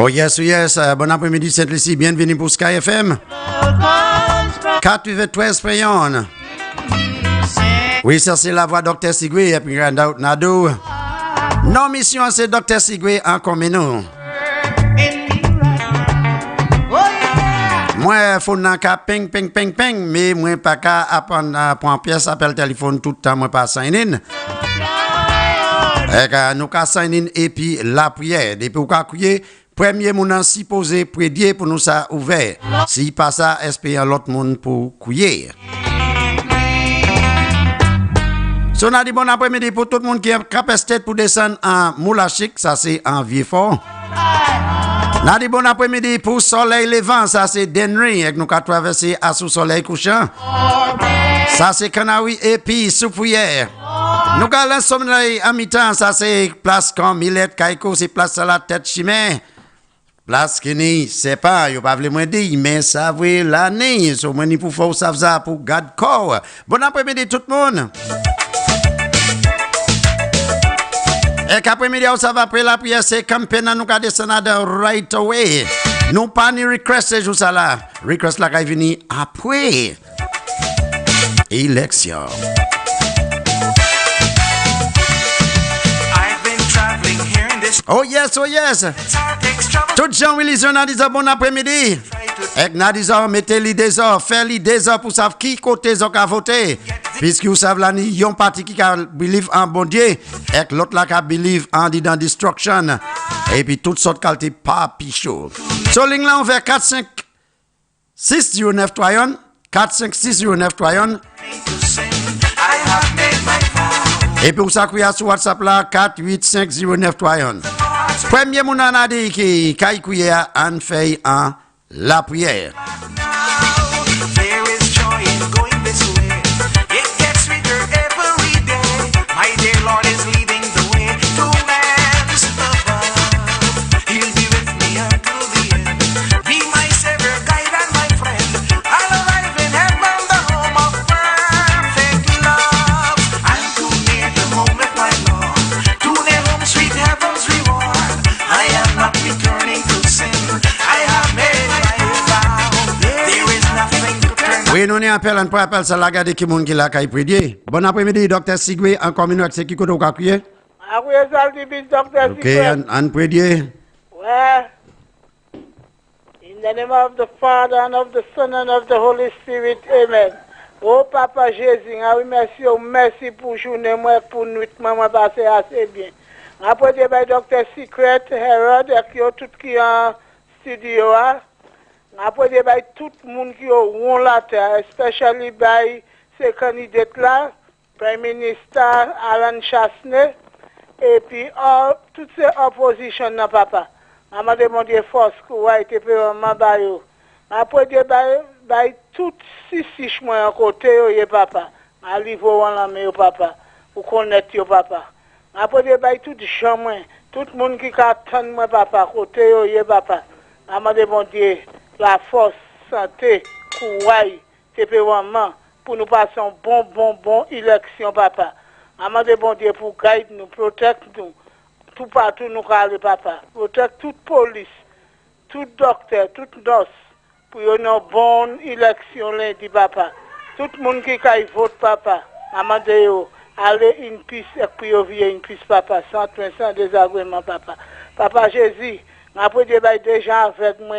Oh yes, yes. Bon après-midi, Sainte-Lucie. Bienvenue pour Sky FM. 4-13 Payon. Oui, ça c'est la voix Dr.Secret et puis Randout Nado. Non, mission, c'est Dr.Secret en commun. Moi, faut n'en qu'à ping, ping, ping, ping, mais moi, pas qu'à apprendre pour pièce, appel téléphone tout le temps, moi, pas sign in. Et nous qu'à sign in et puis la prière. Depuis qu'on crier, premier moun si posé, prédier pour nous ça ouvert. Si pas ça, espérer l'autre monde pour crier. So, on a dit bon après-midi pour tout le monde qui est capacité pour descendre en Moulachik, ça c'est en Vieux-Fort. On a dit bon après-midi pour soleil levant, ça c'est Denry, et nous avons traversé à sous soleil couchant. Ça c'est Canawi et puis Soufouillère. Nous avons l'insommeil à mi-temps, ça c'est place Camillette, Kaiko, c'est place à la tête chimère. Place Kini, c'est pas, yo pas vraiment dire, mais ça veut l'année, so mani pour faire ça pour garde corps. Bon après-midi tout le monde. Et qu'après-midi, ça va après la prière, c'est campagne, nous allons descendre right away. Nous pas ni request ce jour là. Request là qui vient après. Élection. Oh yes, oh yes. Tout gens oui les a dit bon après-midi. Et n'a dit mettez les des heures, faire les des heures pour savoir qui côté zo ka voter. Puisque vous savez là ni yon parti qui believe en bon Dieu et l'autre là qui believe en dans destruction. Et puis toutes sortes qualité pas pichot. So ligne là on fait 45 609 Troyon, 45 609 Troyon. Et puis, vous savez, sur WhatsApp là, 48509 Troyon. Premier moun an a dit qui kaikouye an fait en la prière. Oui, nous avons appelé pour appeler ça la garde qui moun qui la caille prédier. Bon après-midi, Dr.Secret, en commune avec ce qui côté ou crier. Ah oui, ça dit Dr.Secret. OK, en prédier. Ouais. In the name of the Father and of the Son and of the Holy Spirit, amen. Oh Papa Jésus, merci pour journée moi pour nuit maman passer assez bien. Après de by Dr.Secret, Herod et tout qui en studio a. Après de by tout le monde qui ont la terre, especially by ces candidats là, Prime Minister Alan Chasney, et puis toutes ces oppositions na papa. On m'a demandé force qu'on a été payement bayo. Après de by tout six mois à côté yo papa. À niveau en la main papa. Ou connaître yo papa. Après de by tout gens tout le monde qui attend moi papa côté yo papa. On m'a demandé la force, santé, courage, tempérament, pour nous passer une bonne élection, papa. Amande bon Dieu pour guide nous, protège nous, tout partout nous aller, papa. Protège toute police, tout docteur, toute nurse, pour une bonne élection lundi, papa. Tout le monde qui vote, papa. Amande yo, aller in peace, et puis vivre in peace, papa, sans désagrément, papa. Papa Jésus, après des gens avec moi,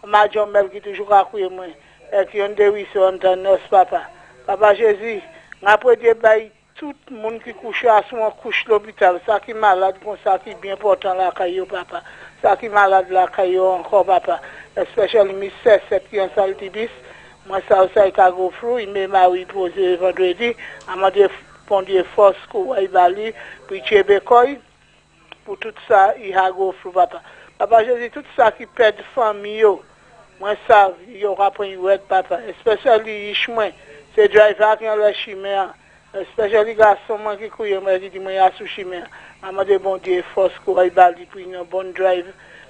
Madame Mel qui toujours à courir moi et qui ont des wisses en nos papa. Papa Jésus, après des bail tout le monde qui couche à son couche l'hôpital, ça qui malade comme ça qui bien important la caillou papa. Ça qui malade la caillou encore papa. Especially Mister 7 qui en salle tibis. Moi ça aussi ka go fruit, mais mari posé vendredi, à m'a dépendre force ko ay bali puis Chebekoy pour tout ça il a go fruit papa. Papa Jésus tout ça qui perd famille yo. Moi ça il y aura pas une word papa, especially chemin, c'est driver qui en la chimère, especially garçon moi qui couille moi dit moi à sous chimère. M'a de bon Dieu force ko ay bali pour une bonne drive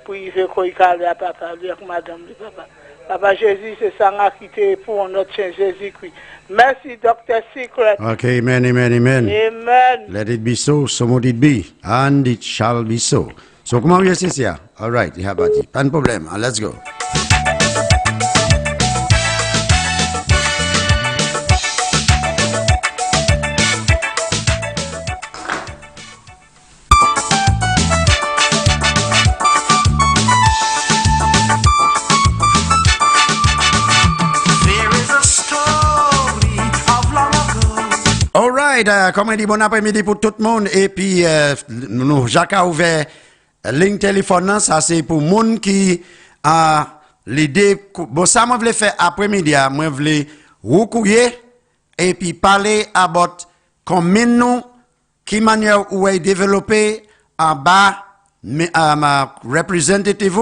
pour y faire quoi calé à papa avec madame papa. Papa Jésus, c'est ça qu'on a quitté pour notre Saint Jésus-Christ. Merci, Dr.Secret. Okay, amen, amen, amen. Amen. Let it be so, so mote it be, and it shall be so. So, comment vous c'est ça? All right, il y a parti. Pas de problème. Let's go. Comme on dit, bon après-midi pour tout le monde. Et puis, nous, Jacques a ouvert ligne téléphone. Ça, c'est pour les gens qui a l'idée. Bon, ça, moi, je voulais faire après-midi. Moi, je voulais recourir et puis parler about comment nous, qui manière où est développé en bas, ma représentative,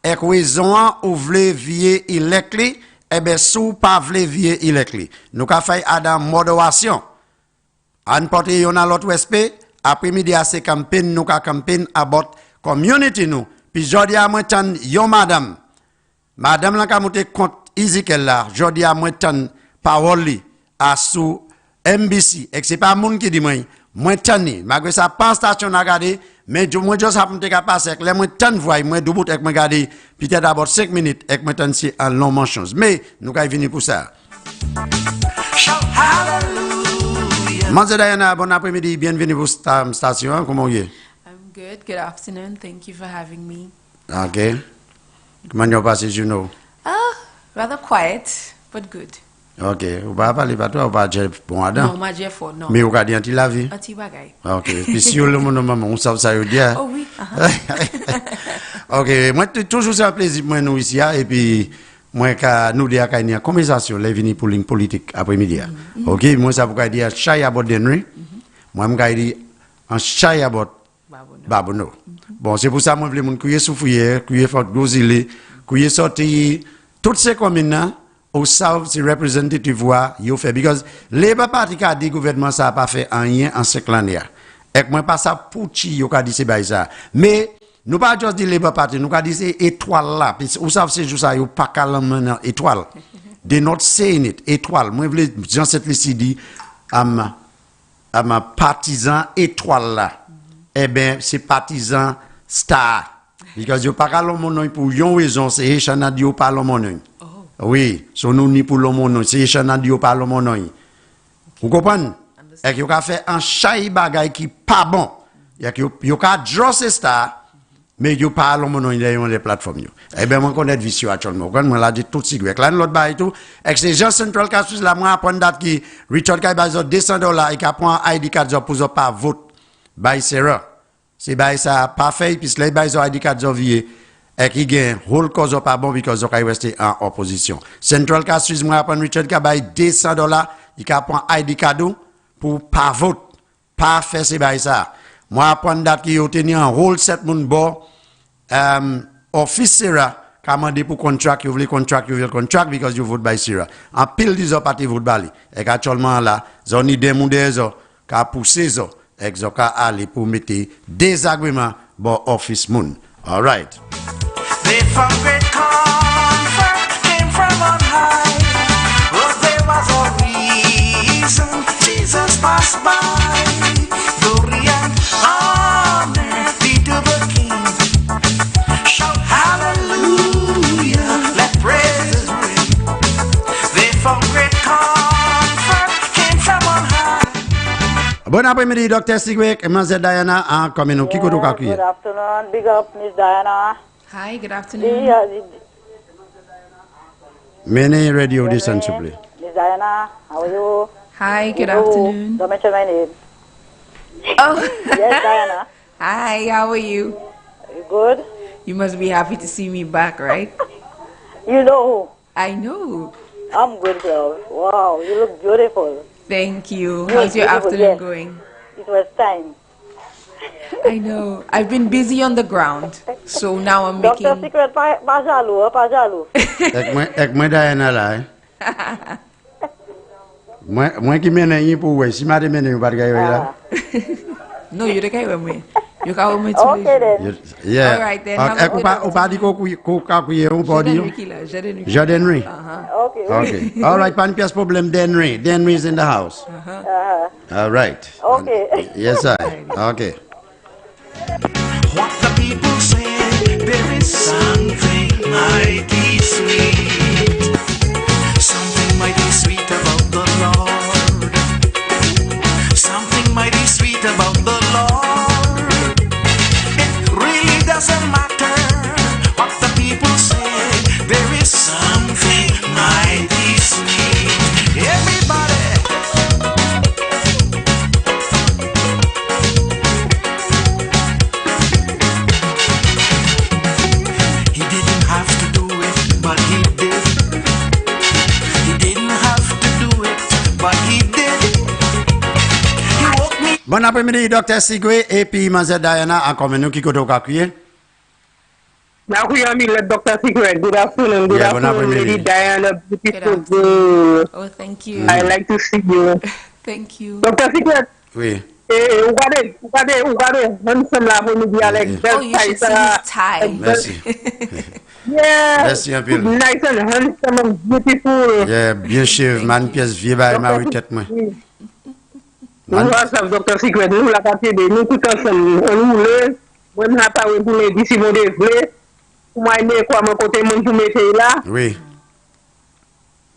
et que raison où vous voulez vier électri, et bien, si vous pas voulez vier électri. Nous, avons fait à modération. On porte yon a l'autre respect, après-midi à ces campagnes, nous ka campagne about community nous. Puis jodi a moi tan yon madame. Madame la ka monte compte Ezekiel là, jodi a moi tan parole li à sous MBC. Et c'est pas moun qui dit moi tan ni, malgré ça pas station à regarder, mais moi juste a monte ka passer avec les moi tan voix, moi debout avec moi regarder peut-être d'abord 5 minutes avec moi tan si en long mention. Mais nous ka venir pour ça. Monsieur Diana, bon après-midi, bienvenue pour cette station. Comment vous êtes? I'm good. Good afternoon. Thank you for having me. Okay. Comment vous passez, you know? Rather quiet, but good. Okay. Vous ne parlez pas toi, vous ne parlez pas bon Adam? Non, ma Jeffo, non. Mais vous regardez la vie? Anti-bagay. Okay. Puis si vous le monde, on sait ça veut dire. Oh oui. Okay. Moi, toujours c'est un plaisir pour nous ici, et puis moi, nous dire qu'il y a une conversation, les venus pour une politique après-midi. Ok, moi, ça vous dire chai about denry. Moi, je dire un chai about babono. Bon, c'est pour ça que je voulais que vous souffriez, que vous faites gosile, que vous sortez toutes ces communes au South, c'est représentative voix, vous fait. Parce que les partis qui ont dit gouvernement, ça n'a pas fait rien en ce l'année. Et moi, pas ça pour qui vous dit c'est ça. Mais, nous pas juste dire les partis, nous pas dire c'est étoile là. Vous savez, c'est juste ça, vous pas calme étoile. They not saying it, étoile. Moi, je voulais, Jean cette liste dit, à ma partisan étoile là. Eh bien, c'est partisan star. Parce que vous pas calme mon nom pour une raison, c'est Echana Dio parle mon nom. Oui, so nous ni pour mon nom, c'est Echana Dio parle mon nom. Vous comprenez? Et que vous avez fait un chai bagay qui pas bon. Et que vous avez draw ces stars. Mais yo parle mon nom dans les plateformes. Eh bien, moi, connais vicieux actuellement. Moi, là, dit tout de suite. Là, l'autre bail tout. Et c'est Jean Central Casus, là, moi, apprendre date qui, Richard Kaibazo, $200, et qui prend ID card pour pas vote. Bail Sarah. C'est bail ça, pas fait, puis les bail ID card vie, et qui gagne, whole cause pas bon, parce qu'ils ont resté en opposition. Central Casus, moi, apprendre Richard Kaibazo, $200, il prend ID card pour pas vote. Pas faire ces bail ça. Moi, apprendre date qui a tenu un rôle 7 moun bon, office Sera, commandé pour contract, vous voulez contract, because you vote by Sera. En pile des partis vote bali. Et actuellement là, zone idée moun des ka poussé zo, et zo ka aller pour mettre des agréments bon office moun. All right. They found great comfort came from on high. Well, there was a reason Jesus passed by. Glory and honor be to the King. Shout hallelujah, let praises ring. They found great comfort came from on high. Bon après-midi, Dr.Secret, et Mademoiselle Diana, en commune, qui koto kakuye? Good afternoon. Big up, Miss Diana. Hi, good afternoon. Many radio listen, s'il vous plaît. Miss Diana, how are you? Hi, good afternoon. Don't mention my name. Oh, Yes, Diana. hi, how are you? You good? You must be happy to see me back, right? You know I know. who? I'm good, girl. Wow, you look beautiful. Thank you. You're How's your beautiful, afternoon yes. going? It was time. I know. I've been busy on the ground, so now I'm making. Dr.Secret, pajalu. Ek moi Diana là. Moi qui mène un pour ouais, si madame mène pas de là. No, you the guy with me. You got with me Okay then. Yeah. All right, then. Have a good On pas dit qu'on kakuye on pas dit. Jordanry. Okay. Okay. All right, pas de pièce problème Denry. Denry is in the house. All right. Okay. Yes, I. Okay. what the people say. There is something mighty sweet, something mighty sweet about the Lord, something mighty sweet about the Lord. It really doesn't matter what the people say. There is something mighty sweet. Everybody. He didn't have to do it, but he did. He didn't have to do it, but he did. He woke me. Bon après-midi, Dr.Secret et puis Mazel Diana, encore nous qui côté au cacuyer. Now we are meeting Dr.Secret. Good afternoon. Good Yeah, bon afternoon, après-midi. Lady Diana. Beautiful afternoon. girl. Oh, thank you. I like to see you. Thank you. Dr.Secret. Oui. Ugade, handsome la pour nous dire avec Oh, belle you should see taille, his tie. Merci. Yeah. Merci un peu. Nice and handsome and beautiful. Yeah, bien chèvre, man pièce vieux bail ma tête moi. Nous ensemble, Dr.Secret, nous la partie de nous tout ensemble, on nous le, moi n'a pas pour me dire si vous devez, moi ne quoi mon côté mon pour mettre là. Oui.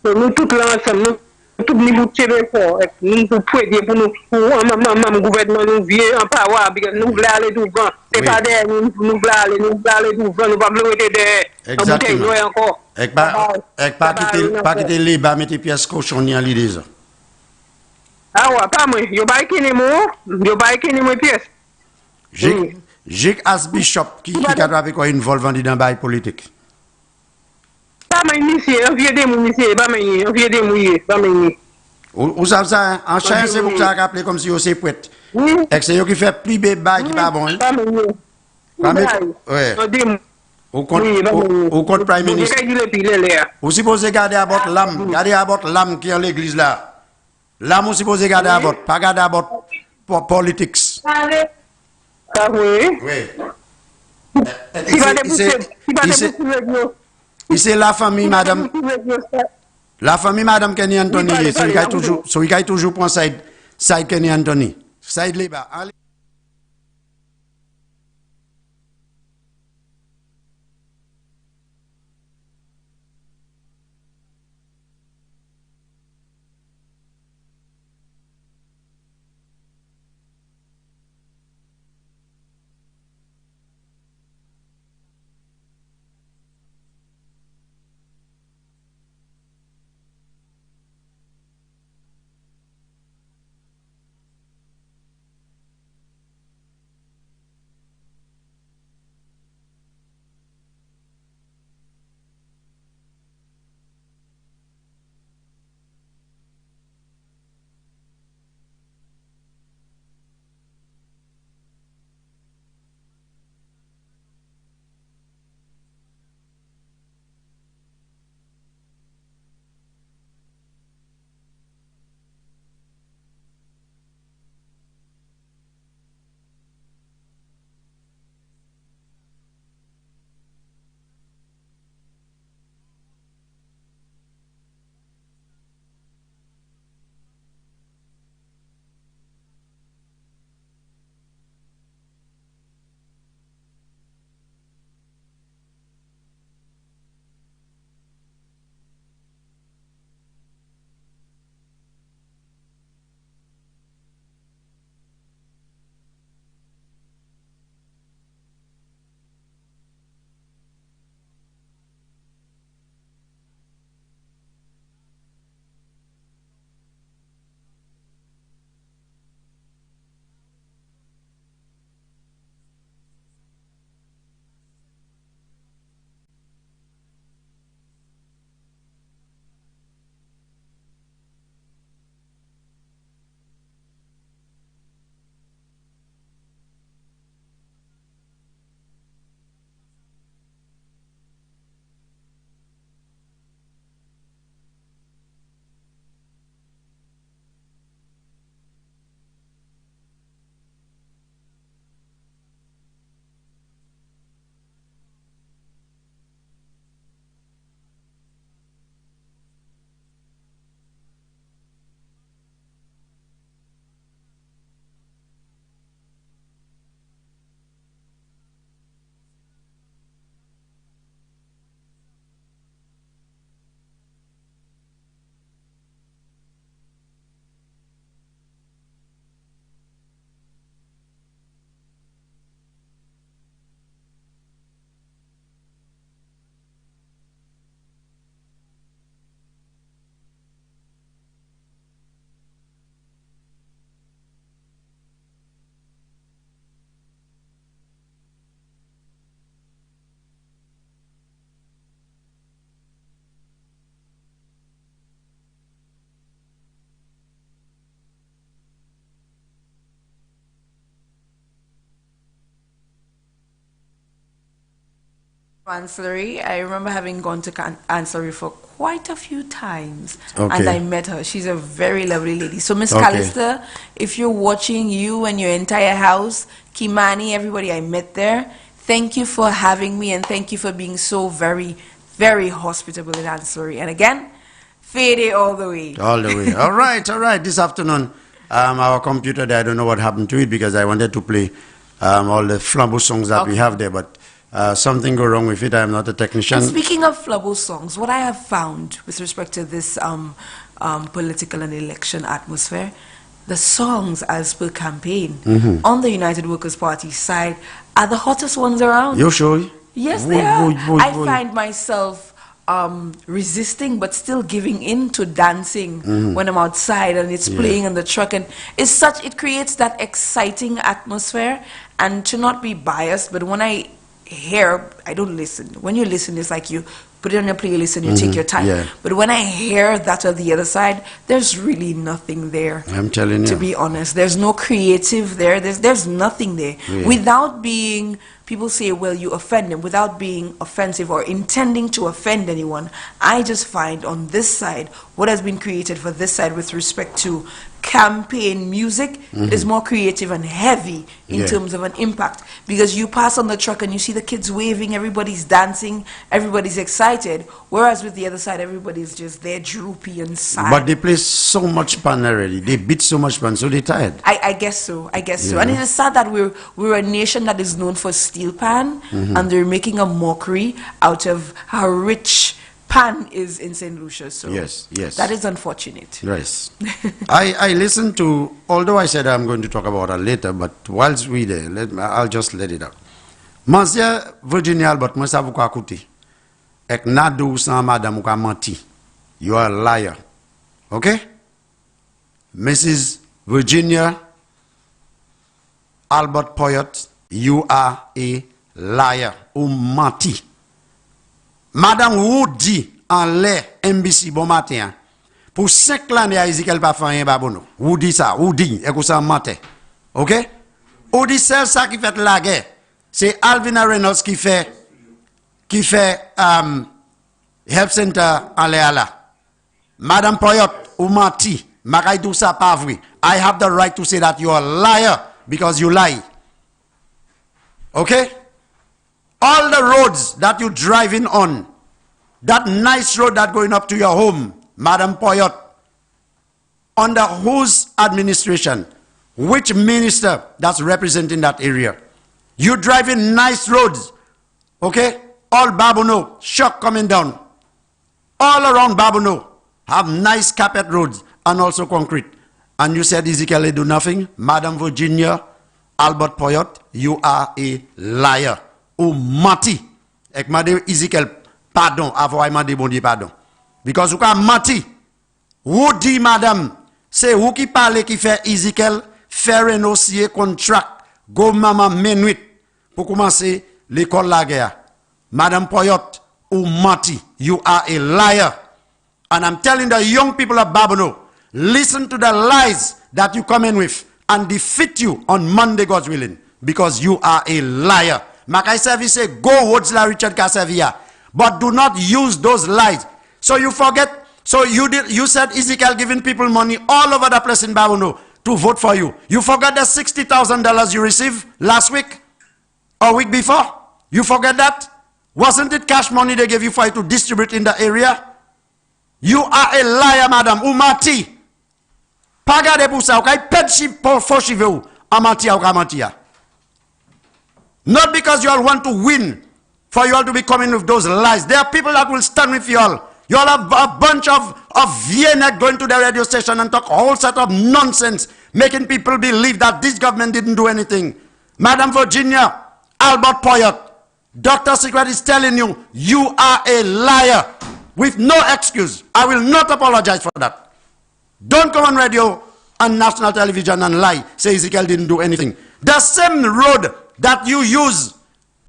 Nous tous ensemble, nous tout niveau de cheveux fort, nous pour aider pour nous, pour le gouvernement nous vieux en power, parce que nous voulons aller devant. C'est pas derrière nous voulons aller devant, nous pas vouloir être derrière. Exactement. Encore. Ek pas quitter les bas mettre pièce cochon en l'idée ça. Ah ouais, pas moi, yo pas écrit moi pièce. J'ai Asbishop qui a avec quoi une vol vendu dans bail politique. Pas moi monsieur, un vieux démon monsieur, pas moi, un vieux démon, pas moi. Ou ça ça en chien c'est pour ça appeler comme si c'est prête. Oui. Et c'est eux qui fait plus de bail qui pas bon. Pas moi. Pas ouais. Un démon. Au compte prime ministre. Vous supposez garder à votre l'âme qui est en l'église là. L'âme vous supposez garder à votre, pas garder à votre politics. Ah oui. Oui. C'est la famille madame Kenny Anthony, so il toujours prend side Kenny Anthony. Side liba. Ancillary. I remember having gone to Ancillary for quite a few times, Okay. and I met her. She's a very lovely lady. So, Miss Okay. Callister, if you're watching, you and your entire house, Kimani, everybody I met there, thank you for having me, and thank you for being so very, very hospitable in Ancillary. And again, fade all the way. All the way. All right. This afternoon, our computer there, I don't know what happened to it because I wanted to play all the flambeau songs that we have there, but something go wrong with it. I am not a technician. And speaking of flambeau songs, what I have found with respect to this political and election atmosphere, the songs as per campaign on the United Workers' Party side are the hottest ones around. You sure? Yes, they are. I find myself resisting but still giving in to dancing when I'm outside and it's playing in the truck, and it creates that exciting atmosphere. And to not be biased, but when I hear, I don't listen. When you listen, it's like you put it on your playlist and you take your time. Yeah. But when I hear that on the other side, there's really nothing there. I'm telling you. To be honest, there's no creative there. There's nothing there. Yeah. Without being, people say, well, you offend them. Without being offensive or intending to offend anyone, I just find on this side, what has been created for this side with respect to campaign music, it is more creative and heavy in terms of an impact, because you pass on the truck and you see the kids waving, everybody's dancing, everybody's excited, whereas with the other side everybody's just there droopy and sad. But they play so much pan already. They beat so much pan, so they're tired. I guess so. And it is sad that we're a nation that is known for steel pan, and they're making a mockery out of how rich pan is in St. Lucia. So Yes. that is unfortunate. Yes. I listened to, although I said I'm going to talk about it later, but whilst we there, I'll just let it out. Monsieur Virginia Albert, moi ça vous quoi écouter. Ek nadou sans madame ou ka menti. You are a liar. Okay? Mrs. Virginia Albert Poyot, you are a liar ou menti. Madame ou dit en l'air MBC bon matin pour 5 l'année à Ezekiel pas faire rien babono. Ou dit ça, ou dit et que ça mentait. OK? Ou dit celle ça qui fait la guerre. C'est Alvina Reynolds qui fait Help Center en l'air là. Madame Poyot ou menti. Makay tout ça pas vrai. I have the right to say that you are a liar because you lie. Okay? All the roads that you driving on, that nice road that going up to your home, Madam Poyot, under whose administration, which minister that's representing that area? You driving nice roads, okay? All Babono, shock coming down. All around Babono have nice carpet roads and also concrete. And you said Ezekiel do nothing? Madam Virginia Albert Poyot, you are a liar. Ou menti. Ek made Ezekiel pardon, avant I made bon Dieu pardon. Because ou ka menti. Ou dit madame, c'est ou qui parle qui fait Ezekiel faire renoncer contract go maman menuit pour commencer l'école la guerre. Madame Poyot, ou menti. You are a liar. And I'm telling the young people of Babono, listen to the lies that you come in with and defeat you on Monday, God's willing, because you are a liar. Makai Servi say, go watch La Richard Kasevia, but do not use those lies. So you forget, so you said Ezekiel giving people money all over the place in Babono to vote for you. You forgot the $60,000 you received last week or week before? You forget that? Wasn't it cash money they gave you for you to distribute in the area? You are a liar, madam. Umati. Pagade pour ça, okay? Pedchi pour foshive ou amantia ou kamantia. Not because you all want to win, for you all to be coming with those lies. There are people that will stand with you all. You all have a bunch of Vienna going to the radio station and talk a whole set of nonsense, making people believe that this government didn't do anything. Madam Virginia Albert Poyot, Dr.Secret is telling you, you are a liar with no excuse. I will not apologize for that. Don't come on radio and national television and lie, say Ezekiel didn't do anything. The same road that you use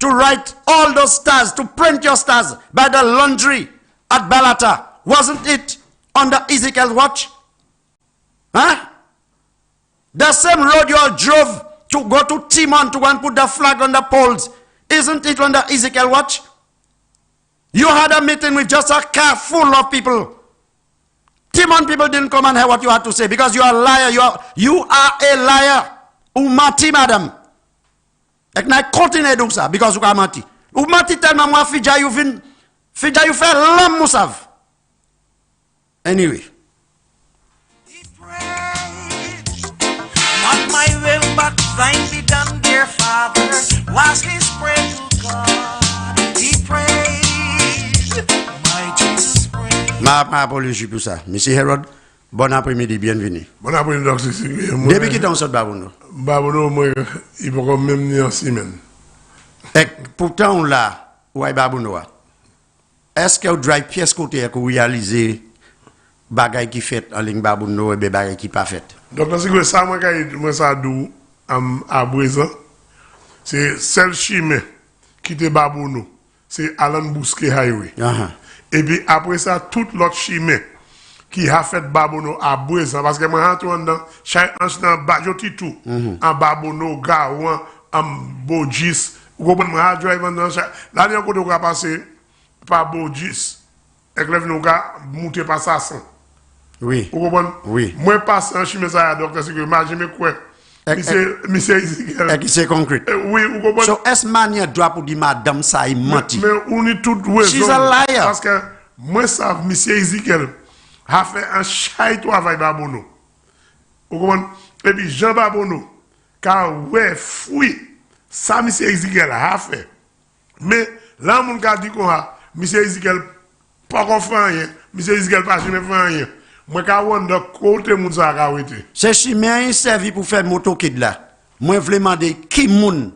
to write all those stars, to print your stars by the laundry at Balata, wasn't it under Ezekiel's watch? Huh? The same road you all drove to go to Timon to go and put the flag on the poles, isn't it under Ezekiel's watch? You had a meeting with just a car full of people. Timon people didn't come and hear what you had to say because you are a liar. You are a liar. Ou mati, madame. Ek na continue donc ça because you are mati. Ou mati tellement moi fidja you fait l'homme moussav. Anyway. Not my will, but thine be done, dear Father. Was his prayer to God. He prayed. My Jesus prayed. Ma apologie pour ça. Monsieur Herod, bon après-midi, bienvenue. Bon après-midi, Dr.Secret. Depuis qui t'en sort Babouno? Babouno, moi, il peut même venir en semaine. Et pourtant, là, où est Babouno? Est-ce que vous drive pièce côté que vous réalisez bagay qui fait en ligne Babouno et bagay qui pas fait? Dr.Secret, ça, moi, ça dou à présent, c'est celle chimé qui était Babouno, c'est Alan Bousquet Highway. Et puis après ça, toute l'autre chimé qui a fait Babouno à présent, parce que moi, je dans chaque instant, je tout, en Babouno, Gaouan, en Bojis, vous comprenez, moi, je drive dans chaque. Là, il y a un côté qui a passé par Bojis, et que nous avons monté par Sassan. Oui. Vous comprenez? Oui. Moi, passe en chimé ça, Dr.Secret, je me crois. Monsieur Ezekiel. Et qui c'est concret? Oui, vous comprenez? So, est-ce manière droit pour dire madame ça est menti? Mais on est tout raison. She's a liar. Parce que moi, ça, monsieur Ezekiel a fait un chai travail Babono. Vous comprenez? Et puis Jean Babono, car ouais, fouille, ça, monsieur Ezekiel a fait. Mais là, mon gars dit qu'on a, monsieur Ezekiel pas qu'on fait rien, monsieur Ezekiel pas jamais fait rien. Moi, quand on a côté moun ça a été. C'est chimien servi pour faire moto kid là. Moi, je voulais demander qui moun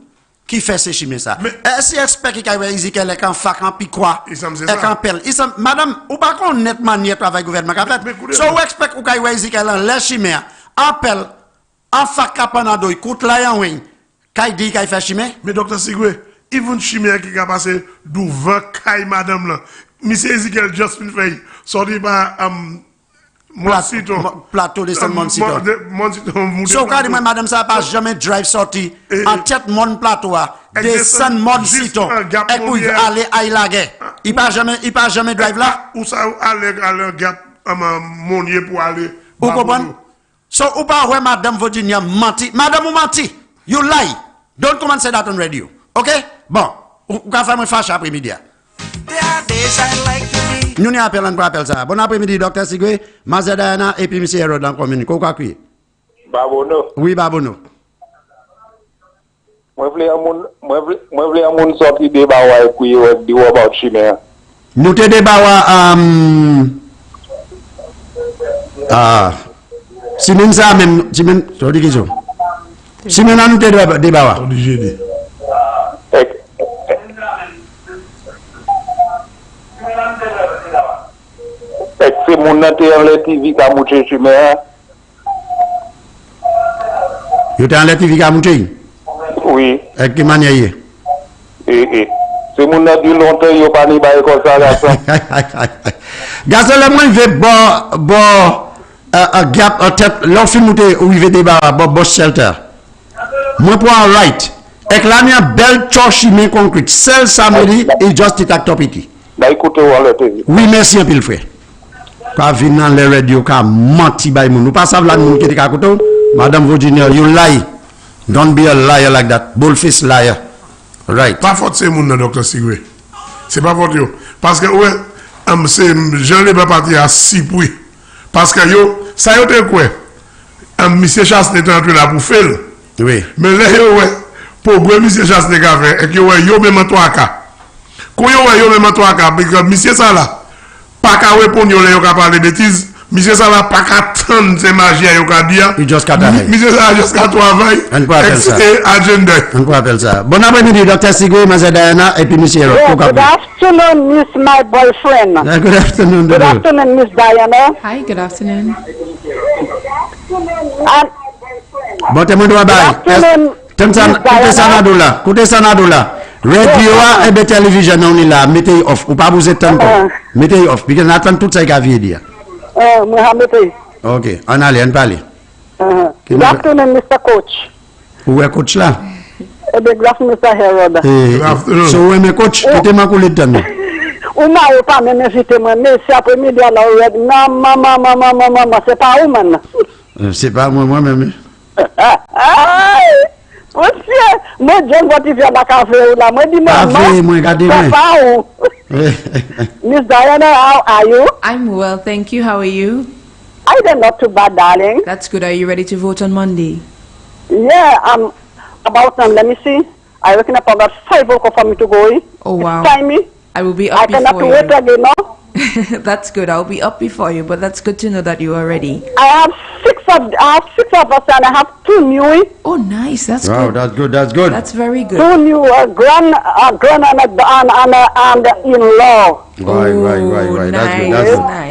qui fait ce chimien ça. Est-ce que expert qui a Ezekiel est en fac en picroix? Il semble c'est ça. en pelle. Madame, ou pas qu'on net manière travail gouvernement qu'a fait. So, ou expert ou a Ezekiel en les chimien en pelle en fac capanado écoute là en wing. Kay dit qu'il fait chimien? Mais Dr.Secret, il y a une chimie qui a passé devant Kay madame là. Monsieur Ezekiel Justin Fay sorti par plateau de Moncito. So, quand madame ça pas jamais drive sorti en tête mon plateau descend Moncito et pour aller à Ilagé. Il pas jamais drive là. Ou ça aller à le gap Monier pour aller. Vous comprenez? So, ou pas ouais madame Virginia menti. Madame ou menti. You lie. Don't come and say that on radio. Okay? Bon, ou ka faire me fâche après-midi. There are days I like to be. Nous n'y appelons pas appel ça. Bon après-midi, Dr.Secret, Mazadana et puis M. Herod dans la commune. Quoi qui? Babono. Oui, Babono. Moi voulais un monde sorti de bawa et puis di about chimère. Nous te débat Simen ça même Simen so di kiso. Simen nous te débat. C'est mon intérêt TV qui a monté chimère. Yo te en la TV ka monté? Oui. Et quelle manière? C'est mon intérêt longtemps yo pas ni bail comme ça garçon. Garçon le moins veut un gap en tête l'enfin monté où il veut débat boss shelter. Moi pour un right. Et là il y a belle church mais concrète. Celle samedi et just it act up it. Là écoutez voir le TV. Oui, merci un peu le frère. Quand vient dans les radios, quand menti by moun. Nous pas savons la moun qui est à côté. Madame Virginia, you lie. Don't be a liar like that. Bullface liar. Right. Pas faute c'est moun, Dr.Secret. C'est pas faute yo. Parce que ouais, c'est Jean les pas parti à 6 puits. Parce que yo, ça yo te quoi? Monsieur Chasse n'est entré là pour faire. Oui. Mais là yo ouais, pour gros monsieur Chasse n'est pas fait. Et que ouais, yo même en 3K. Quand yo même en 3K, parce que monsieur ça là. Pas qu'à répondre, yo ka parler bêtises. Monsieur ça va pas qu'à attendre ces magies yo ka dire. Il just kata. Monsieur ça juste qu'à travail. On peut appeler ça. Agenda. On peut appeler ça. Bon après-midi, Dr.Secret, Mazadana et puis M. Herod. Oh, good afternoon, Miss my boyfriend. Good afternoon. Good afternoon, Miss Diana. Hi, good afternoon. Bon, te moun do bay. Koute Sanadoula. Radio et be télévision on est là, mettez off ou pas vous êtes temps. Mettez off parce que n'attend tout ça qu'a vie dire. Mohamed. OK, on allait on parler. Good afternoon, Mr. Coach. Où est coach là? Good afternoon, Mr. Herod. So où est coach? Côté ma coulé de temps. ou m'a pas même invité moi, mais c'est après-midi à la red. Non, maman, c'est pas où, man. C'est pas moi-même. Monsieur, moi, John, quand tu viens à la café, là, moi, dis-moi, Café, moi, regardez-moi. c'est pas où. Miss Diana, how are you? I'm well, thank you. How are you? I did not too bad, darling. That's good. Are you ready to vote on Monday? Yeah, about, let me see. I reckon about 5 o'clock for me to go. Oh, wow. Time me. I will be I up cannot before wait you. again, no? That's good. I'll be up before you, but that's good to know that you are ready. I have six of us and I have 2 new. Oh, nice. That's Wow, good. that's good, that's good. That's very good. 2 new grand and in-law. Right. Nice.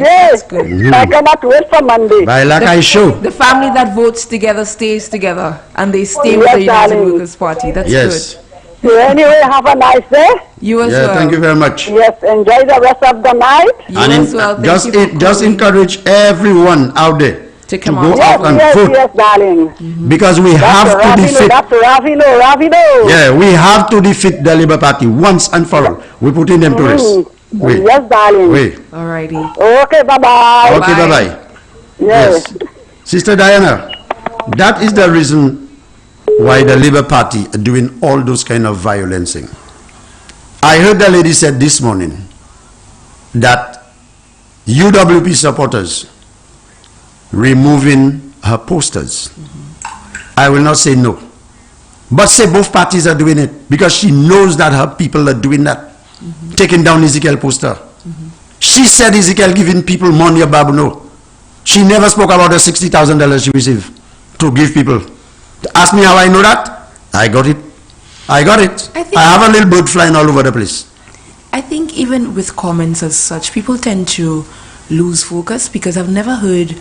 Yes, That's good. I cannot wait for Monday. By like I show. The family that votes together stays together, and they stay with Yes, the United darling. Workers Party. That's Yes. good. So anyway, have a nice day. You as Yeah, well. thank you very much. Yes, enjoy the rest of the night. You And as well. Thank you for just calling. encourage everyone out there To come go out. out and vote Yes, darling. because we have to defeat. That's Ravino. Yeah, we have to defeat the Labour Party once and for all. We're putting them to rest. Wait, Yes, darling. wait. Alrighty. Okay, bye-bye. Okay, Bye. bye-bye. Yes. Sister Diana, that is the reason why the Labour Party are doing all those kind of violencing. I heard the lady said this morning that UWP supporters removing her posters. I will not say no, but say both parties are doing it because she knows that her people are doing that, taking down Ezekiel poster. She said Ezekiel giving people money about no. She never spoke about the $60,000 she received to give people. Ask me how I know that? I got it. I have a little bird flying all over the place. I think even with comments as such, people tend to lose focus because I've never heard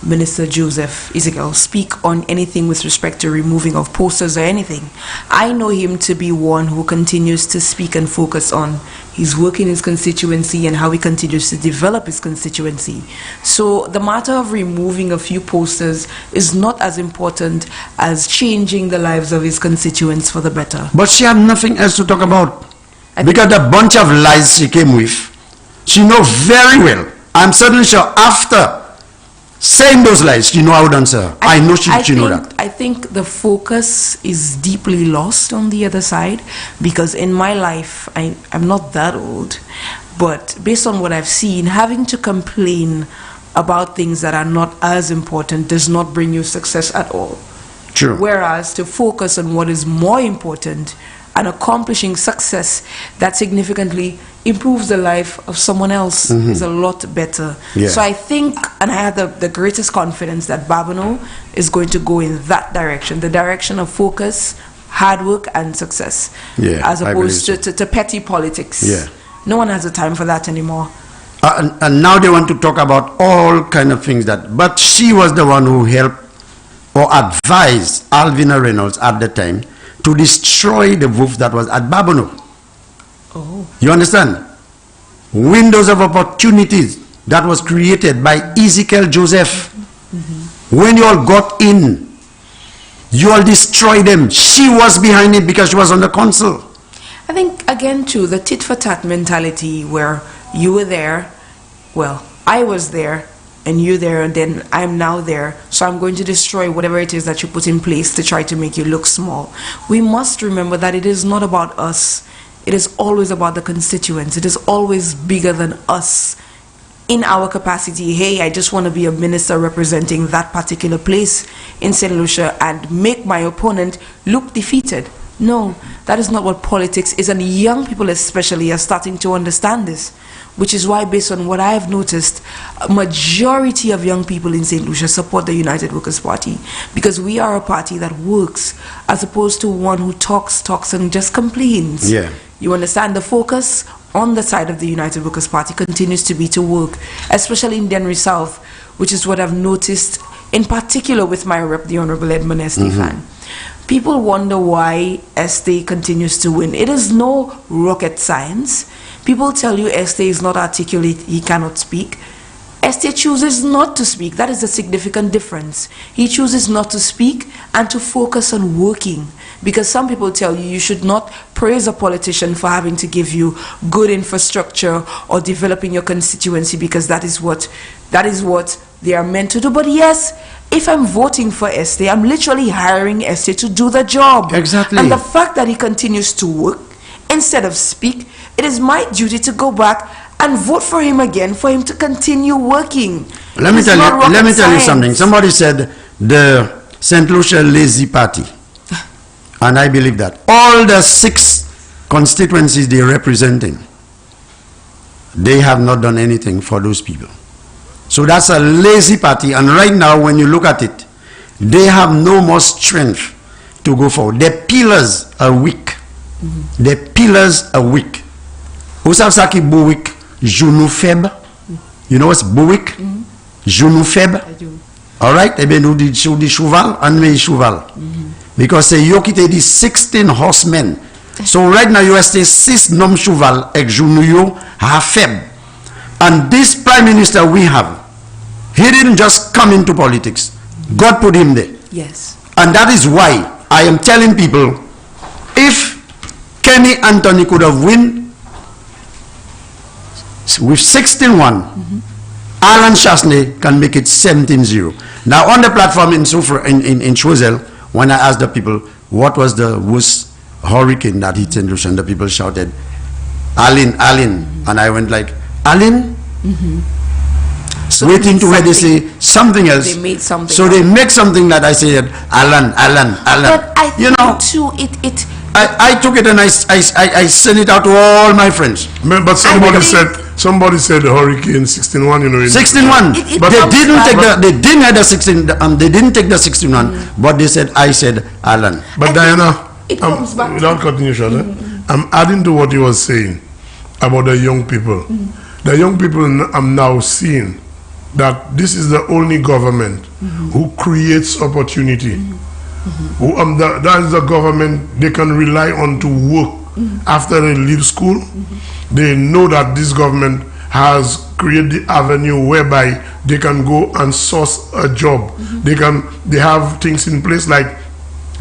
Minister Joseph Ezekiel speak on anything with respect to removing of posters or anything. I know him to be one who continues to speak and focus on his work in his constituency and how he continues to develop his constituency. So the matter of removing a few posters is not as important as changing the lives of his constituents for the better. But she had nothing else to talk about. Because the bunch of lies she came with, she knows very well. I'm certainly sure after saying those lies, she know how to answer. I know she know that. I think the focus is deeply lost on the other side because in my life, I'm not that old, but based on what I've seen, having to complain about things that are not as important does not bring you success at all. True. Whereas to focus on what is more important and accomplishing success that significantly improves the life of someone else is a lot better. Yeah. So I think, and I have the greatest confidence that Babano is going to go in that direction, the direction of focus, hard work, and success, Yeah, as I opposed believe to petty politics. Yeah. No one has the time for that anymore. And now they want to talk about all kind of things that, but she was the one who helped or advised Alvina Reynolds at the time to destroy the wolf that was at Babano. Oh. You understand? Windows of opportunities that was created by Ezekiel Joseph. When you all got in, you all destroyed them. She was behind it because she was on the council. I think, again, too, the tit-for-tat mentality where you were there, well, I was there, and you there, and then I'm now there, so I'm going to destroy whatever it is that you put in place to try to make you look small. We must remember that it is not about us. It is always about the constituents. It is always bigger than us in our capacity. Hey, I just want to be a minister representing that particular place in St. Lucia and make my opponent look defeated. No, that is not what politics is, and young people especially are starting to understand this, which is why, based on what I have noticed, a majority of young people in St. Lucia support the United Workers' Party, because we are a party that works, as opposed to one who talks and just complains. Yeah. You understand? The focus on the side of the United Workers' Party continues to be to work, especially in Denry South, which is what I've noticed in particular with my rep, the Honorable Edmund Estefan. People wonder why Este continues to win. It is no rocket science. People tell you Este is not articulate, he cannot speak. Este chooses not to speak. That is a significant difference. He chooses not to speak and to focus on working. Because some people tell you should not praise a politician for having to give you good infrastructure or developing your constituency, because that is what they are meant to do. But yes, if I'm voting for Este, I'm literally hiring Este to do the job. Exactly. And the fact that he continues to work instead of speak, it is my duty to go back and vote for him again, for him to continue working. Let me tell you something. Somebody said the St. Lucia Lazy Party, and I believe that all the 6 constituencies they're representing, they have not done anything for those people. So that's a lazy party, and right now when you look at it, they have no more strength to go forward. Their pillars are weak. Their pillars are weak. Usavsaki Buwik, genou faible. You know what's Buwik? Genou faible. I do. All right? Eh bien, nous dit cheval, and me cheval. Because c'est yo qui te dit 16 horsemen. So right now you have 6 nom cheval ek genou yo ha faible. And this prime minister we have, he didn't just come into politics. God put him there. Yes. And that is why I am telling people, if Kenny Anthony could have won with 16-1, Alan Chasney can make it 17-0. Now on the platform in Choiseul, when I asked the people what was the worst hurricane that hit St. Lucia, and the people shouted, Alin, Alin. And I went like, Alin? So waiting to hear they say something else. They made something. So they make something that I said, Alan, Alan, Alan. But I think too, I took it and I sent it out to all my friends. But somebody said the hurricane 16-1, you know. 16-1. But they didn't have the 16. They didn't take the 16-1. But they said, I said Alan. But Diana, it comes back without cutting you short, I'm adding to what you were saying about the young people. The young people I'm now seeing that this is the only government who creates opportunity. That is the government they can rely on to work after they leave school. They know that this government has created the avenue whereby they can go and source a job. They have things in place like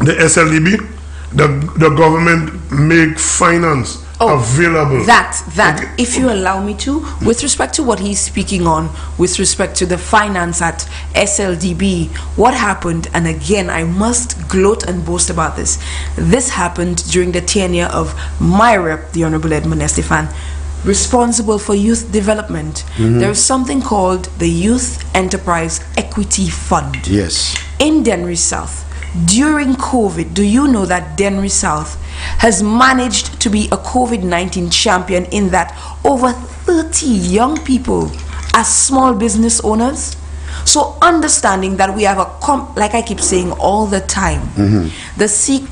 the SLDB. The government make finance available. Okay. If you allow me to, with respect to what he's speaking on, with respect to the finance at SLDB, what happened, and again, I must gloat and boast about this. This happened during the tenure of my rep, the Honorable Edmund Estefan, responsible for youth development. There is something called the Youth Enterprise Equity Fund. Yes. In Denry South, during COVID, do you know that Denry South has managed to be a COVID-19 champion in that over 30 young people are small business owners? So understanding that we have like I keep saying all the time,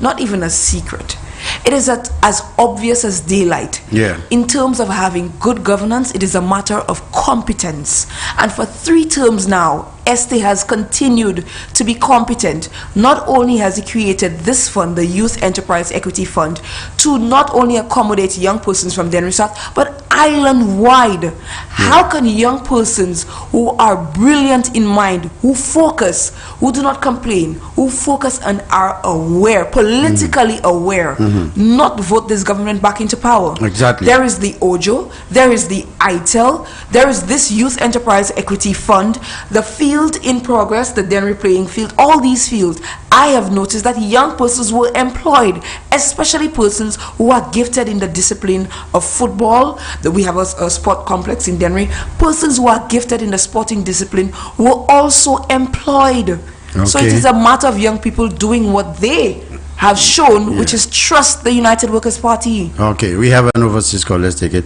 not even a secret, it is as obvious as daylight. In terms of having good governance, it is a matter of competence. And for 3 terms now, Este has continued to be competent. Not only has he created this fund, the Youth Enterprise Equity Fund, to not only accommodate young persons from Denry South, but island-wide. How can young persons who are brilliant in mind, who focus, who do not complain, who focus and are aware, politically aware, not vote this government back into power? Exactly. There is the OJO, there is the ITEL, there is this Youth Enterprise Equity Fund, the field in progress, the Denry playing field, all these fields. I have noticed that young persons were employed, especially persons who are gifted in the discipline of football. That we have a sport complex in Denry. Persons who are gifted in the sporting discipline were also employed. So it is a matter of young people doing what they have shown, which is trust the United Workers' Party. Okay, we have an overseas call. Let's take it.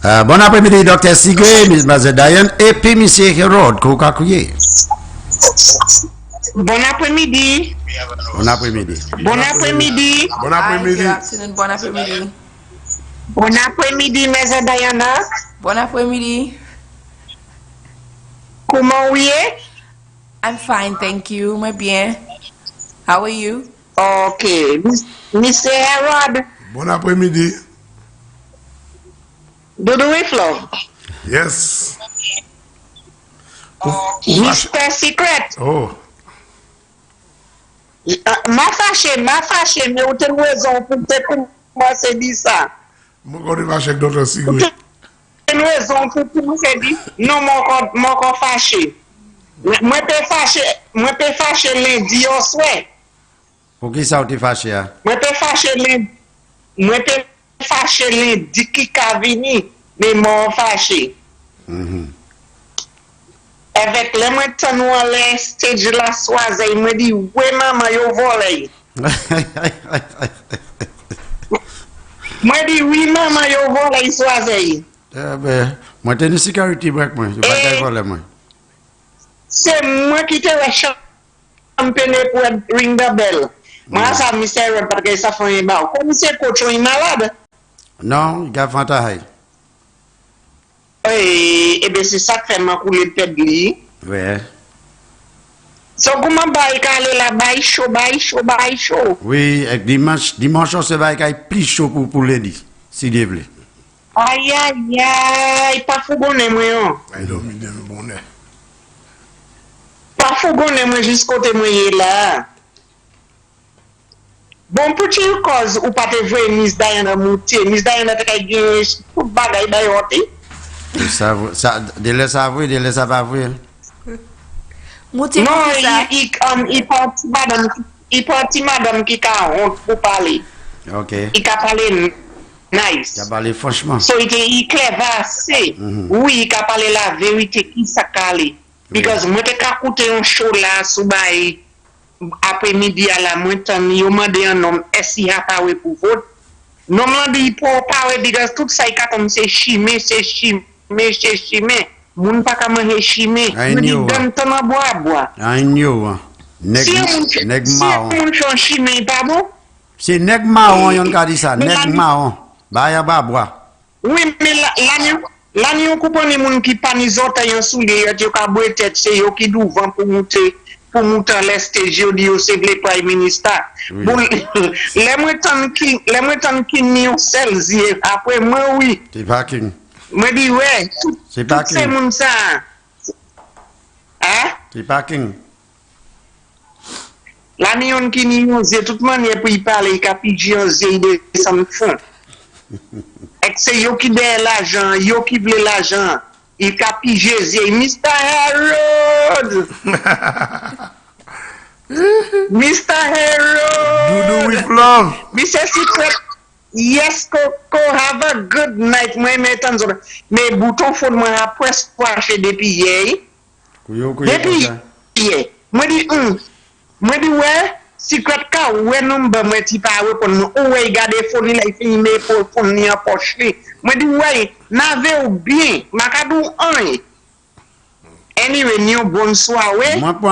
Bon après-midi, Dr.Secret, Ms. Mazedayan, et puis M. Herod, Koukakouye. Bon après-midi. Bon après-midi. Bon après-midi. Bon après-midi. Good afternoon, bon après-midi. Bon après-midi, Mère Diana. Bon après-midi. Comment vous êtes? I'm fine, thank you, my bien. How are you? Okay. Mr. Herod. Bon après-midi. Dodo Flow. Yes. Mr. Secret. Oh. Ma fâché, mais vous avez raison pour moi c'est dit ça. Moi, quand je fâché avec Dr. Secret. Vous avez raison pour moi c'est dit. Non, mon corps fâché. Moi, peux fâché lundi au soir. Pour qui ça, tu fâché? Moi, peux fâché lundi qui a venu, mais moi, fâché. Avec les montants nous allons stage la soirée, il me dit, oui, maman, yo volé. Moi, dis, oui, maman, yo volé soirée. Moi, j'ai une sécurité break, moi. Je ne vais pas voler, moi. C'est moi qui te champagne pour ring the bell. Moi, ça me sert parce que ça fait un bain. Comme c'est coach, il est malade. Non, il a fantastique. Et bien, c'est ça qui fait ma couler de tête de lui. Oui. So, comment bail aller là, bail chaud. Oui, et dimanche, c'est vrai qu'il y a plus chaud pour l'édit, si vous voulez. Aïe, pas fou bonnet, moi. I don't mean them bonnet. Pas fou bonnet, moi, jusqu'au témoigner là. Bon, pour une cause, ou pas te voir Miss Diana Moutier, Miss Diana te kay gen tout bagay d'ayote. Ça, de laisser avouer, de laisser pas avouer. Moutier, non, il parti madame qui a honte pour parler. Ok. Il a parlé nice. Il a parlé franchement. So, il clever assez. Oui, il a parlé la vérité qui s'est calé. Because moi, te ka koute un show là, sous bail, après-midi à la montante, il m'a dit un homme, est-ce qu'il a parlé pour vote? Non, m'a dit pour parler, because tout ça, il c'est chimé. Moun pas qu'à manger chimé. Moi, dit, donne ton à boire. I know. Neg marron. Si moun chon chimé, pas bon? C'est neg marron, yon ka dit ça. Neg marron. Ba ya ba boire. Oui, mais là, nous coupons les gens qui pas ni autres yon soulé, yon ka boire tête, c'est yon qui devant pour monter à l'est, je dis c'est le prime minister. Bon, les montants qui n'y ont sel, après moi, oui. C'est parking. Me dit, ouais, tout ces gens ça. Hein? C'est parking. La nion qui n'y ont, c'est toute manière pour y parler, il a pigé un zé de son fond. Et c'est yo qui donne l'argent, yo qui veut l'argent. Il a pigé zé, Mr. Harold! Mr. Harold! Do with love. Mr. Secret, yes, Coco, have a good night. Moi, mais bouton fond, moi, après, acheter depuis hier. Depuis hier. Moi, dis, ouais, Secret, car, ouais, non, ben, moi, tu parles pour nous. Ouais, garde fond, il a filmé pour fond, ni en poche. Moi, dis, ouais, n'avez ou bien, ma cadou, un. Anyway, nous bonne soirée. Moi pour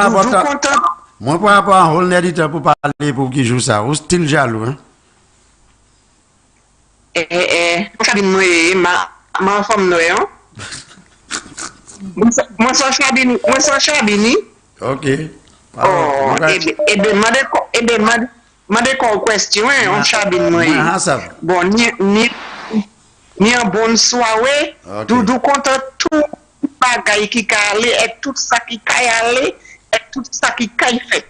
avoir un rôle d'éditeur pour parler pour qui joue ça. Ou style jaloux, hein? Ma femme hein? Moi sans Chabini. Ok. Oh, m'a des question, on Chabini moi. Bon, ni en bonne soirée. Doudou content tout bagay qui calé et tout ça qui calé et tout ça qui fait.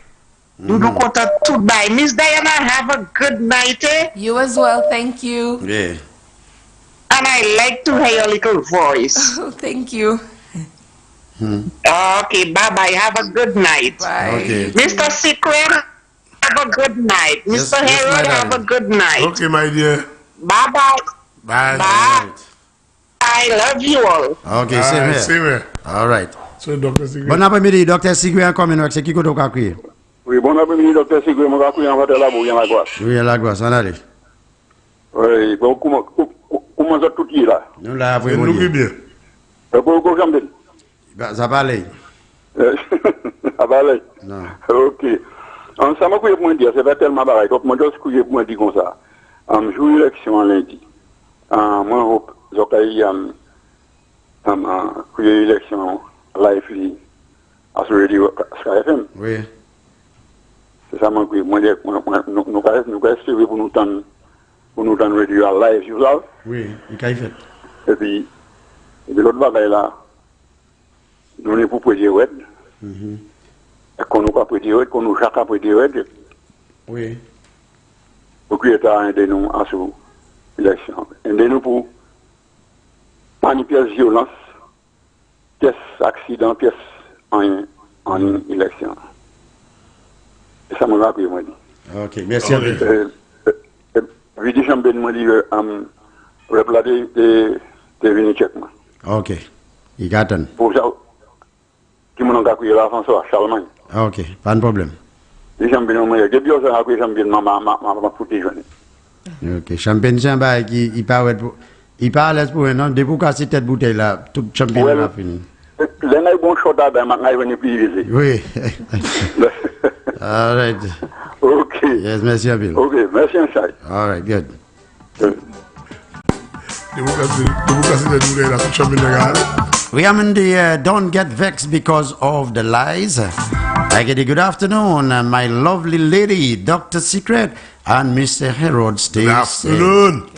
Doudou content tout bail. Miss Diana, have a good night. You as well, thank you. Yeah. And I like to hear your little voice. Oh, thank you. Okay, bye-bye. Have a good night. Bye. Okay. Mr. Secret, have a good night. Mr. Harold, have a good night. Okay, my dear. Bye-bye. Bye. Bye. I love you all. Okay, same here. Same here. All right. So, Dr. Secret. Bon après-midi, Dr. Secret, comment c'est qui qu'on a crié? Oui, bon après-midi, Dr. Secret. Mon gars, en fait, là, il y a la grâce. Oui, à la grâce, on allait. Oui, bon, comment ça tout est là? Nous là, après, Nous bien. Pour jamais. Ça va aller. Ça va aller. Non. Ok. Ça m'a couillé pour me dire, c'est pas tellement pareil. Donc, moi, je suis couillé pour me dire comme ça. Je joue l'élection en lundi. Moi, j'ai couillé l'élection live à ce radio Sky FM. Oui. C'est ça, moi, nous allons suivre pour nous donner radio à live, you love. Oui, il a fait. Et puis l'autre bagaille là, nous sommes pour poser web. qu'on nous pas prêter, qu'on nous chaque prêter. Oui. Propriétaire aide nous à ce élection. Aide nous pour manipuler violence, pièce accident, pièce en élection. Et ça me va que moi dit. Ok, merci. Vidi chambre m'a dit replader de venir check moi. Ok. Il gagne. Pour ça qui m'ont accueilli là François Charlemagne. Ok, pas de problème. Les champions moi depuis ça accueilli champion maman pour des jeunes. Ok, champion Jean-Ba qui il parle pour non depuis qu'à cette tête bouteille là tout champion a fini. Les n'a bon shot à ben m'a venir plus oui. All right. Okay. Yes, merci Abel. Okay, merci Inside. All right, good. We are in the don't get vexed because of the lies. I get a good afternoon, my lovely lady, Dr.Secret, and Mr. Herod. Stay Good afternoon.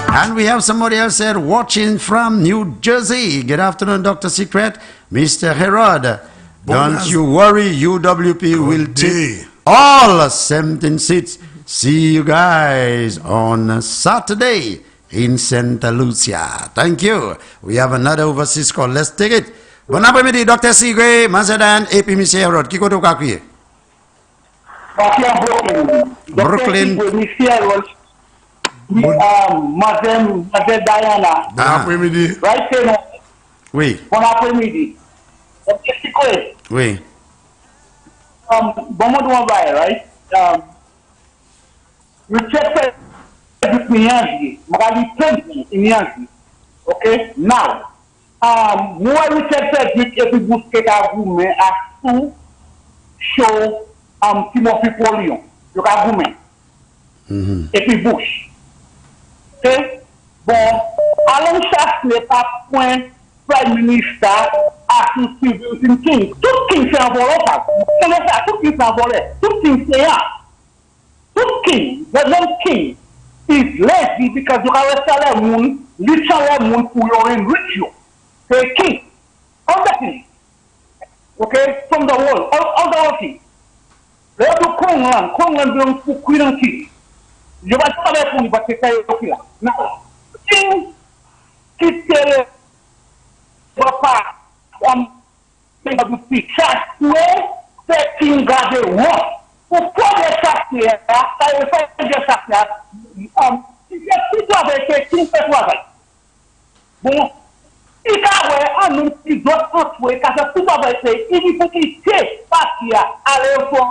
And we have somebody else said watching from New Jersey. Good afternoon, Dr.Secret, Mr. Herod. Don't you worry, UWP will take all 17 seats. See you guys on Saturday in Santa Lucia. Thank you. We have another overseas call. Let's take it. Bon après-midi, Dr. Secret, Mazedan, et puis M. Herod. Qui koto kakouye? Brooklyn. Madame Diana. Bon après-midi. Right here. Oui. Bon après-midi. Dr. Secret. Oui. Bon mot right? Rejected with Nyanzi. Magali Plenty in Nyanzi. Okay? Now, more rejected with every book that I woman as to show Timothy Polion. You got woman. Every bush. Okay? Bon, allons chercher par point Prime Minister à Stephen King. Tout King c'est un volant. Tout King c'est un volet. Tout King c'est un. Tout King, the non King, is lazy because you have a salary moon, literally moon who you enrich you. The King. All the things. Okay? From the world. All the whole thing. They have to Kongland belongs to Queen and King. You must have a phone, but it's a now, King, Kitty, Papa, thing of the speech. That's where the King got the war. Pourquoi les chasseurs, ça veut faire des chasseurs, tout avec les King fait travail. Bon, il y a un homme qui doit entrer, car c'est tout avec les, il faut qu'il sait partir, aller pour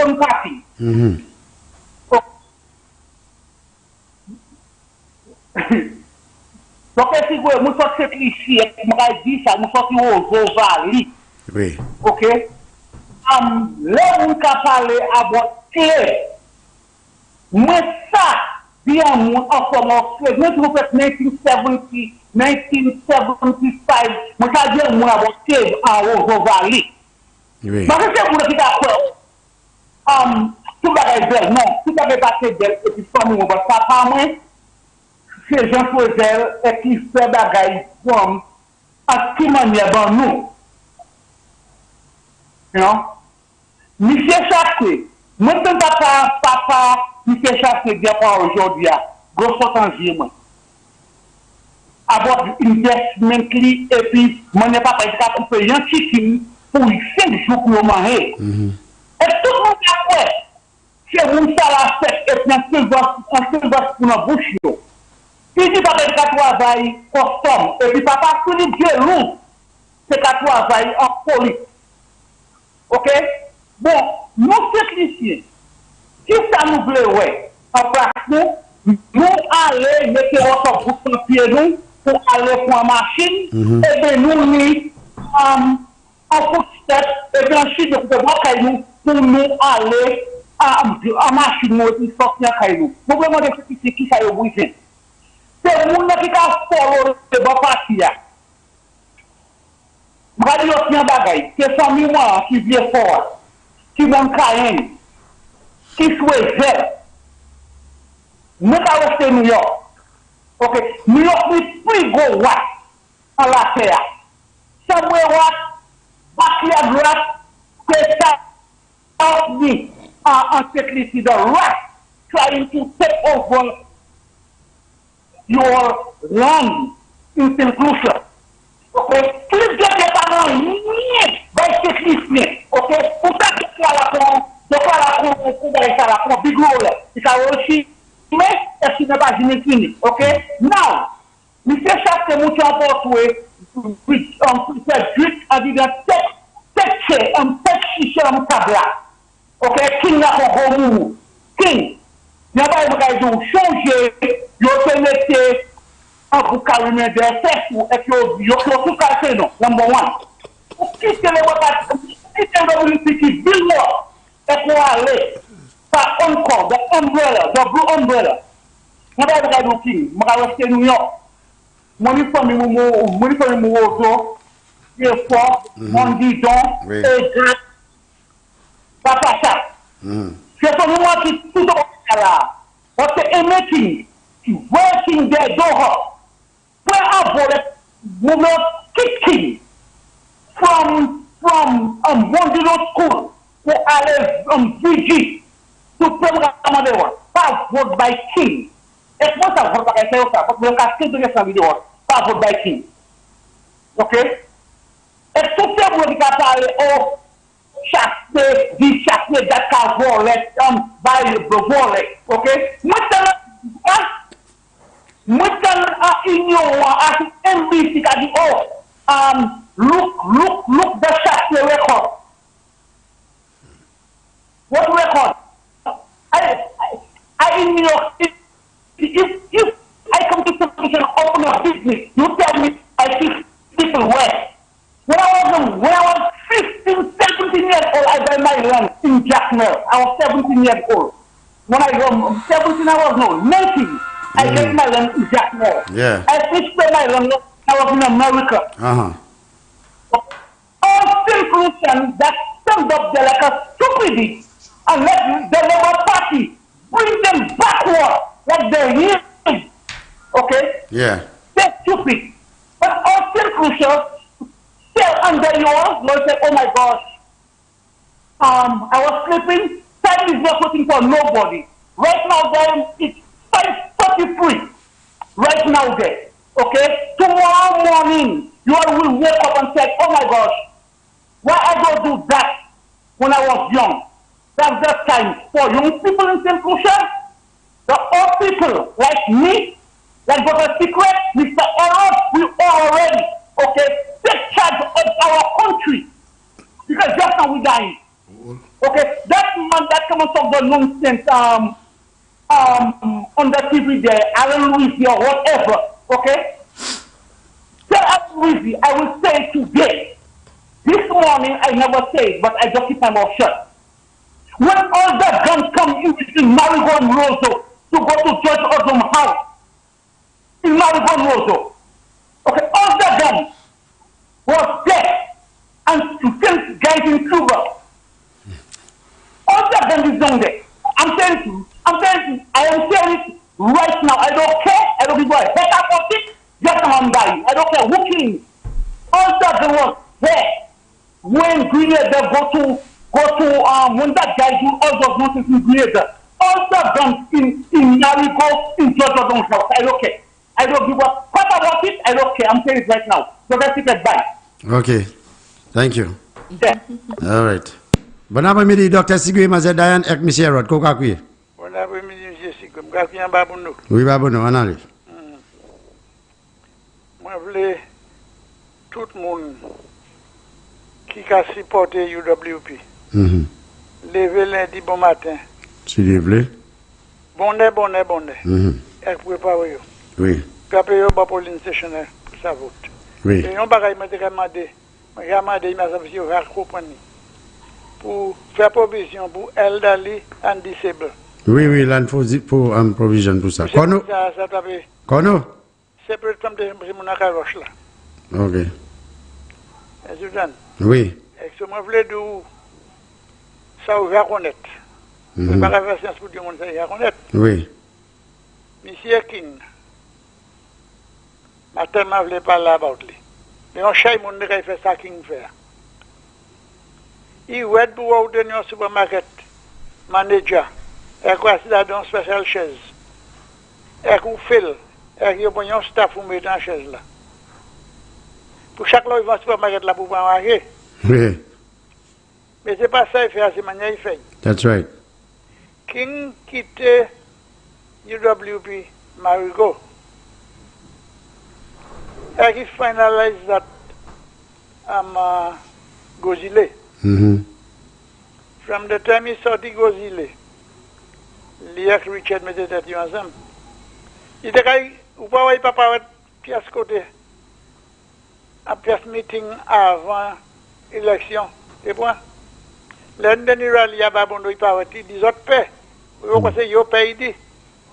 une partie. Donc, si vous nous sortez ici, je dis ça, nous sortons aux Ovali. Oui. Ok? Là, on peut parler à votre clé. Mais ça, bien, on commence, même si vous faites 1970, 1975, moi, ça dit, on a votre clé aux Ovali. Oui. Parce que c'est pour le qui d'accord. Tout va être belle, non, tout va être passé belle, et puis, comme on va pas moi. C'est Jean Fauzel et qui fait bagaille comme à qui manière dans nous. Non? Monsieur Chassé, maintenant papa, Monsieur Chassé, bien pas aujourd'hui, gros potentiel, moi. Avoir une investment clé et puis, mon n'est pas prêt à couper un chicken pour 5 jours pour le manger. Et tout le monde après, c'est vous ça la fête et puis un seul boss pour la bouche. Si tu pas de travail costume, et puis papa, tout le Dieu lourd, c'est qu'à travail en police. Ok? Bon, nous techniciens, si ça nous plaît, ouais, en pratique, nous allons mettre notre bout de pied nous pour aller pour la machine, et bien nous mis en footstep, et bien ensuite nous pour nous aller à machine, nous sortir à nous. Nous voulons demander qui ça est brisé. C'est le monde qui a follow le bon parti. Je vais dire aussi un bagage. C'est famille moi qui vient fort, qui vont Cayenne, qui souhaite. Nous avons resté New York. Ok. New York est plus gros watt en la terre. Samuel Watt, Patriot rat, c'est ça, en secretly the rat trying to take over your land in conclusion. Okay? Plus de parents liés by secretly. Okay? Pour ça que tu as la big role. Il a aussi, mais est-ce qu'il n'est pas fini? Okay? Now, Monsieur Chaque Mouton Portoué, a dit un tabla. Ok, King n'a pas de King, n'a pas de changer, il peut mettre un boucan de fesses et que il faut tout casser, non, number one. Pour quitter les votes, quitter le politique, dis-moi, et pour aller par encore, the umbrella, the blue umbrella. N'a pas de King, je vais rester New York. Mon famille, mon fort, mon didon, et grâce. Papa ça. C'est pour moi qui tout là. Parce que émetting, working there, where are we kicking from Bondino school pour aller VG to Pemra pas vote by King. Et moi ça vote by King, parce que le casque de la vidéo, pas vote by King. Ok? Et tout ça pour parler au chaque that wallet by the wallet, okay? Mutan union as NBC ka di look the chaque record. What record? I in New York, if I come to some open a business, you tell me I see people where. When I was 15, 17 years old, I buy my land in Jackmel. I was 17 years old. When I was 17, I was no 19. I get my land in Jackmel. Yeah. I finished my land. I was in America. All still Christians that stand up there like a stupidity and let the Labour Party bring them backward like they're here. Okay? Yeah. They're stupid. But all still Christians still under yours, Lord said, oh my gosh, I was sleeping, time is not waiting for nobody. Right now there, it's 5:33. Right now there. Okay? Tomorrow morning, you all will wake up and say, oh my gosh, why I don't do that when I was young? That's that time for young people in St. Lucia, the old people like me, like Dr.Secret, Mr. Errol, we are ready. Okay, take charge of our country because just now we dying. Okay, that man that comes up the nonsense on the TV there, Alan Louis or whatever. Okay, tell Alan Louis, I will say it today. This morning I never say it, but I just keep my mouth shut. When all the guns come in between Marigon Rosso to go to Judge Odom house in Marigon Rosso. Okay, all the guns was there and to send guys in Cuba. All the guns is down there. I am saying it right now. I don't care. I don't give a heck about it. Just I'm dying. I don't care who killing. All the guns was there. When Grenada go to when that guy do all those nonsense in Grenada. All the guns in Marigo in Georgia don't house. I don't care. I don't give a crap about it. I don't care. I'm saying it right now. So that's it. Bye. Okay. Thank you. Yeah. All right. Bon après-midi, Dr.Secret, Mazel Dayan, et M. Rod. Koka kui? Bon après-midi, M. Secret. Je suis en Babounou. Oui, Babounou, on arrive. Moi, je voulais tout le monde qui a supporté UWP. Lever lundi bon matin. Si vous voulez. Bonnet. Et préparer. Oui. Préparer pour l'institutionnel pour sa vote. Oui. Et on va demander, il m'a dit, pour faire provision pour elderly and disabled. Oui, là, il faut provision pour ça. Kono? Kono? C'est pour mon carrosse là. Ok. Est-ce oui. Et que moi, je voulais dire, ça va reconnaître. Je ne vais pas faire science pour dire que ça va reconnaître. Oui. Monsieur King, je tellement voulu parler about lui. Mais on chaque monde qui fait ça King fait. il wed pour ordonner un supermarket manager, et quoi c'est dans spécial chaise. Et qu'on fait, et qu'il y a un staff pour mettre dans la chaise là. Pour chaque fois, il va au supermarket là pour pouvoir manger. Oui. Mais c'est pas ça, il fait, c'est manière il fait. That's right. King quitte UWP Marigo. And he finalized that Gozile. From the time he saw the Gozile, Liak Richard mettait tête ensemble. Il était quand ou pas ouais papa ouais pièce côté à pièce meeting avant élection. C'est bon. L'un il rally à Babondo il pas ouais il dit autres paix. Vous pensez yo paix il dit.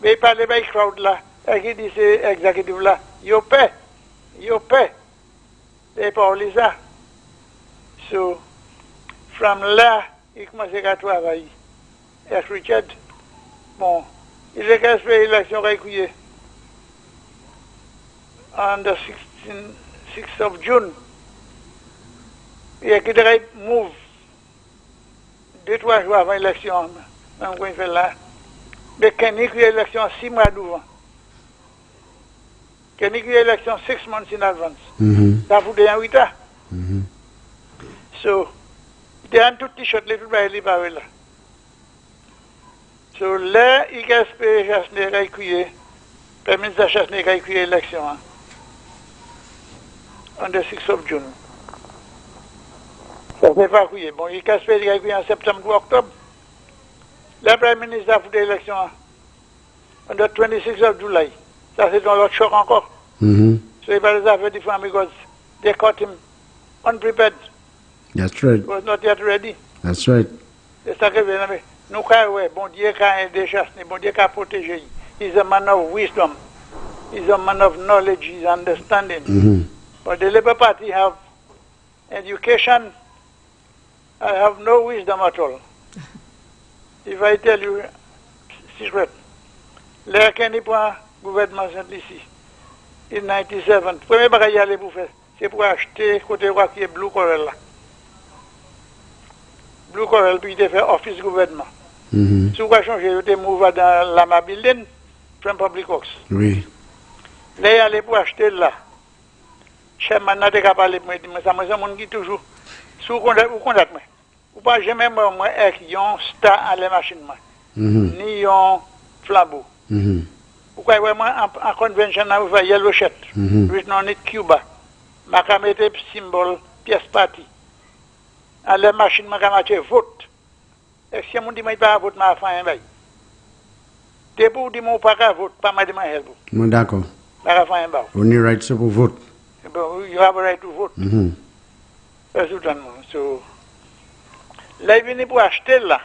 Mais il parlait by crowd là. Et qui dit c'est exécutif là. Yo paix. Yo paix. Et pas ça. So, from là, il commence à travailler. Et Richard, bon, il est qu'à faire l'élection régulière. On the 6th of June. Il a quitté move 2-3 jours avant l'élection. Même quand il fait là. Mais quand il y a l'élection 6 mois d'avant. Quand il y a l'élection 6 months in advance. Ça vous donne 8 ans. So, il y a un tout t-shirt, les tout bails, les bails là. So, là, il y a espéré chasse n'est récuillé. Le ministre de la chasse n'est récuillé l'élection. On the 6th of June. Ça n'est pas récuillé. Bon, il y a espéré récuillé en septembre ou octobre. Le Premier ministre a fait l'élection on the 26th of July. Ça, c'est dans l'autre choc encore. So, il va les affaires différentes because they caught him unprepared. That's right. He was not yet ready. That's right. C'est ça que nous croyons, bon Dieu a aidé chasse, bon Dieu a protégé. He's a man of wisdom. He's a man of knowledge. He's understanding. But the Labour Party have education. I have no wisdom at all. If I tell you secret, l'air qu'on y prend gouvernement Saint-Lucie, in 97, premier bagage y aller pour faire, c'est pour acheter côté roi qui est Blue Coral là. Blue Coral, puis il fait office gouvernement. Si vous changez, vous êtes move dans Lama Building, from Public Works. Oui. Là, il allait pour acheter là. Chairman n'a pas parlé pour moi, ça me semble qui toujours. Si vous contactez moi, vous pas jamais moi avec un star à la machine, ni un flambeau. Vous croyez vraiment en convention, vous faites yellow shirt, written on it Cuba. Je vais mettre symbole, pièce party. À la machine, je vais mettre vote. Et si on dit que je ne vais pas voter, je vais faire un bail. Dès pour dire que je ne vais pas voter, je ne vais pas help. D'accord. Je vais faire un bail. On y right pour vote. You have a right to vote. C'est tout le monde. So, là, il vient pour acheter là.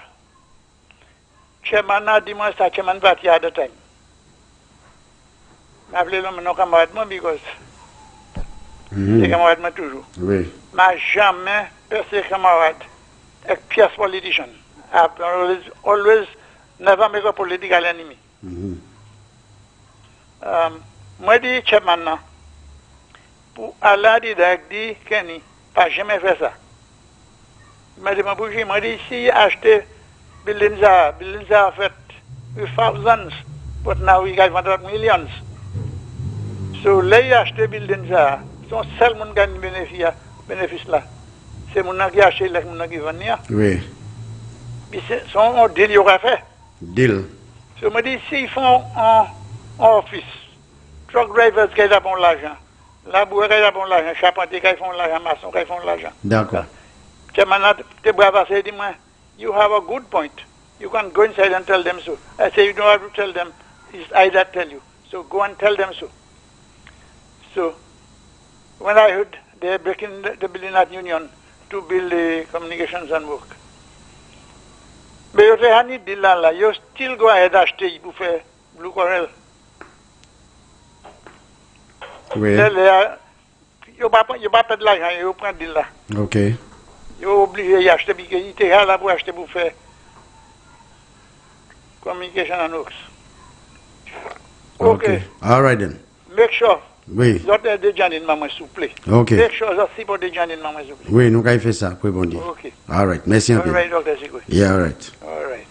Chairman a dit moi ça, chairman party at the time. Je vais appeler l'homme non camarade moi, because c'est camarade moi toujours. Oui. Mais jamais percé camarade avec pièce politician. Always never make a political enemy. Moi dis chairman pour Allah dit Kenny, pas jamais fait ça. Mais je me dis si acheter buildings are fait with thousands, but now we got 100 millions. So les acheter buildings sont seuls qui gagnent bénéfice là. C'est mon qui achète les gens qui viennent. Oui. C'est son deal qu'il aura fait. Deal. So me dis s'ils font un office, truck drivers qui ont bon l'argent, laboureurs qui ont bon l'argent, charpentiers qui font l'argent, maçons qui font l'argent. D'accord. Chairman, te brava say, you have a good point. You can go inside and tell them so. I say, you don't have to tell them. It's I that tell you. So go and tell them so. So when I heard they're breaking the building at Union to build the communications and work. But you say, Honey, you still go ahead and stay pour faire Blue Coral. Oui. You pas perdre l'argent, you prend deal là. OK. Ils sont obligés d'acheter, parce qu'ils étaient là pour acheter pour faire communication and works. Okay. All right then. Make sure Oui. Docteur de Janine, maman, s'il vous plaît. Ok. Quelque chose aussi pour de Janine, maman, s'il vous plaît. Oui, nous avons fait ça, pour bon Dieu. Ok. All right, merci un peu. All right, Dr.Secret. Yeah, all right. All right.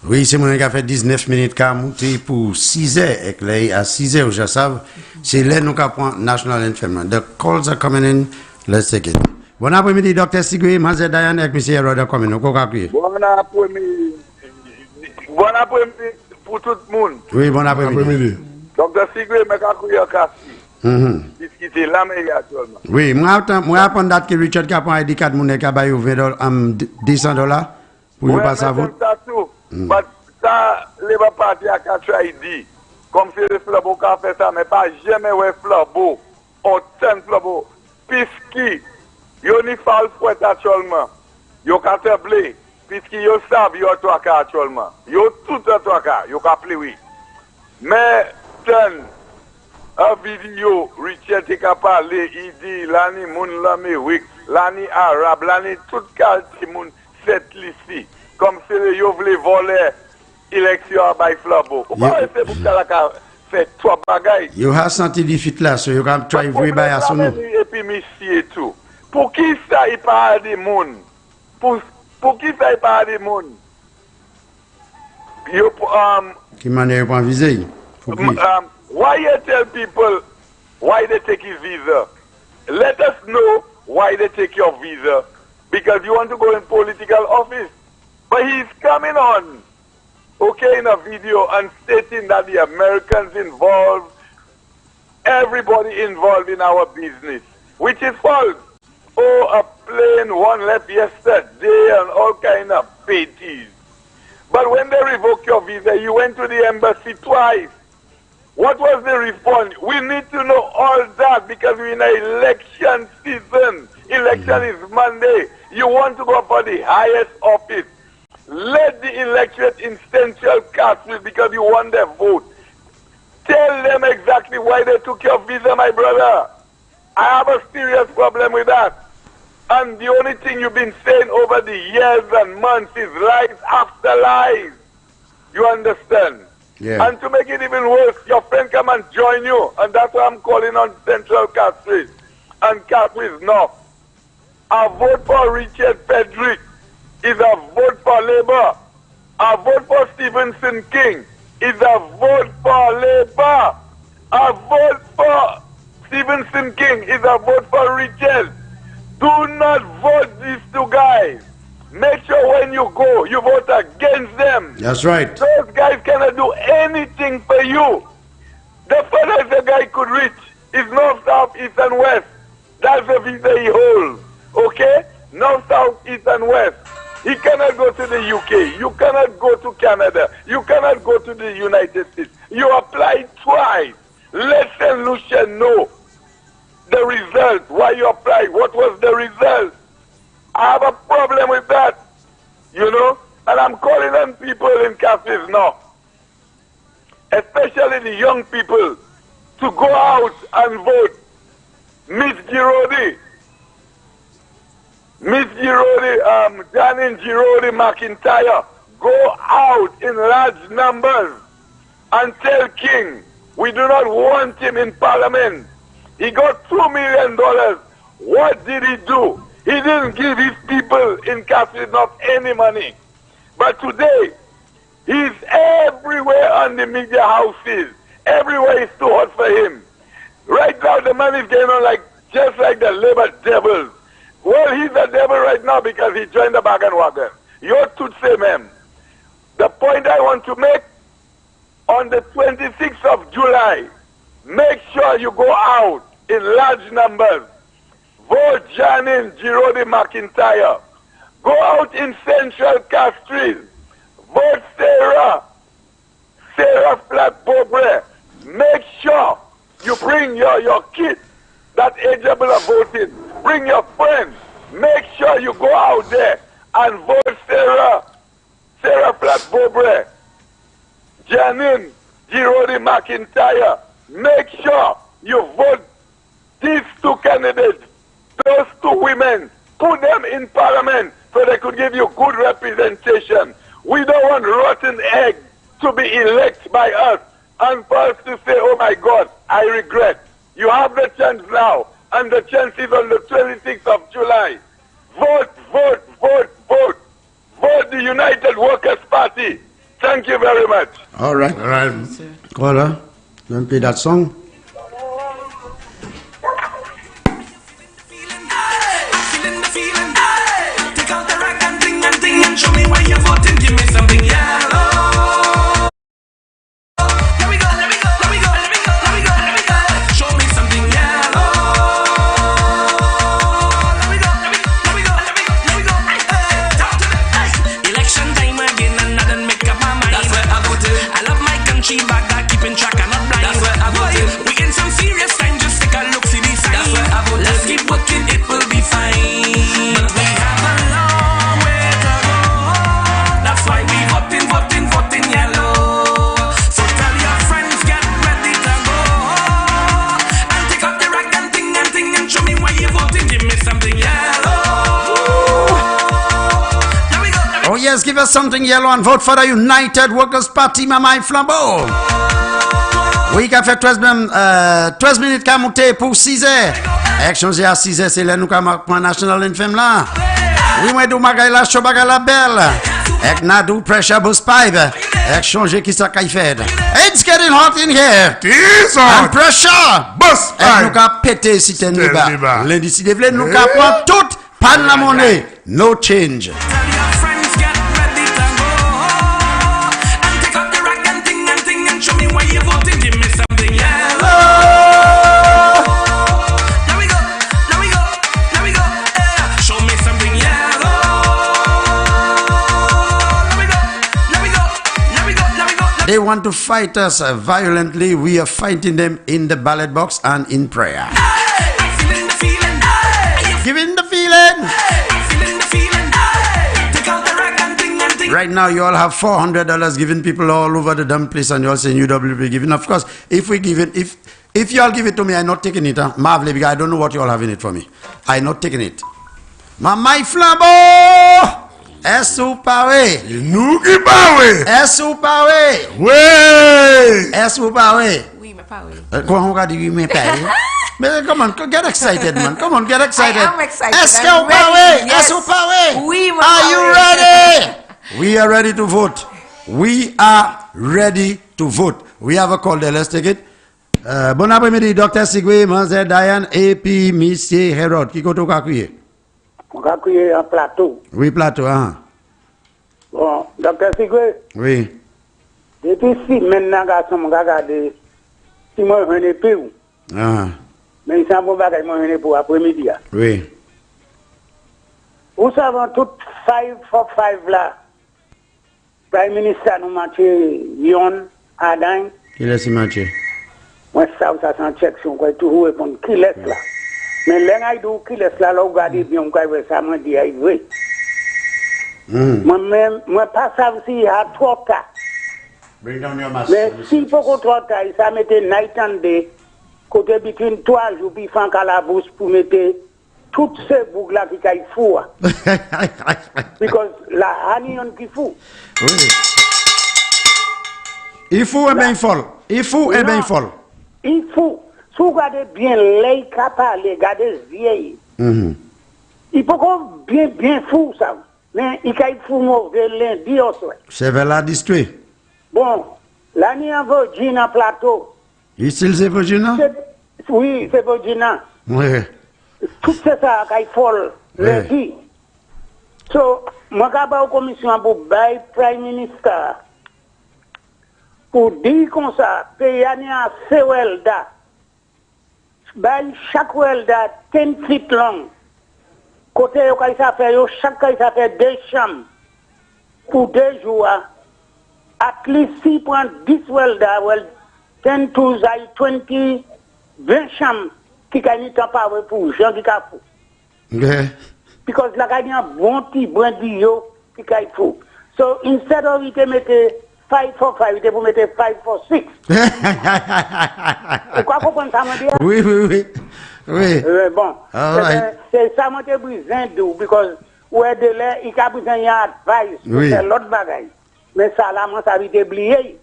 Oui, c'est mon qui a fait 19 minutes qu'a monté pour 6 heures. Et là, à 6 heures, je sais, c'est là nous avons National Anthem. The calls are coming in. Let's take it. Bon après-midi, Dr. Secret, Mazer Diane et M. Roda coming. Bon après-midi. Bon après-midi pour tout le monde. Oui, bon après-midi. Dr.Secret, je vais kassi. Discuter là, mais actuellement. Oui, moi, apprends date que Richard qui a pris ID 4 moun qui a payé $200 pour ne pas savoir. Mais ça, les partis à 4 ID, comme si les flabos qui ont fait ça, mais pas jamais ouais flabo, autant flabo, puisqu'ils n'y font pas actuellement, ils ont blé, puisqu'ils savent qu'ils ont 3 cas actuellement. Ils ont tout 3 cas, ils ont appelé oui. Mais, un vidéo, Richard est capable, il dit, l'année, moun l'Amérique, l'année arabe, l'année, toute qualité, moun, cette liste. Comme si yo voulait voler l'élection à Baïflabo. Vous pensez pour ça la fait 3 bagailles. You have senti difficile là, so you can try to buy à son. Et puis monsieur et tout. Pour qui ça il parle des monde? Pour qui ça il parle des monde? Yo Qui manière pas viser. Why you tell people why they take his visa? Let us know why they take your visa. Because you want to go in political office. But he's coming on, okay, in a video and stating that the Americans involved, everybody involved in our business, which is false. Oh, a plane one left yesterday and all kind of petties. But when they revoke your visa, you went to the embassy twice. What was the response? We need to know all that because we're in an election season. Election is Monday. You want to go for the highest office. Let the electorate in Central cast it because you want their vote. Tell them exactly why they took your visa, my brother. I have a serious problem with that. And the only thing you've been saying over the years and months is lies after lies. You understand? Yeah. And to make it even worse, your friend come and join you. And that's why I'm calling on Central Castries and Castries North. I vote for Richard Frederick. Is a vote for Labour. A vote for Stephenson King is a vote for Labour. A vote for Stephenson King is a vote for Richard. Do not vote these two guys. Make sure when you go, you vote against them. That's right. Those guys cannot do anything for you. The furthest the guy could reach is north, south, east, and west. That's the visa he holds. Okay? North, south, east, and west. He cannot go to the UK. You cannot go to Canada. You cannot go to the United States. You applied twice. Let St. Lucia know the result, why you applied, what was the result. I have a problem with that, you know, and I'm calling on people in cafes now, especially the young people, to go out and vote. Miss Girodi, Janine Girodi McIntyre, go out in large numbers and tell King, we do not want him in Parliament. He got $2 million. What did he do? He didn't give his people in Catholic not any money. But today, he's everywhere on the media houses. Everywhere is too hot for him. Right now, the man is going on just like the Labour devils. Well, he's a devil right now because he joined the wagon. You're to say, ma'am. The point I want to make, on the 26th of July, make sure you go out in large numbers. Vote Janine Girodi McIntyre. Go out in Central Castries. Vote Sarah Flat-Bobre. Make sure you bring your kids that eligible of voting. Bring your friends. Make sure you go out there and vote Sarah Flat-Bobre. Janine Girodi McIntyre. Make sure you vote these two candidates, those two women, put them in Parliament so they could give you good representation. We don't want rotten eggs to be elected by us and for us to say, oh my God, I regret. You have the chance now, and the chance is on the 26th of July. Vote, vote, vote, vote. Vote the United Workers' Party. Thank you very much. All right. All right. Caller, don't play that song. Take out the rag and ting and show me why you're voting. Give me something yellow. Let me go, let me go, let me go, let me go, let me go, let me go. Show me something yellow. Let me go, let me go, let me go, let me go, let me go. Talk to them. Election time again and I done make up my mind. That's where I voted. I love my country, but I keeping track and not blind. That's where I voted. We in some serious time, just take a look, see the sign. That's where I voted. Let's keep working, it will be fine. But we have a long way to go. That's why we voting yellow. So tell your friends, get ready to go. And take out the rag and ting and show me why you're voting. Give me something yellow. Let me go, let me Oh yes, give us something yellow and vote for the United Workers' Party, Maman Flambeau. Oui, qu'a fait 13 minutes qu'a monté pour 6 heures. Action à 6 heures, c'est là nous qu'a marqué National Anthem là. Oui, moi dou bagay la chaud bagay la belle. Ek na do pressure boost pipe. Ek changer qui ça kay fait. It's getting hot in here. It's And on. pressure. Bus Ek nous pipe. qu'a pété si ten Ten débat. débat. Lundi si devle nous qu'a prend tout pan la monnaie. No change. tell your friends, get ready to go. And take out the rag and ting and show me why you're voting. Give me something yellow. Let me go, let me go, let me go. Show me something yellow. Let me go, let me go, let me go, let me go. They want to fight us violently. We are fighting them in the ballot box and in prayer. I'm feeling the feeling. Giving the feeling. I'm feeling the feeling. Take out the rag and ting. Right now, you all have $400 given people all over the damn place, and you all saying UWP giving. Of course, if we give it, if you all give it to me, I'm not taking it. Marvelous, because I don't know what you all have in it for me. I'm not taking it. Mamai Flambeau! Esoupawe! Nous qui parlons. Esoupawe! Ouais. Esoupawe! Oui, mais pas oui. Quoi, on va dire, mais pas. Mais come on, get excited, man. Come on, get excited. I am excited. Est-ce I'm qu'on parle? ready. Yes. Est-ce qu'on parle? Oui, mon Are you parle. ready? We are ready to vote. We are ready to vote. We have a call there. Let's take it. Bon après-midi, Dr.Secret, Mzee Diane, et puis Monsieur Herod. Qui koto ka kriye? On va crier un plateau. Oui, plateau, hein? Bon, Dr.Secret, Oui. depuis si maintenant, garçon, mon gars, regardez, si moi, je n'ai plus, Ah, mais c'est un bon bagage, moi, je n'ai pour après-midi. oui. Vous savez, tout 5 for 5 là, Prime Minister nous marché Lyon, Adain, Il est si matché. moi, ça, c'est en check, on va toujours répondre, qui laisse là. Mais les gens qui laisse là, là, regardez bien, on va ça, moi, dit, oui. Moi-même, moi, pas ça aussi, à 3 cas. Bring down your mask. Mais s'il faut qu'on 3 cas, ça mettait night and day, côté between 3 jours, puis faire un la bouche pour mettre toutes ces boucles là qui caillent fou. Because la anion qui fou. Oui. Il faut un bien folle. Il faut un bien folle. Il faut. Si vous regardez bien les capables, regardez vieilles. Il faut qu'on bien fou ça. Mais il caille fou mauvais lundi au soir. C'est vers la district. Bon, l'année en Virginia plateau. Ici, c'est Virginia? Oui, c'est Virginia. Oui. Tout c'est ça qui est folle lundi. So, moi, je vais commission pour le Prime Minister pour dire comme ça, pays a assez welda. Chaque welda 10 feet long. Côté, chaque cas, ça fait 2 chambres pour 2 jours. At least si prend 10 welda, 10 to 20, 20 chambres qui gagnent pas pour gens qui font. Okay. Because la gagne un bon petit brandillo qui fou. So instead of it mettre 5 for 5, il faut mettre 5 for 6. Vous comprenez ça, me dire? Oui, oui, oui. Oui. Bon, c'est ça que j'ai besoin de, because where de l'air, il a besoin d'advice. Oui. C'est l'autre bagaille. Mais ça, là, moi, ça va être oublié.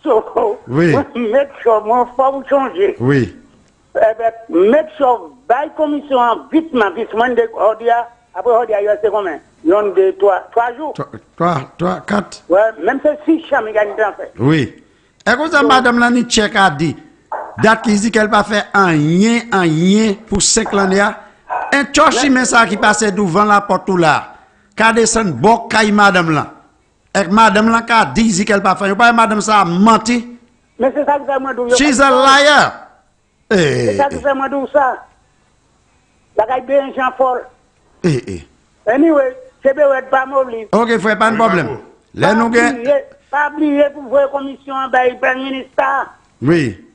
So, Oui. make sure, moi, faut vous changer. Oui. make sure, by commission, vite, de Odia, après Odia, il y a combien? Il y a 3 jours. 3, 4. Ouais, même si 6 chambres, il y a une fait. Oui. Et comme ça, madame Lani Tchèque a dit, date qui dit qu'elle va faire un rien pour 5 l'année. Un chochi, mais ça qui passe devant la porte là. Quand descend, bon, madame là. Et madame là, qui a dit qu'elle va faire. Pas madame ça a menti. Mais c'est ça que ça m'a dit. She's a liar. C'est ça que ça m'a dit ça. La caille bien Jean Paul. Anyway, c'est bien pas mauvais. Ok, frère, pas de problème. Là, nous pas oublier pour voir commission en bas, premier ministre. Oui.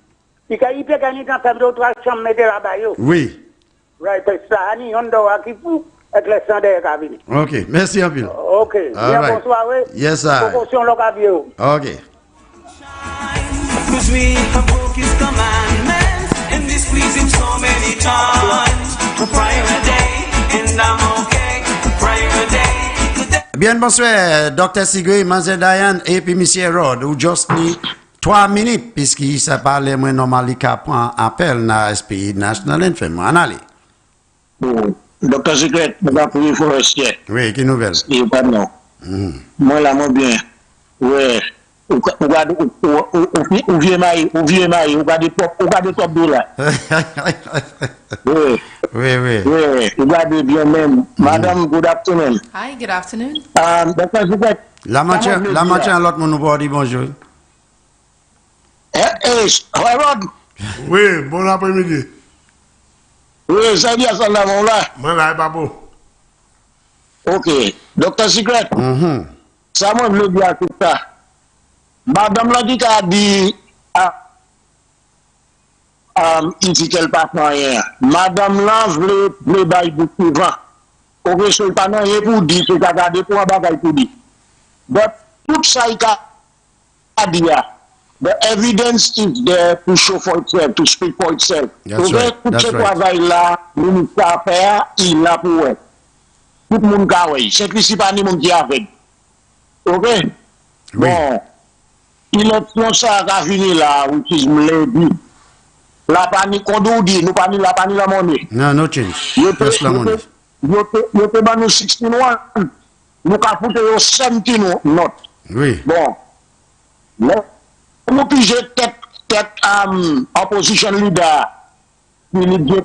Il peut gagner dans sa 2 ou 3 chambres, mettre là-bas. Oui. Right, ça, on doit qui pour être le centre cabinet. Ok, merci un peu. Ok, bien bonsoir. Yes, sir. Proportion locale. Ok. Cause we have broke his commandments and displeased him so many times. Prior a day and I'm okay. Prior a day. Bien bonsoir, Dr.Secret, Manze Dayan et puis Monsieur Rod, ou just ni 3 minutes, puisqu'il s'est parlé, moi, normalement, qu'il prend appel dans l'SPI National Infirm. En allez. Dr.Secret, je vais prier forestier. Oui, quelle nouvelle? Il pas non. Moi, là, moi, bien. Ouais. Ou vieux mari, ou regardez top de là. Oui. Oui. Oui, regardez bien même. Madame, good afternoon. Hi, good afternoon. Dr. Secret. La matin, l'autre monde nous dit bonjour. Rod. Oui, bon après-midi. Oui, ça dit à ça là, mon là. Moi là, pas beau. Ok. Dr. Secret. Ça, moi, je veux dire tout ça. Madame l'a dit qu'elle dit il dit qu'elle pas rien. Madame là voulait bailler pour souvent. Ok, c'est pas rien pour dire, c'est qu'à garder pour un bagage pour dire. Mais tout ça, il a dit, the evidence is there to show for itself, to speak for itself. That's ok, right. Tout ce travail là, le ministre a fait, il l'a pour eux. Tout le monde a fait. C'est ici pas ni monde qui a fait. Ok? Oui. Bon. L'élection ça a fini là, which is lady. La panique, qu'on nous dit, nous pas ni la panique la monnaie. No change. Just la monnaie. Yo te ban nous 16-1, nous avons foutu 17 notes. Oui. Bon. Nous pige tête opposition leader, Philippe Dieu.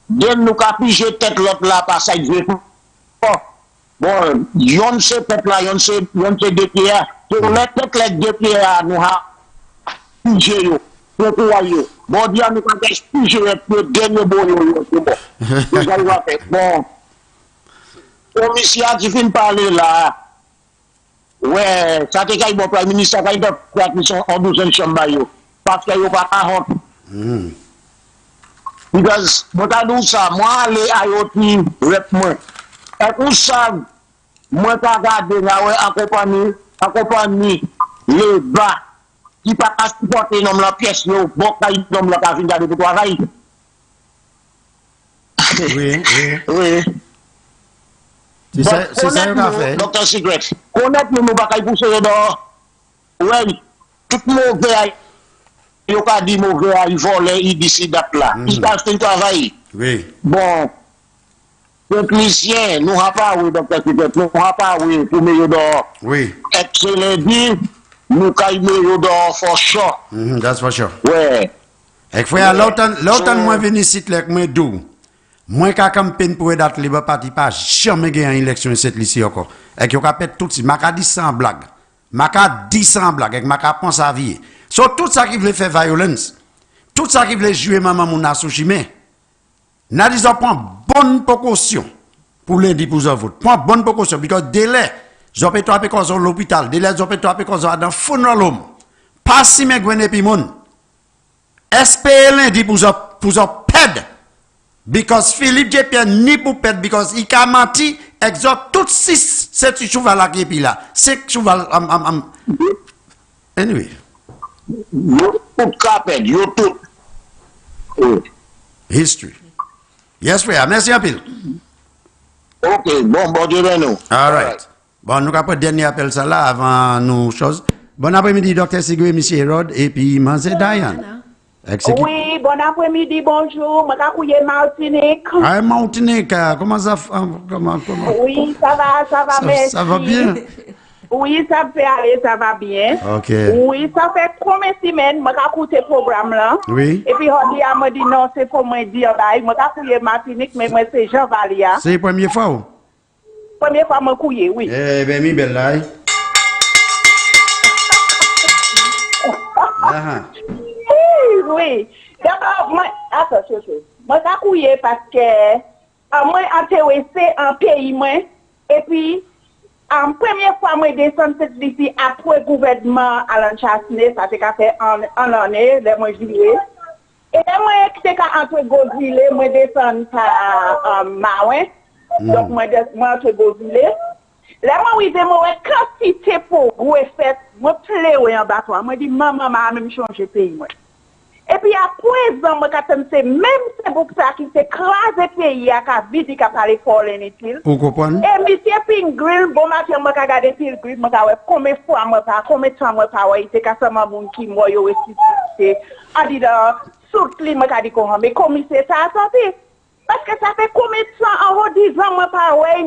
Den nous avons pige tête l'autre là, par ça, bon, yon se tête là, yon se DPA. Pour les têtes les DPA, nous avons pige yo. Bon, Dieu, nous avons pige le dernier bon, bon. Commissaire qui vient parler là, ouais, ça te caille bon Premier ministre, ça caille de en 12 chambres, parce qu'il n'y a pas à honte. Because, moi, ça, moi, les IoT, rep moi. Et pour ça, moi, je regarde, accompagner les bas, qui ne peuvent pas supporter la pièce, bon, comme la cavine de travail. Oui. C'est ça qu'on a fait. Dr. Secret. Connaître nous pas pousser dehors. Oui. Tout mauvais. Il y a dit mauvais, il vole, il décide là. Il a fait un travail. Oui. Bon. Les policiers, nous n'avons pas oui, Dr. Secret. Nous n'avons pas oui pour meilleur dehors. Oui. Excellent dit, nous avons meilleur dehors for sure. That's for sure. Ouais. Et frère, l'autre moi venu ici avec moi d'où? Moi qui campagne pour date libre parti pas jamais gagné une élection cette lycée encore. Et qui a fait tout ça, m'a dit sans blague. M'a dit sans blague et m'a pense à vie. So tout ça qui veut faire violence, tout ça qui veut jouer maman mon assouchimé. N'a dit prend bonne précaution pour lundi pour vote. Prend bonne précaution parce que délai, j'en peux attraper cause à l'hôpital, délai j'en peux attraper cause dans funeral home. Pas si me gwen puis mon. Espérer lundi pour perdre. Because Philippe J.P. ni pour perdre, because il a menti, exhorte toutes 6, 7 cheval là qui est là. 5 cheval, anyway. You tout capable, you tout. History. Yes, frère, merci un peu. Ok, bon Dieu nous. All right. Bon, nous avons dernier appel ça là avant nous choses. Bon après-midi, Dr. Secret, Monsieur Rod, et puis Manze Dayan. Oui, bon après-midi, bonjour. Je suis Martinique. Ah, Martinique, comment ça comment? Oui, ça va, merci. Ça va bien? Oui, ça peut aller, ça va bien. Ok. Oui, ça fait 3 semaines que je écouté ce programme-là. Oui. Et puis, on m'a dit non, c'est pour moi dire, je suis Martinique, mais moi, c'est Jean Valia. C'est la première fois ou? Première fois, je suis oui. Eh bien, mi belle là. Oui. D'abord, moi, attends, je suis parce que moi, intéressé en pays, moi, et puis, en première fois, moi, descends ici après le gouvernement à l'enchassé, ça fait fait en année, le mois de juillet. Et là, moi, c'est entre Gozile, moi, descends par Maouin, donc moi, entre Gozile. Là, moi, oui, moi, quantité pour vous, fait, moi, pleurer en bas, moi, dis, maman, m'a même changé pays, moi. Et puis, à présent, c'est même c'est pour ça qui s'est crasé le pays à Kabidi qui a parlé fort l'inutile. Vous comprenez? Et monsieur Pingril, bon matin, je vais regarder Pingril, je vais combien de fois, combien de temps, je vais c'est qu'à ce moment qui m'a eu aussi, on dit dans sous le climat, je vais mais commissaire, ça a sorti. Parce que ça fait combien de temps, en 10 ans,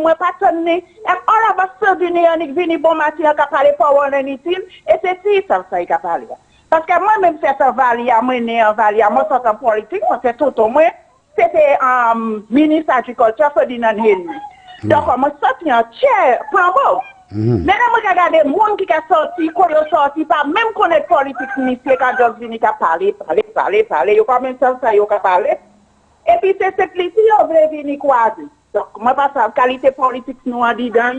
moi pas tenu, et on va se donner, on est venu bon matin, qui a parlé fort l'inutile, et c'est si ça, qui a parlé. Parce que moi-même, c'est un valia, moi, né en valia, moi, c'est en politique, parce que tout au moins, c'était un ministre agriculture, Ferdinand Henry. Donc, moi, sorti en tiers, Flambeau. Maintenant, moi, regarde les gens qui sont sortis, qui sont sortis, pas même connaître politique, monsieur, quand Jacques Vini a parlé, il y a quand même ça, il a parlé. Et puis, c'est cette liste, on voulait venir croiser. Donc, moi, pas ça, qualité politique, nous, en disant,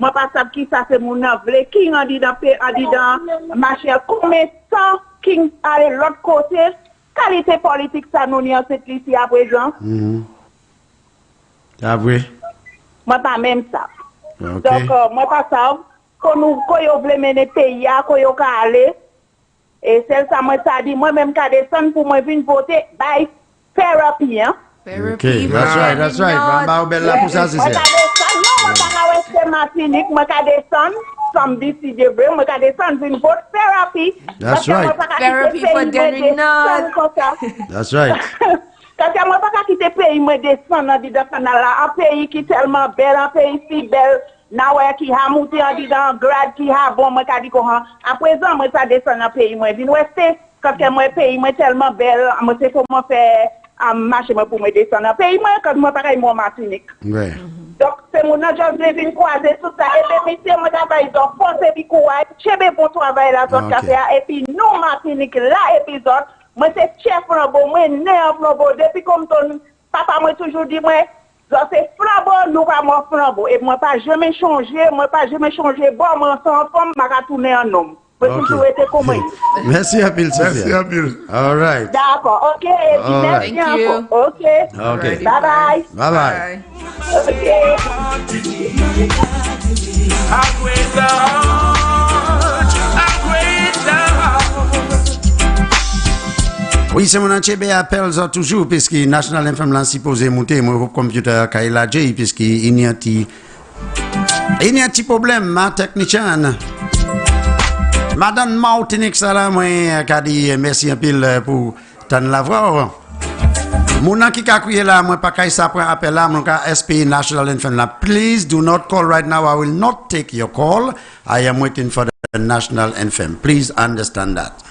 moi, pas ça, qui ça, c'est mon avlé, qui en dit dans, machin, combien de temps, qui allait l'autre côté, qualité politique, ça, nous, en cette liste, à présent. Ah oui. Moi, pas même ça. Okay. Donc, moi, pas ça, quand nous, voulons mener le pays, quand nous, aller, et celle ça, moi, ça dit, moi-même, quand descendre pour moi, venir voter, by therapy, hein. Okay, that's right, that's right. Mama, bella pour ça, c'est ça. Non, moi, je suis Martinique, moi, je descends, samedi, si je veux, moi, je descends, une vote therapy. That's right. Therapy for Denry Nod. That's right. Parce que moi, je ne peux pas quitter le pays, moi, descendre dans le canal, un pays qui est tellement bel, un pays si bel, qui a monté dans grade, qui a bon, moi, je dis, à présent, moi, ça descend dans le pays, moi, je viens rester, parce que moi, le pays, moi, tellement bel, moi, c'est pour moi faire marcher pour me descendre dans le pays, moi, quand moi, pareil, moi, Martinique. Ouais. Donc, c'est mon agent, je vais croiser tout ça, et puis, monsieur, moi, travaille, donc, force et courage, j'ai bon travail, là, et puis, nous, Martinique, là, épisode, moi, c'est chef Flambeau, moi, né en Flambeau, depuis comme ton papa m'a toujours dit, moi, c'est Flambeau, nous pas moi Flambeau. Et moi, pas jamais changé, bon, moi, sans femme, m'a tourné en homme. Moi, toujours été comme moi. Merci, Apil. Merci, Apil. All right. D'accord, ok, merci encore. Ok. Ok. Bye bye. Bye bye. Oui, c'est mon antier appel toujours, puisque National Infam l'a supposé monter mon computer Kaila J, puisqu'il y a un petit problème, ma technicienne. Madame Martinique, ça là, moi, qui dit merci un peu pour t'en l'avoir. Mon qui a crié là, moi, pas qu'il s'apprend appel là, mon cas SP National Infam là. Please do not call right now. I will not take your call. I am waiting for the National Infam. Please understand that.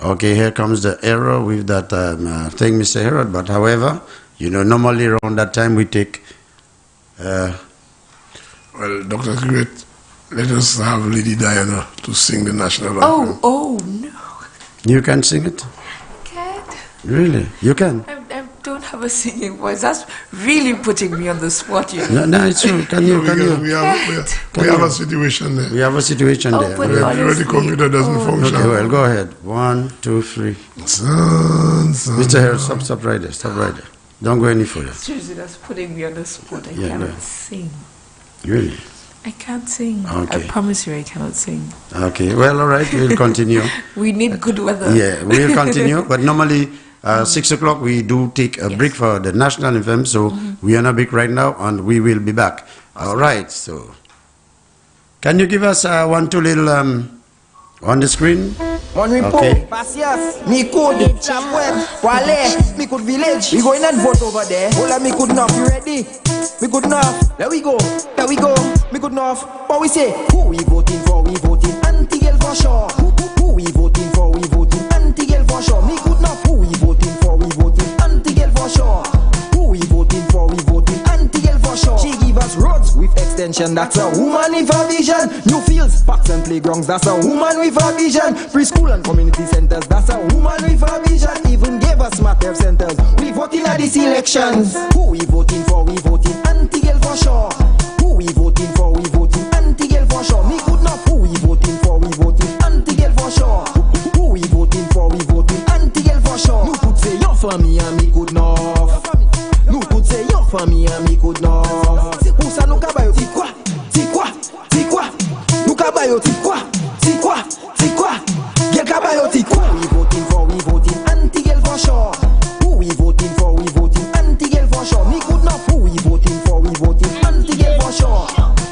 Okay, here comes the error with that thing, Mr. Herod. But however, you know, normally around that time we take... well, Dr.Secret, let us have Lady Diana to sing the national anthem. Oh, no. You can sing it? I can't. Really? You can? I don't have a singing voice. That's really putting me on the spot, you know. No, it's true. Can you? We have a situation there. We have a situation there. The computer doesn't function. Okay, well, go ahead. 1, 2, 3. Mr. Harris, stop right there. Stop right there. Don't go any further. Seriously, that's putting me on the spot. I cannot sing. Really? I can't sing. Okay. I promise you I cannot sing. Okay, well, all right. We'll continue. We need good weather. Yeah, we'll continue. But normally, 6 o'clock, we do take a break for the National Anthem. So we are on a break right now, and we will be back. All right, so Can you give us one, two little on the screen? One report, Okay. Pasias, me could, Chapwell, Wale, me could village. We going and vote over there. Hola, me could not. You ready? We could not. There we go. There we go. Me could not. What we say? Who we voting for? We voting anti-girl for sure. Who we voting for? We voting anti-girl for sure. Me could not. Who we voting for? We voting anti-girl for sure. Who we voting for? We voting anti-girl for sure. She give us roads with extension. That's a woman with a vision. New fields, parks and playgrounds. That's a woman with a vision. Preschool and community centers. That's a woman with a vision. Even gave us smart health centers. We voting at these elections. Who we voting for? We voting anti-girl for sure. Who we voting for? We voting anti-girl for sure. Me could not. Who we voting for? We voting anti-girl for sure. Who we voting for? We voting anti-girl for sure. You could say your family and me could not. You could say your family and me could not. Où ça nous cabayo? C'est quoi? C'est quoi? C'est quoi? Nous cabayo? C'est quoi? C'est quoi? C'est quoi? Quel cabayo? C'est quoi? We voting for? We voting anti-girl for sure. Who we voting for? We voting anti-girl for sure. Me could not. Who we voting for? We voting anti-girl for sure.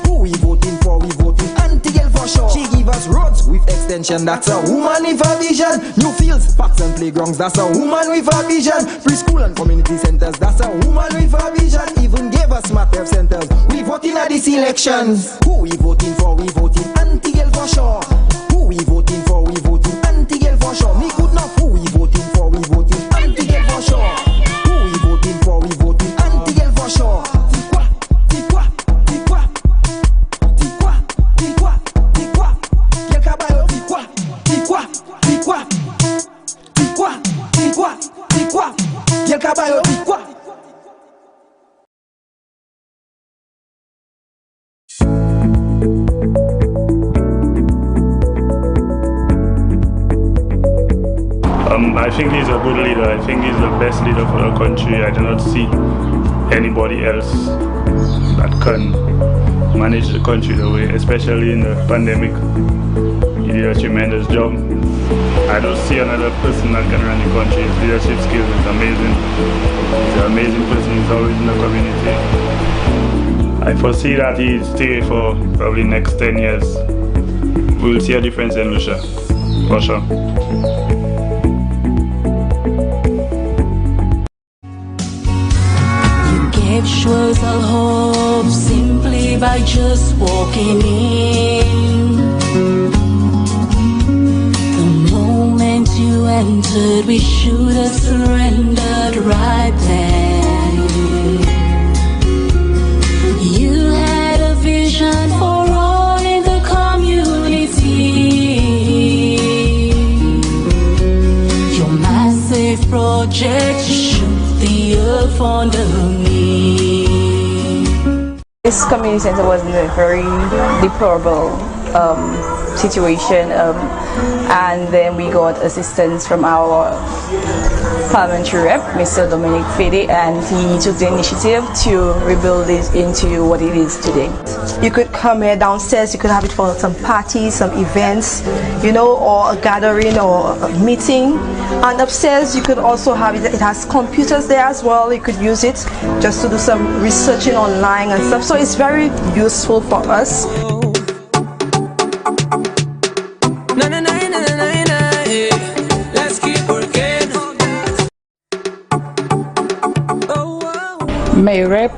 Who we voting for? We voting anti-girl for sure. She give us roads with extension. That's a woman with a vision. New fields, parks and playgrounds. That's a woman with a vision. Preschool and community centers. That's a woman with a vision. Even gave us smart health centers. We voting at these elections. Who we voting for? We voting anti-girl for sure. Who we voting for? We voting anti-girl for sure. Me could not. Who we voting for? We voting anti-girl for sure. Who we voting for? We voting anti-girl for sure. C'est quoi? C'est quoi? C'est quoi? C'est quoi? C'est quoi? C'est quoi? Quel cabayo? C'est quoi? C'est quoi? C'est quoi? C'est quoi? C'est quoi? C'est quoi? Quel cabayo? C'est quoi? I think he's a good leader. I think he's the best leader for the country. I do not see anybody else that can manage the country the way, especially in the pandemic. He did a tremendous job. I don't see another person that can run the country. His leadership skills is amazing. He's an amazing person. He's always in the community. I foresee that he'll stay for probably next 10 years. We'll see a difference in Lucia, for sure. Shows all hope simply by just walking in. The moment you entered, we should have surrendered right then. You had a vision for all in the community. Your massive project shook the earth under me. This community center was in a very deplorable situation, and then we got assistance from our parliamentary rep, Mr. Dominic Fede, and he took the initiative to rebuild it into what it is today. You could come here downstairs, you could have it for some parties, some events, you know, or a gathering or a meeting. And upstairs you could also have it, it has computers there as well, you could use it just to do some researching online and stuff. So it's very useful for us. My rep,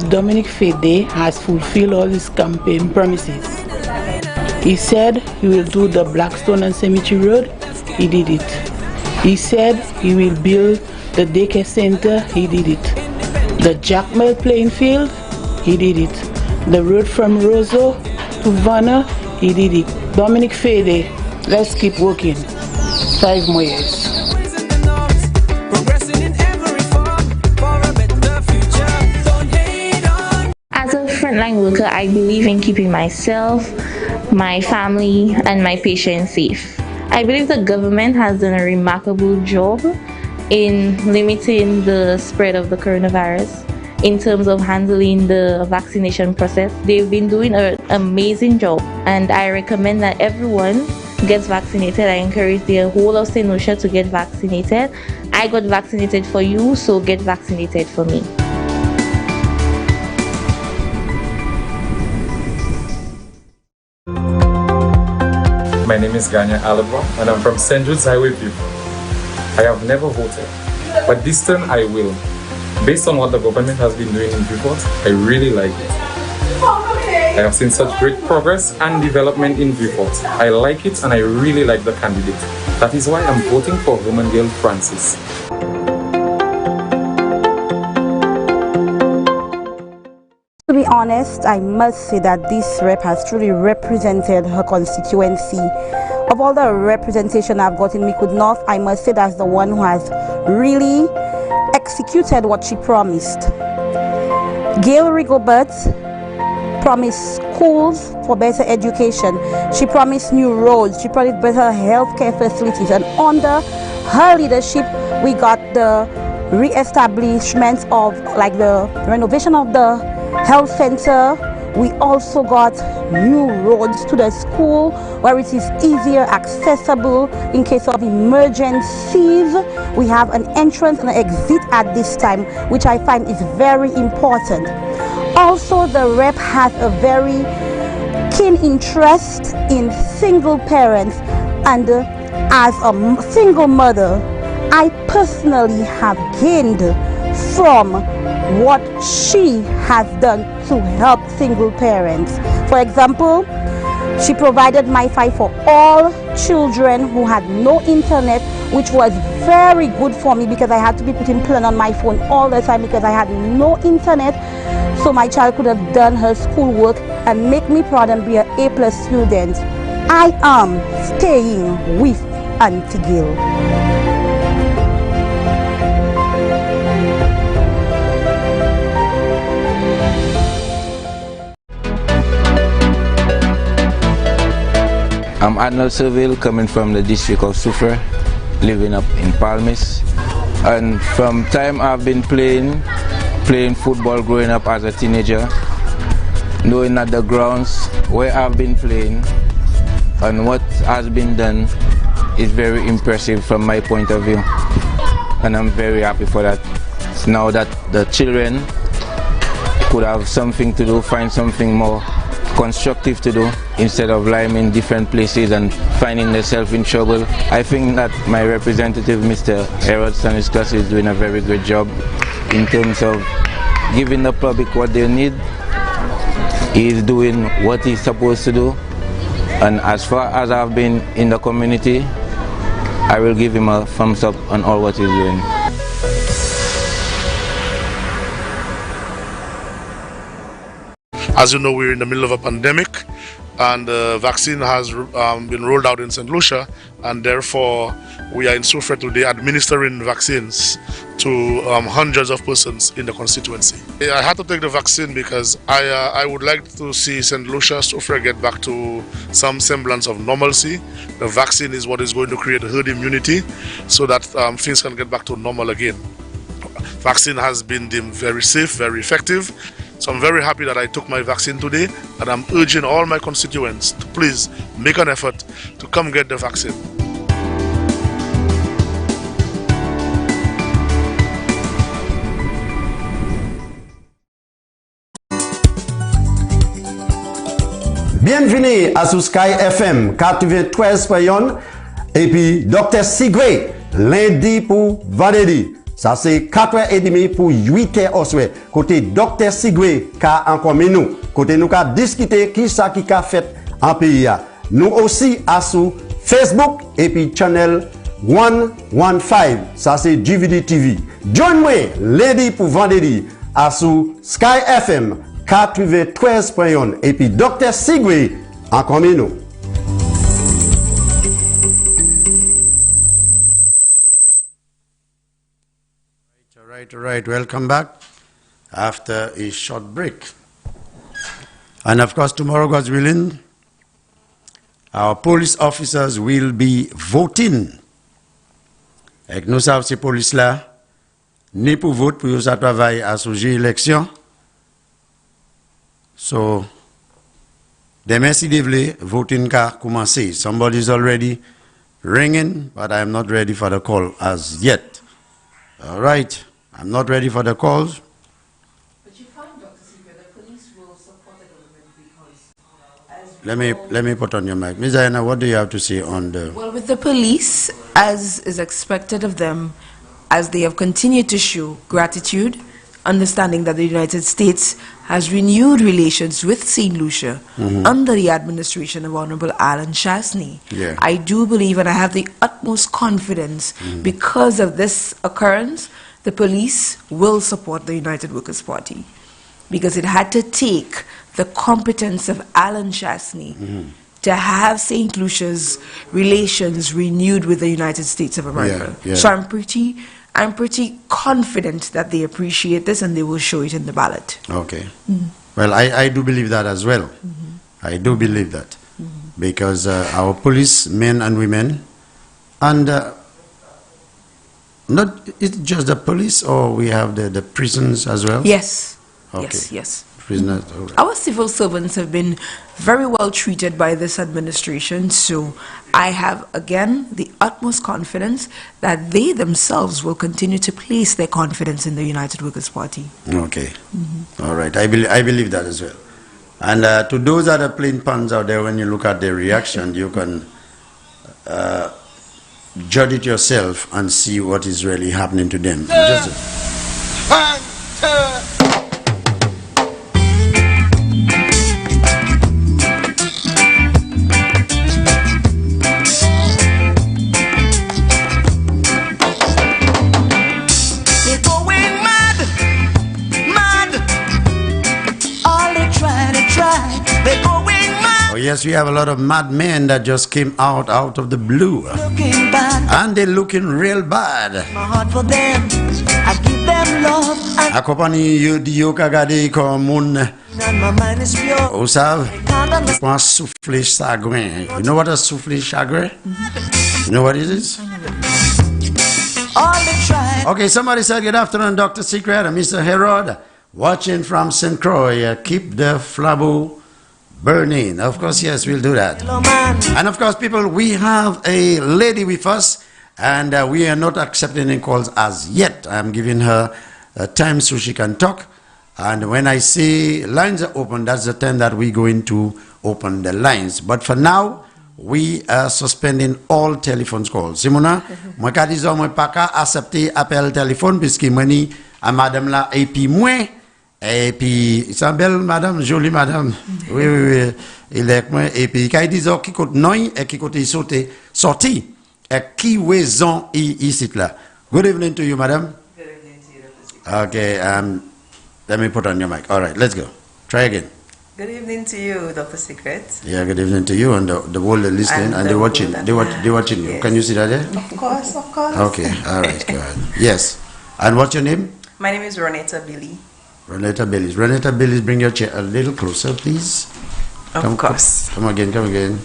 Dominic Fede, has fulfilled all his campaign promises. He said he will do the Blackstone and Cemetery Road, he did it. He said he will build the daycare center, he did it. The Jackmel playing field, he did it. The road from Roseau to Vanna, he did it. Dominic Fede, let's keep working. 5 more years. As a frontline worker, I believe in keeping myself, my family, and my patients safe. I believe the government has done a remarkable job in limiting the spread of the coronavirus in terms of handling the vaccination process. They've been doing an amazing job, and I recommend that everyone gets vaccinated. I encourage the whole of St. Lucia to get vaccinated. I got vaccinated for you, so get vaccinated for me. My name is Ganya Alaba and I'm from St. Jude's Highway View. I have never voted, but this time I will. Based on what the government has been doing in Viewport, I really like it. I have seen such great progress and development in Viewport. I like it and I really like the candidate. That is why I'm voting for Woman Girl Francis. To be honest, I must say that this rep has truly represented her constituency. Of all the representation I've got in Micoud North, I must say that's the one who has really executed what she promised. Gail Rigobert promised schools for better education. She promised new roads. She promised better healthcare facilities. And under her leadership, we got the re-establishment of the renovation of the health center. We also got new roads to the school where it is easier accessible in case of emergencies. We have an entrance and an exit at this time, which I find is very important. Also, the rep has a very keen interest in single parents, and as a single mother, I personally have gained from what she has done to help single parents. For example, she provided MiFi for all children who had no internet, which was very good for me because I had to be putting plan on my phone all the time because I had no internet. So my child could have done her schoolwork and make me proud and be an A+ student. I am staying with Auntie Gail. I'm Arnold Seville, coming from the district of Soufrière, living up in Palmis. And from time I've been playing football growing up as a teenager, knowing that the grounds where I've been playing and what has been done is very impressive from my point of view. And I'm very happy for that. Now that the children could have something to do, find something more constructive to do instead of lying in different places and finding themselves in trouble. I think that my representative, Mr. Harold Stanislas, is doing a very good job in terms of giving the public what they need. He is doing what he's supposed to do, and as far as I've been in the community, I will give him a thumbs up on all what he's doing. As you know, we're in the middle of a pandemic, and the vaccine has been rolled out in St. Lucia, and therefore we are in Soufrière today administering vaccines to hundreds of persons in the constituency. I had to take the vaccine because I would like to see St. Lucia, Soufrière get back to some semblance of normalcy. The vaccine is what is going to create herd immunity so that things can get back to normal again. Vaccine has been deemed very safe, very effective. So I'm very happy that I took my vaccine today, and I'm urging all my constituents to please make an effort to come get the vaccine. Bienvenue à sous Sky FM 93.1 et puis Dr.Secret lundi pour vendredi. Ça c'est 4h30 pour 8h au soir. Côté Dr.Secret ka encore nous. Côté nous ka discuter qui ça qui ka fait en pays. Nous aussi à sous Facebook et puis channel 115. Ça c'est DVD TV. Join-moi lundi pour vendredi à sous Sky FM 93.1 et puis Dr.Secret encore nous. Right, welcome back after a short break. And of course, tomorrow, God's willing, our police officers will be voting. Et nous savons ces polices-là, ni pour vote, pour ça travailler à sujet élection. So, demain, si vous voulez, voting car commencer. Somebody's already ringing, but I'm not ready for the call as yet. All right. I'm not ready for the calls. But you find, Dr. Secret, the police will support the government because let me put on your mic. Ms. Diana, what do you have to say on the... Well, with the police, as is expected of them, as they have continued to show gratitude, understanding that the United States has renewed relations with St. Lucia under the administration of Honorable Alan Chasney. Yeah. I do believe, and I have the utmost confidence, because of this occurrence, the police will support the United Workers' Party, because it had to take the competence of Alan Chasney to have St. Lucia's relations renewed with the United States of America. Yeah, yeah. So I'm pretty confident that they appreciate this and they will show it in the ballot. Okay. Well, I do believe that as well. I do believe that. Because our police, men and women, and not it's just the police, or we have the prisons as well? Yes. Okay. Yes. Prisoners. All right. Our civil servants have been very well treated by this administration, so I have, again, the utmost confidence that they themselves will continue to place their confidence in the United Workers' Party. Okay. All right. I believe that as well. And to those that are playing puns out there, when you look at their reaction, you can judge it yourself and see what is really happening to them. Yes, we have a lot of mad men that just came out of the blue, and they're looking real bad. My heart for them, I give them love. Accompagné yo kagade komoun. And my mind is pure. Vous savez, un soufflé chagrin. You know what a soufflé chagrin? You know what it is? Okay, somebody said good afternoon, Dr. Secret and Mr. Herod, watching from St. Croix. Keep the flambeau burning. Of course, yes, we'll do that. And of course, people, we have a lady with us, and we are not accepting any calls as yet. I'm giving her time so she can talk. And when I say lines are open, that's the time that we're going to open the lines. But for now, we are suspending all telephone calls. Simona, moi ka disons moi pas ka accepter appel téléphone puisque moi ni à madame là et puis moi. Et puis, c'est une belle madame, jolie madame. Oui, il est avec moi. Et puis, quand il dit qui côté non et qui côté sorti, et qui raison ici là. Good evening to you, madam. Good evening to you, Dr. Okay, let me put on your mic. All right, let's go. Try again. Good evening to you, Dr. Secret. Yeah, good evening to you and the world are listening and they're watching. They're watching you. Yes. Can you see that there? Of course, of course. Okay, all right, go ahead. Yes. And what's your name? My name is Ronetta Billy. Renata Billis. Renata Billis, bring your chair a little closer, please. Of course. Come again.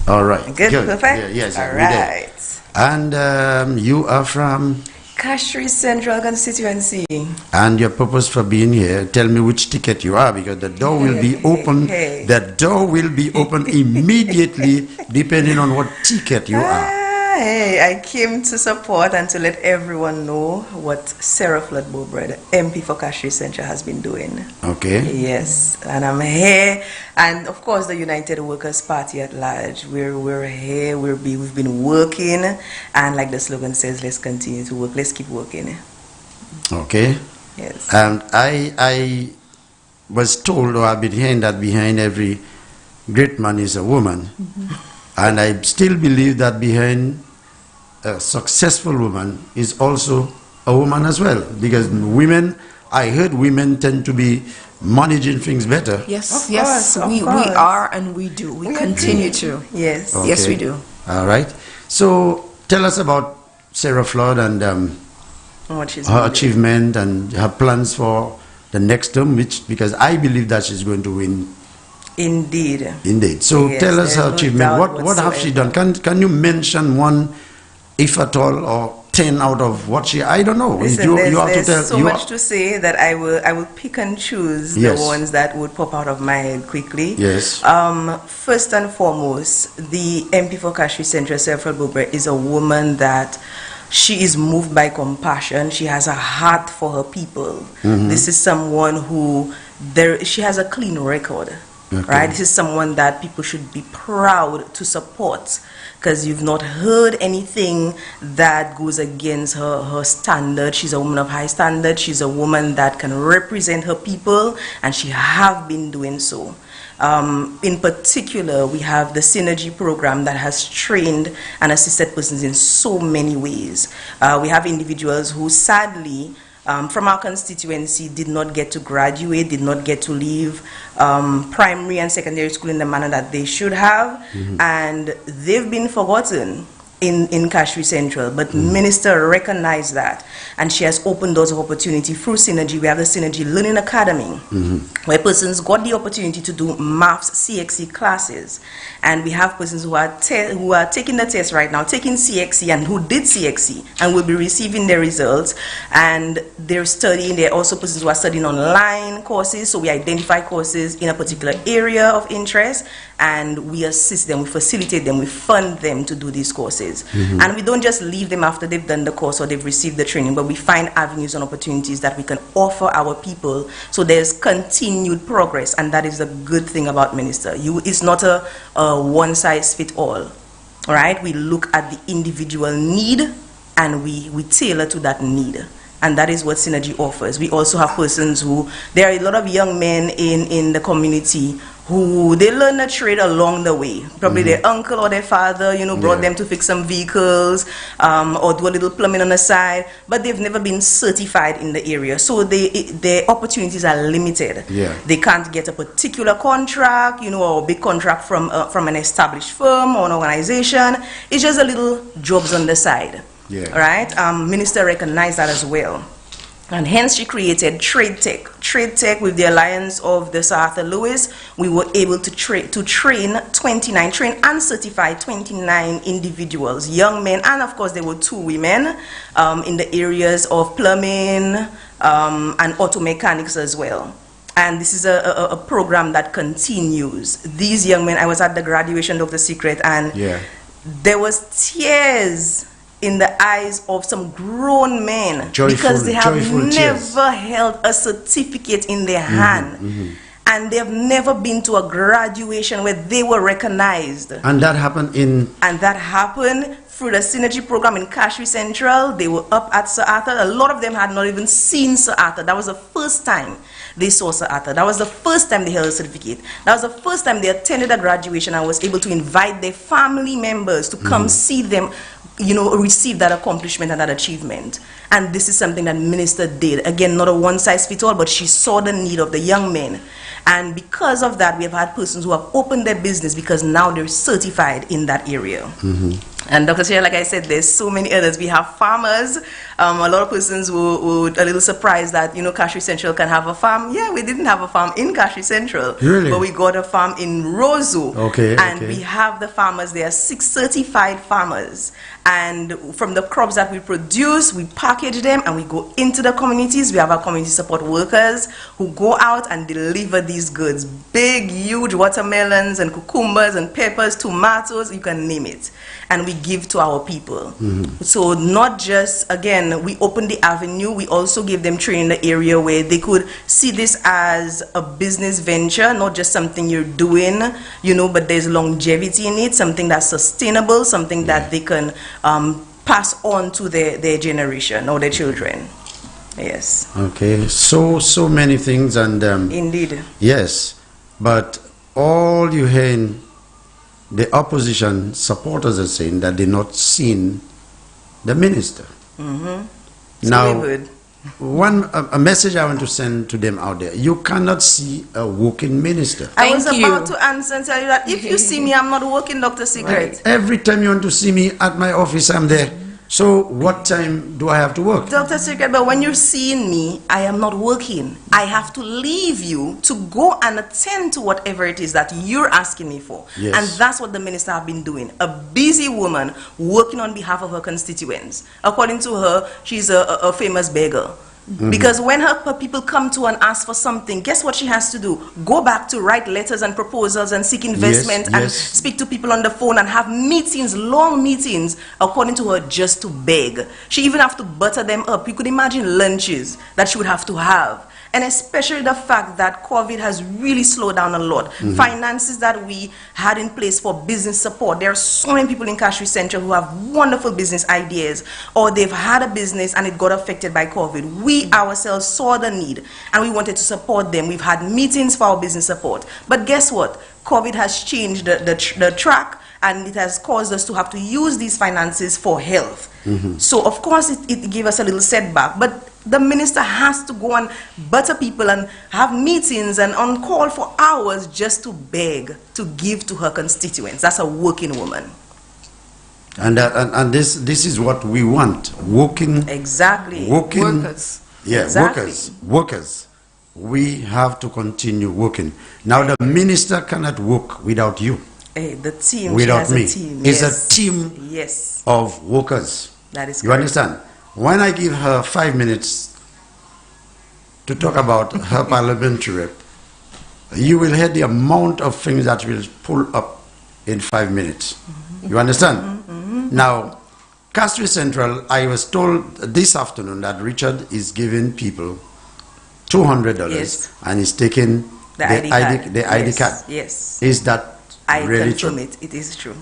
All right. Good, perfect? Yeah, yes. All right. And you are from? Castries Central Constituency. And your purpose for being here, tell me which ticket you are, because the door will be open. The door will be open immediately, depending on what ticket you are. Hey, I came to support and to let everyone know what Sarah Flood Bowbread, MP for Castries Central, has been doing. Okay. Yes, and I'm here, and of course the United Workers' Party at large. We're here. We've been working, and like the slogan says, let's continue to work. Let's keep working. Okay. Yes. And I was told, or I've been hearing that behind every great man is a woman. And I still believe that behind a successful woman is also a woman as well. Because women, I heard women tend to be managing things better. Yes, yes, we are and we do. We continue to. Yes, Okay. yes we do. All right. So tell us about Sarah Flood and her achievement and her plans for the next term, because I believe that she's going to win. Indeed. So Yes, tell us there's her no achievement. doubt What have she done? Can you mention one, if at all, or 10 out of what she? I don't know. Listen, You have to tell. there's so much to say that I will pick and choose Yes. the ones that would pop out of my head quickly. Yes. First and foremost, the MP for Castries Central, Sarah Flood is a woman that she is moved by compassion. She has a heart for her people. Mhm. This is someone who she has a clean record. right? This is someone that people should be proud to support, because you've not heard anything that goes against her standard. She's a woman of high standard. She's a woman that can represent her people, and she have been doing so. In particular, we have the Synergy program that has trained and assisted persons in so many ways. We have individuals who sadly, from our constituency, did not get to graduate, did not get to leave primary and secondary school in the manner that they should have, and they've been forgotten in Kashri Central, but Minister recognized that, and she has opened doors of opportunity through Synergy. We have the Synergy Learning Academy, where persons got the opportunity to do maths CXC classes, and we have persons who are taking the test right now, taking CXC, and who did CXC, and will be receiving their results, and they're studying. There are also persons who are studying online courses, so we identify courses in a particular area of interest, and we assist them, we facilitate them, we fund them to do these courses. And we don't just leave them after they've done the course or they've received the training, but we find avenues and opportunities that we can offer our people, so there's continued progress, and that is the good thing about Minister. It's not a one-size-fits-all, right? We look at the individual need and we tailor to that need. And that is what Synergy offers. We also have persons who, there are a lot of young men in the community who they learn a trade along the way. Probably their uncle or their father, brought them to fix some vehicles or do a little plumbing on the side, but they've never been certified in the area. So their opportunities are limited. They can't get a particular contract, or a big contract from an established firm or an organization. It's just a little jobs on the side. Right? Minister recognized that as well. And hence she created Trade Tech. Trade Tech, with the alliance of the Sir Arthur Lewis, we were able to train and certify 29 individuals, young men, and of course there were 2 women in the areas of plumbing and auto mechanics as well. And this is a program that continues. These young men, I was at the graduation of Dr.Secret, and there was tears in the eyes of some grown men, because they have never held a certificate in their hand, and they have never been to a graduation where they were recognized. And that happened through the Synergy program in Kashri Central. They were up at Sir Arthur. A lot of them had not even seen Sir Arthur. That was the first time they saw Sir Arthur. That was the first time they held a certificate. That was the first time they attended a graduation and was able to invite their family members to come see them, receive that accomplishment and that achievement. And this is something that Minister did. Again, not a one-size-fits-all, but she saw the need of the young men. And because of that, we have had persons who have opened their business because now they're certified in that area. And Dr. Secret, like I said, there's so many others. We have farmers. A lot of persons were a little surprised that, Kashri Central can have a farm. Yeah, we didn't have a farm in Kashri Central. Really? But we got a farm in Roseau. And we have the farmers. There are 6 certified farmers. And from the crops that we produce, we package them and we go into the communities. We have our community support workers who go out and deliver these goods. Big, huge watermelons and cucumbers and peppers, tomatoes, you can name it. And we give to our people. So not just, again, we open the avenue, we also give them training in the area where they could see this as a business venture, not just something you're doing, but there's longevity in it, something that's sustainable, something that they can pass on to their generation or their children. Yes. Okay, so many things, and indeed. Yes, but all you hear in the opposition supporters are saying that they're not seeing the minister. Now, a message I want to send to them out there: you cannot see a working minister. I was about to answer and tell you that if you see me, I'm not working, Dr. Secret. Every time you want to see me at my office, I'm there. So what time do I have to work? Dr. Secret, but when you're seeing me, I am not working. I have to leave you to go and attend to whatever it is that you're asking me for. Yes. And that's what the minister have been doing. A busy woman working on behalf of her constituents. According to her, she's a famous beggar. Because when her people come to and ask for something, guess what she has to do? Go back to write letters and proposals and seek investment and speak to people on the phone and have meetings, long meetings, according to her, just to beg. She even have to butter them up. You could imagine lunches that she would have to have. and especially the fact that COVID has really slowed down a lot. Finances that we had in place for business support. There are so many people in Cashew Central who have wonderful business ideas, or they've had a business and it got affected by COVID. We ourselves saw the need and we wanted to support them. We've had meetings for our business support. But guess what? COVID has changed the track, and it has caused us to have to use these finances for health. So of course it gave us a little setback, but the minister has to go and butter people and have meetings and on call for hours just to beg to give to her constituents. That's a working woman. And this is what we want. Working. Exactly. Working. Workers. Yeah, Exactly. workers. We have to continue working. Now the minister cannot work without you. Hey, the team. Without she me. has a team. It's yes. a team Yes. of workers. That is You correct. understand? When I give her 5 minutes to talk about her parliamentary rep, you will hear the amount of things that will pull up in 5 minutes. You understand? Now, Castle Central, I was told this afternoon that Richard is giving people $200 Yes. and is taking The ID card. the ID Yes, card. yes. Is that I really confirm true? it. It is true.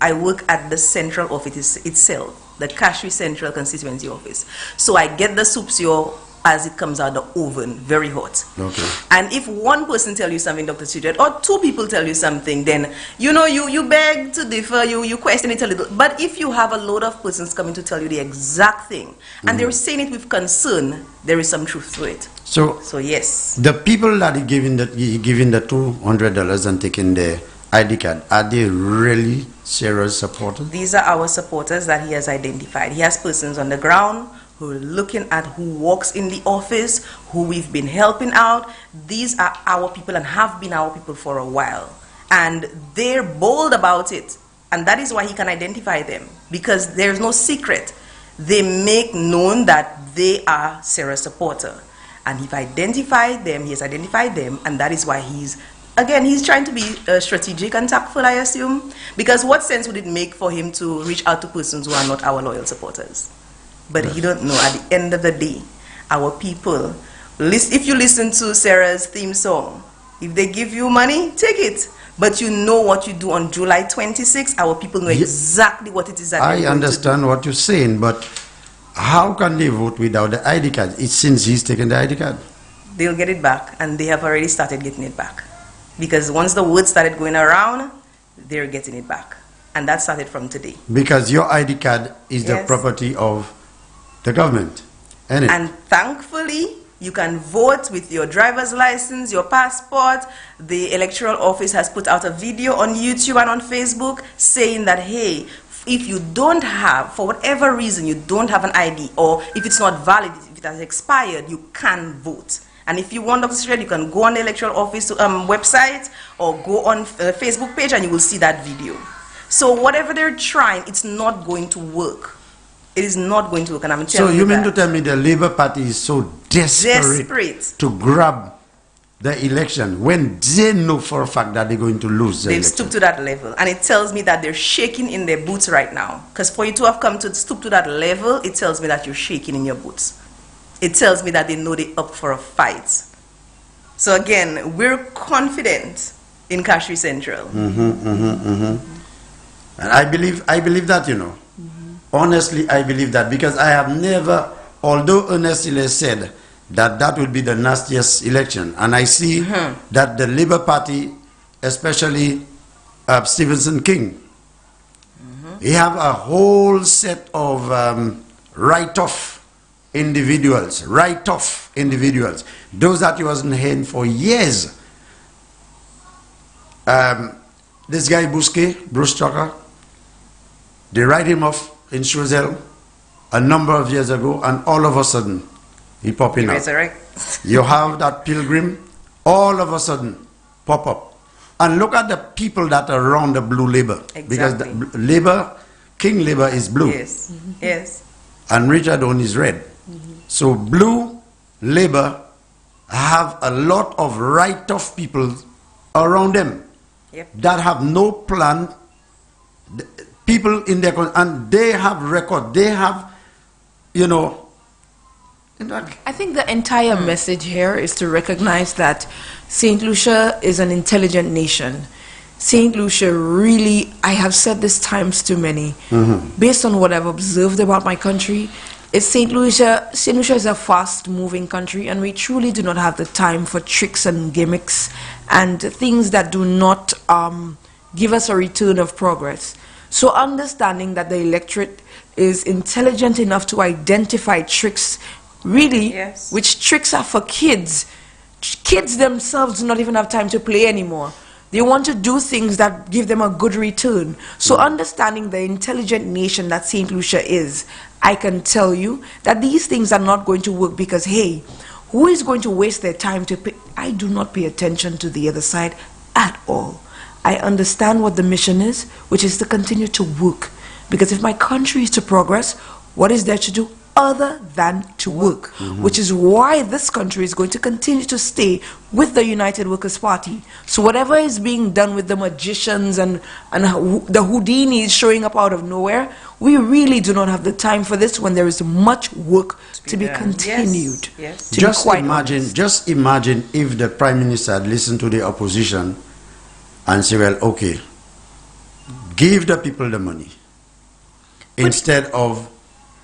I work at the central office itself, the Cashew Central Constituency Office. So I get the soups here as it comes out the oven, very hot. Okay. And if one person tell you something, Dr.Secret, or two people tell you something, then you beg to differ, you question it a little. But if you have a load of persons coming to tell you the exact thing, and they're saying it with concern, there is some truth to it. So yes. The people that are giving the $200 and taking the ID card, are they really serious supporters? These are our supporters that he has identified. He has persons on the ground who are looking at who walks in the office, who we've been helping out. These are our people and have been our people for a while. And they're bold about it. And that is why he can identify them, because there's no secret. They make known that they are Sarah's supporter. And he has identified them, and that is why he's trying to be strategic and tactful, I assume. Because what sense would it make for him to reach out to persons who are not our loyal supporters? But he don't know, at the end of the day, our people, if you listen to Sarah's theme song, if they give you money, take it. But you know what you do on July 26th, our people know exactly what it is that I understand what you're saying, but how can they vote without the ID card? It's since he's taken the ID card. They'll get it back, and they have already started getting it back. Because once the word started going around, they're getting it back. And that started from today. Because your ID card is the Yes. property of the government, isn't it? And thankfully, you can vote with your driver's license, your passport. The electoral office has put out a video on YouTube and on Facebook saying that, hey, if you don't have, for whatever reason, you don't have an ID, or if it's not valid, if it has expired, you can vote. And if you want Dr.Secret, you can go on the electoral office website or go on the Facebook page and you will see that video. So whatever they're trying, it's not going to work. It is not going to work, and I'm telling you. So you mean to tell me the Labour Party is so desperate to grab the election when they know for a fact that they're going to lose the They've election? stooped to that level, and it tells me that they're shaking in their boots right now. Because for you to have come to stoop to that level, it tells me that you're shaking in your boots. It tells me that they know they're up for a fight. So again, we're confident in Cashew Central. And I believe that, Honestly, I believe that, because I have never, although Ernest Hillary said that would be the nastiest election, and I see that the Labour Party, especially Stevenson King, he have a whole set of write-off individuals, those that he wasn't hearing for years. This guy Bruce Tucker, they write him off in Choiseul a number of years ago, and all of a sudden he popping up. You have that Pilgrim, all of a sudden pop up. And look at the people that are around the blue Labour. Because the King Labour is blue. Yes. Yes. And Richard Owen is red. So blue Labour have a lot of write-off people around them that have no plan. People in their, and they have record, they have, I think the entire message here is to recognize that St. Lucia is an intelligent nation. St. Lucia really, I have said this times too many, based on what I've observed about my country, St. Lucia is a fast-moving country, and we truly do not have the time for tricks and gimmicks and things that do not give us a return of progress. So understanding that the electorate is intelligent enough to identify tricks, really, which tricks are for kids. Kids themselves do not even have time to play anymore. They want to do things that give them a good return. So understanding the intelligent nation that St. Lucia is, I can tell you that these things are not going to work because, hey, who is going to waste their time to pay? I do not pay attention to the other side at all. I understand what the mission is, which is to continue to work. Because if my country is to progress, what is there to do other than to work? Which is why this country is going to continue to stay with the United Workers' Party. So whatever is being done with the magicians and the Houdinis showing up out of nowhere, we really do not have the time for this when there is much work to be continued. Just imagine if the Prime Minister had listened to the opposition and say, well, okay, give the people the money instead of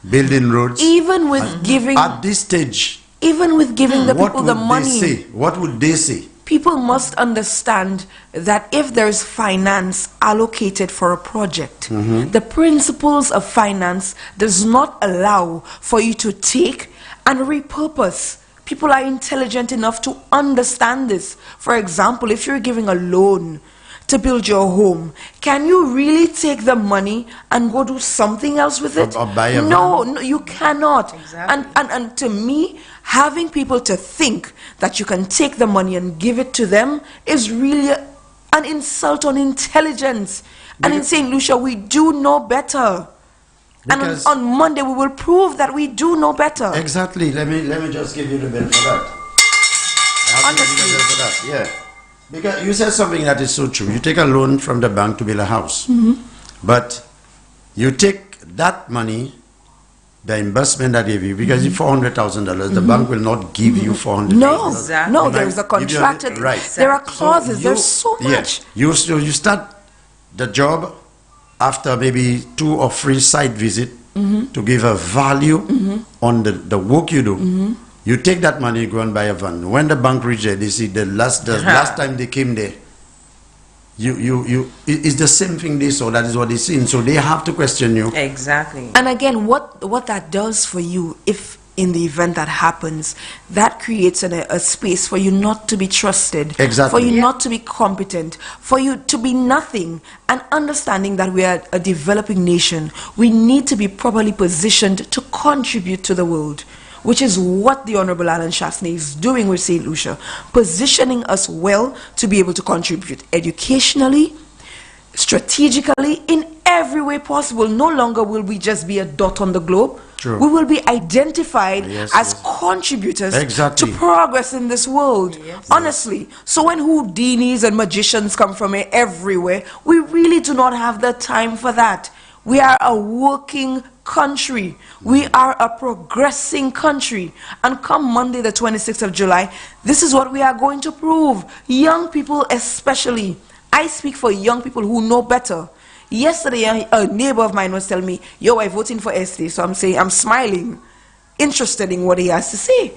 building roads. Even with giving at this stage, even with giving the people the money, what would they say? People must understand that if there is finance allocated for a project, the principles of finance does not allow for you to take and repurpose. People are intelligent enough to understand this. For example, if you're giving a loan to build your home, can you really take the money and go do something else with it? Or buy a no, you cannot. And to me, having people to think that you can take the money and give it to them is really an insult on intelligence. And in St. Lucia, we do know better. And on Monday, we will prove that we do know better. Exactly. Let me just give you the bill for that. Honestly. Yeah. Because you said something that is so true. You take a loan from the bank to build a house. But you take that money, the investment that they give you, because it's $400,000, the bank will not give you $400,000. No, there is a contracted. There are clauses. So there's so much. You start the job after maybe 2 or 3 site visits to give a value on the work you do. You take that money, go and buy a van. When the bank reaches there, they see the last time they came there, it's the same thing they saw. That is what they seen. So they have to question you. Exactly. And again, what that does for you, if in the event that happens, that creates a space for you not to be trusted, for you not to be competent, for you to be nothing. And understanding that we are a developing nation, we need to be properly positioned to contribute to the world, which is what the Honorable Alan Shastney is doing with St. Lucia, positioning us well to be able to contribute educationally, strategically, in every way possible. No longer will we just be a dot on the globe. True. We will be identified as contributors to progress in this world. Honestly. So when Houdinis and magicians come from everywhere, we really do not have the time for that. We are a working country. We are a progressing country. And come Monday, the 26th of July, this is what we are going to prove. Young people especially. I speak for young people who know better. Yesterday, a neighbor of mine was telling me, yo, I'm voting for Estee. So I'm saying, I'm smiling, interested in what he has to say.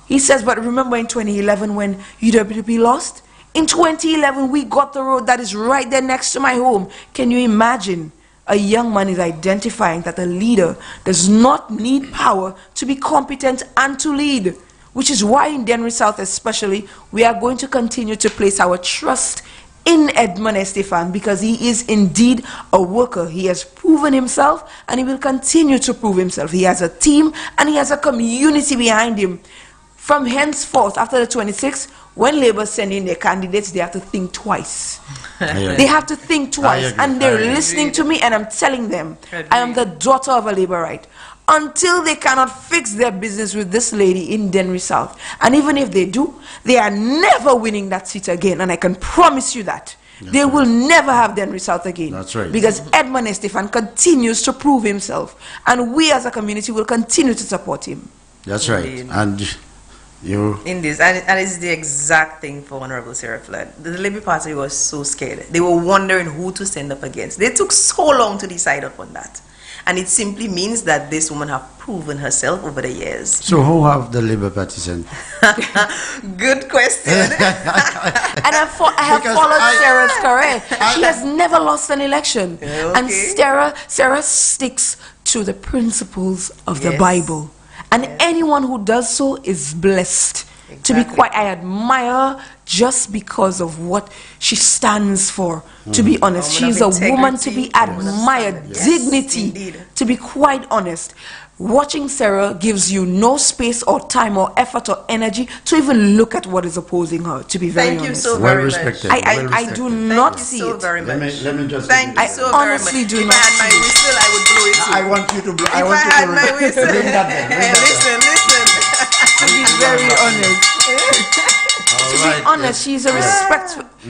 He says, but remember in 2011 when UWP lost? In 2011, we got the road that is right there next to my home. Can you imagine? A young man is identifying that a leader does not need power to be competent and to lead, which is why in Denver South especially, we are going to continue to place our trust in Edmund Estefan, because he is indeed a worker. He has proven himself and he will continue to prove himself. He has a team and he has a community behind him. From henceforth, after the 26th, when Labour send in their candidates, they have to think twice. They have to think twice. And they're listening to me, and I'm telling them, I am the daughter of a Labourite. Until they cannot fix their business with this lady in Denver South. And even if they do, they are never winning that seat again. And I can promise you that. They will never have Denver South again. That's right. Because Edmund Estefan continues to prove himself. And we as a community will continue to support him. That's right. Indeed. And you... In this, and it's the exact thing for Honorable Sarah Flood. The Labour Party was so scared. They were wondering who to stand up against. They took so long to decide upon that. And it simply means that this woman have proven herself over the years. So who have the Labour Party sent? Good question. And I have followed Sarah's career. She has never lost an election. And Sarah sticks to the principles of the Bible. And anyone who does so is blessed. To be quite, I admire her just because of what she stands for. To be honest, she's a woman to be admired. Dignity. Indeed. To be quite honest, watching Sarah gives you no space or time or effort or energy to even look at what is opposing her. To be very honest, you so very much. I do not see so it. very much. Let me just. Thank you so very much. honestly do if not I had my see it. whistle, I would blow it too. I want you to blow. If I had my whistle, Bring that then, bring that listen. To be very honest. To be honest, she's a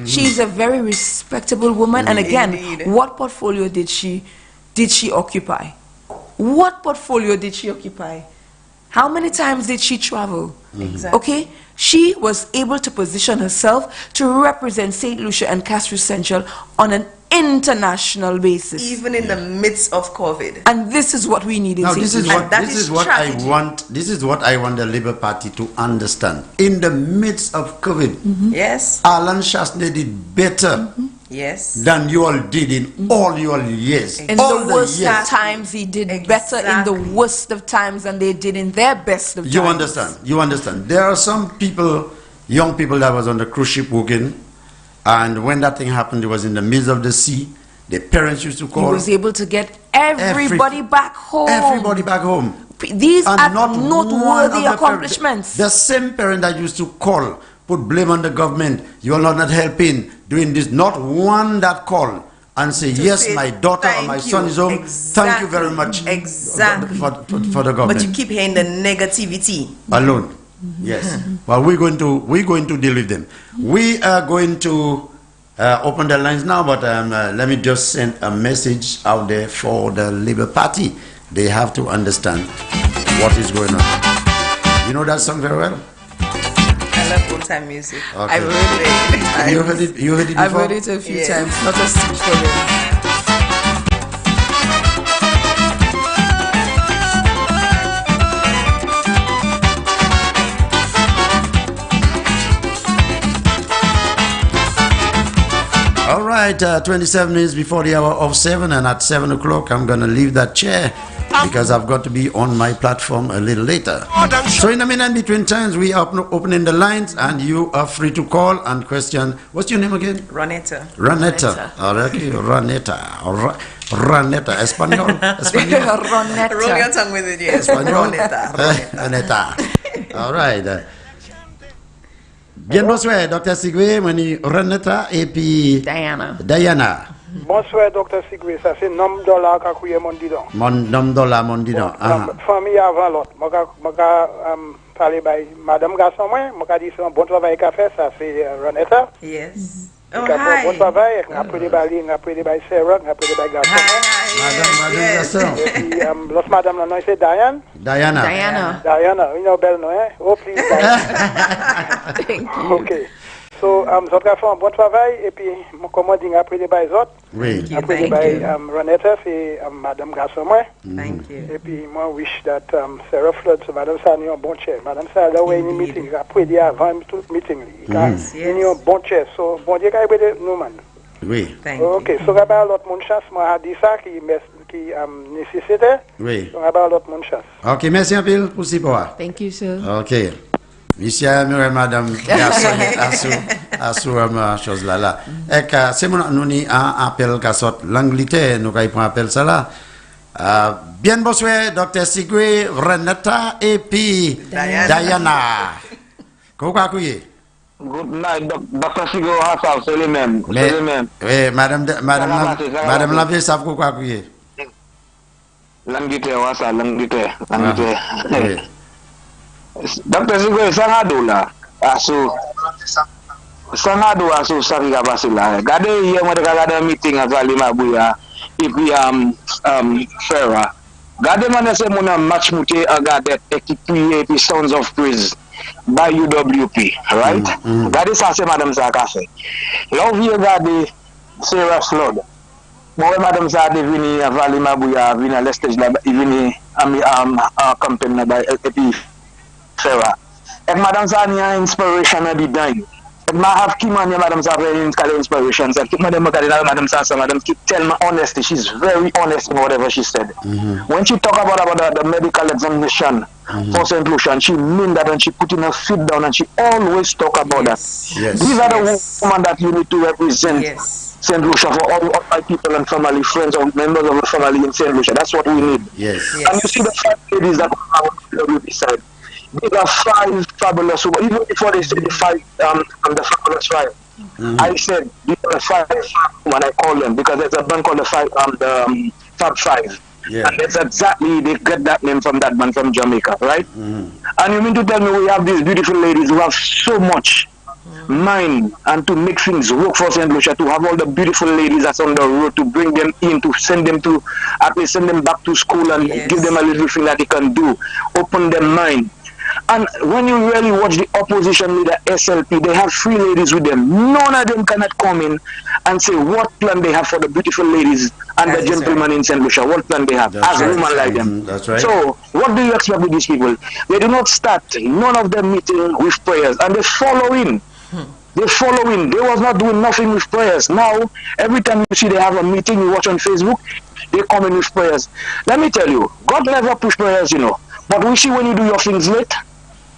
she's a very respectable woman. And again, what portfolio did she occupy? What portfolio did she occupy? How many times did she travel? Exactly. Okay, she was able to position herself to represent St. Lucia and Castro Central on an international basis, Even in the midst of COVID. and this is what we need in Now St. this is Lucia. what I want. This is what I want the Labour Party to understand. In the midst of COVID, Yes. Alan Shasney did better Yes. than you all did in all your years. In all the worst years. of times, he did better in the worst of times than they did in their best of times. You understand? You understand? There are some people, young people that was on the cruise ship working, and when that thing happened, it was in the midst of the sea. The parents used to He call. was able to get everybody back home. Everybody back home. These And are not one of noteworthy the accomplishments. The same parent that used to call, put blame on the government, you are not helping, doing this. Not one that called and say, yes, my daughter or my son is home. Thank you very much Exactly. for the government. But you keep hearing the negativity. Alone. Yes. Well, we're going to deal with them. We are going to open the lines now, but let me just send a message out there for the Labour Party. They have to understand what is going on. You know that song very well? I love old-time music. Okay. I've heard it. You heard it? You heard it before? I've heard it a few times. Not a stitch for them. All right, 27 minutes before the hour of 7, and at 7 o'clock I'm going to leave that chair because I've got to be on my platform a little later. So in the minute between times, we are opening the lines, and you are free to call and question. What's your name again? Ronetta. Ronetta. All right, Ronetta. Ronetta. Espanol? Ronetta. Roll your tongue with it, yes. Espanol? Ronetta. Ronetta. All right. Bien bonsoir, Dr.Secret, Ronetta et puis Diana. Bonsoir, Dr.Secret. Ça, c'est nom dollar qu'a couillé mon didon. Nom dollar, mon didon. Famille avant l'autre. Je parler by Madame Garçon, je dis c'est un bon travail qu'a fait, ça, c'est Ronetta. Yes. Oh, hi. Bon travail. Après les balles, après les balles Sarah, après les balles Garçon. Madame Garçon. Et puis, l'autre madame, là, c'est Diane. Diana. Diana, you know, belle, no, eh? Oh, please, Diana. Thank you. Okay. So, ça va faire un bon travail, et puis, comment dire, après les bails autres. Oui. Après les bails, Ronetta, c'est Madame Garçon, Thank you. Et puis, moi, wish that Sarah Flood, so Madame Sani, un bon chair. Madame Sani, là où il y a une meeting, après, il y a avant tout meeting, il y a un bon chair. So, bon Dieu, qu'il y ait nous, man. Oui. Ok, so, il y a l'autre monde chance, moi, a dit ça, qui nécessité. Oui. So, il y a l'autre monde chance. Ok, merci un peu pour ce soir. Thank you, sir. Ok. Monsieur et madame Garçon, à chose là. Et que c'est mon nous un appel qui sort l'Angleterre, nous avons un appel ça là. Bien bonsoir, Dr.Secret, Ronetta et puis Diana. Comment couillez? Good night, Dr. Secret, c'est le même. Oui, madame la savent quoi couillez? L'Angleterre, ça, l'Angleterre. Dr. Secret, Sanado là, Sanado aso sari ka passé là. Regardez hier moi regardé un meeting avec Ali Mabouya et puis Farah. Gade man se moun an match mouté a gade ekip priye pi Sounds of Praise by UWP, right? Gade sa se madame sa ka fe. Là ou vie gade Sarah Flood. Moi madame sa devini a Valley Mabouya, vini a l'estage la, vini a campaign la epi Sarah. Ek madame sa ni a inspiration a di dan. Ma have Kim and Madam Savary inspirations. And Madam Sasa, Madam keep tell me honestly, she's very honest in whatever she said. When she talk about the medical examination for St. Lucia, she mean that and she put in her feet down and she always talk about that. These are the women that you need to represent St. Lucia for all my people and family, friends or members of the family in St. Lucia. That's what we need. And you see the 5 ladies that come out on the side. These are 5 fabulous women. Even before they say the 5, the fabulous 5, I said these are 5 women. I call them because there's a band called the Fab 5, and that's exactly they get that name from that band from Jamaica, right? And you mean to tell me we have these beautiful ladies who have so much mind and to make things work for St. Lucia, to have all the beautiful ladies that's on the road, to bring them in, to send them to at least send them back to school and give them a little thing that they can do, open their mind. And when you really watch the opposition leader SLP, they have 3 ladies with them. None of them cannot come in and say what plan they have for the beautiful ladies and the gentlemen in St. Lucia. What plan they have as a woman like them. That's right. So what do you expect with these people? They do not start none of them meeting with prayers, and they follow in. They follow in. They was not doing nothing with prayers. Now every time you see they have a meeting, you watch on Facebook, they come in with prayers. Let me tell you, God never push prayers, you know. But we see when you do your things late,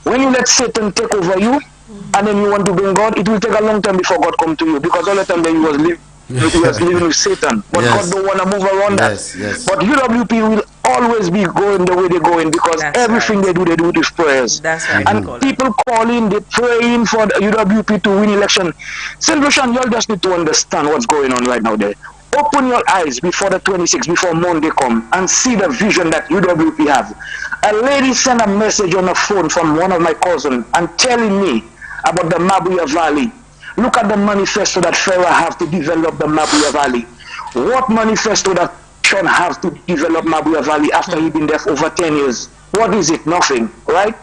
when you let Satan take over you, and then you want to bring God, it will take a long time before God come to you, because all the time that you was living with Satan. But God don't want to move around that. But UWP will always be going the way they're going, because everything they do with prayers. And people calling, they praying for the UWP to win election. St. Lucian, y'all just need to understand what's going on right now there. Open your eyes before the 26th, before Monday come, and see the vision that UWP have. A lady sent a message on the phone from one of my cousins and telling me about the Mabuya Valley. Look at the manifesto that Farah have to develop the Mabuya Valley. What manifesto that Sean have to develop Mabuya Valley after he been there for over 10 years? What is it? Nothing, right?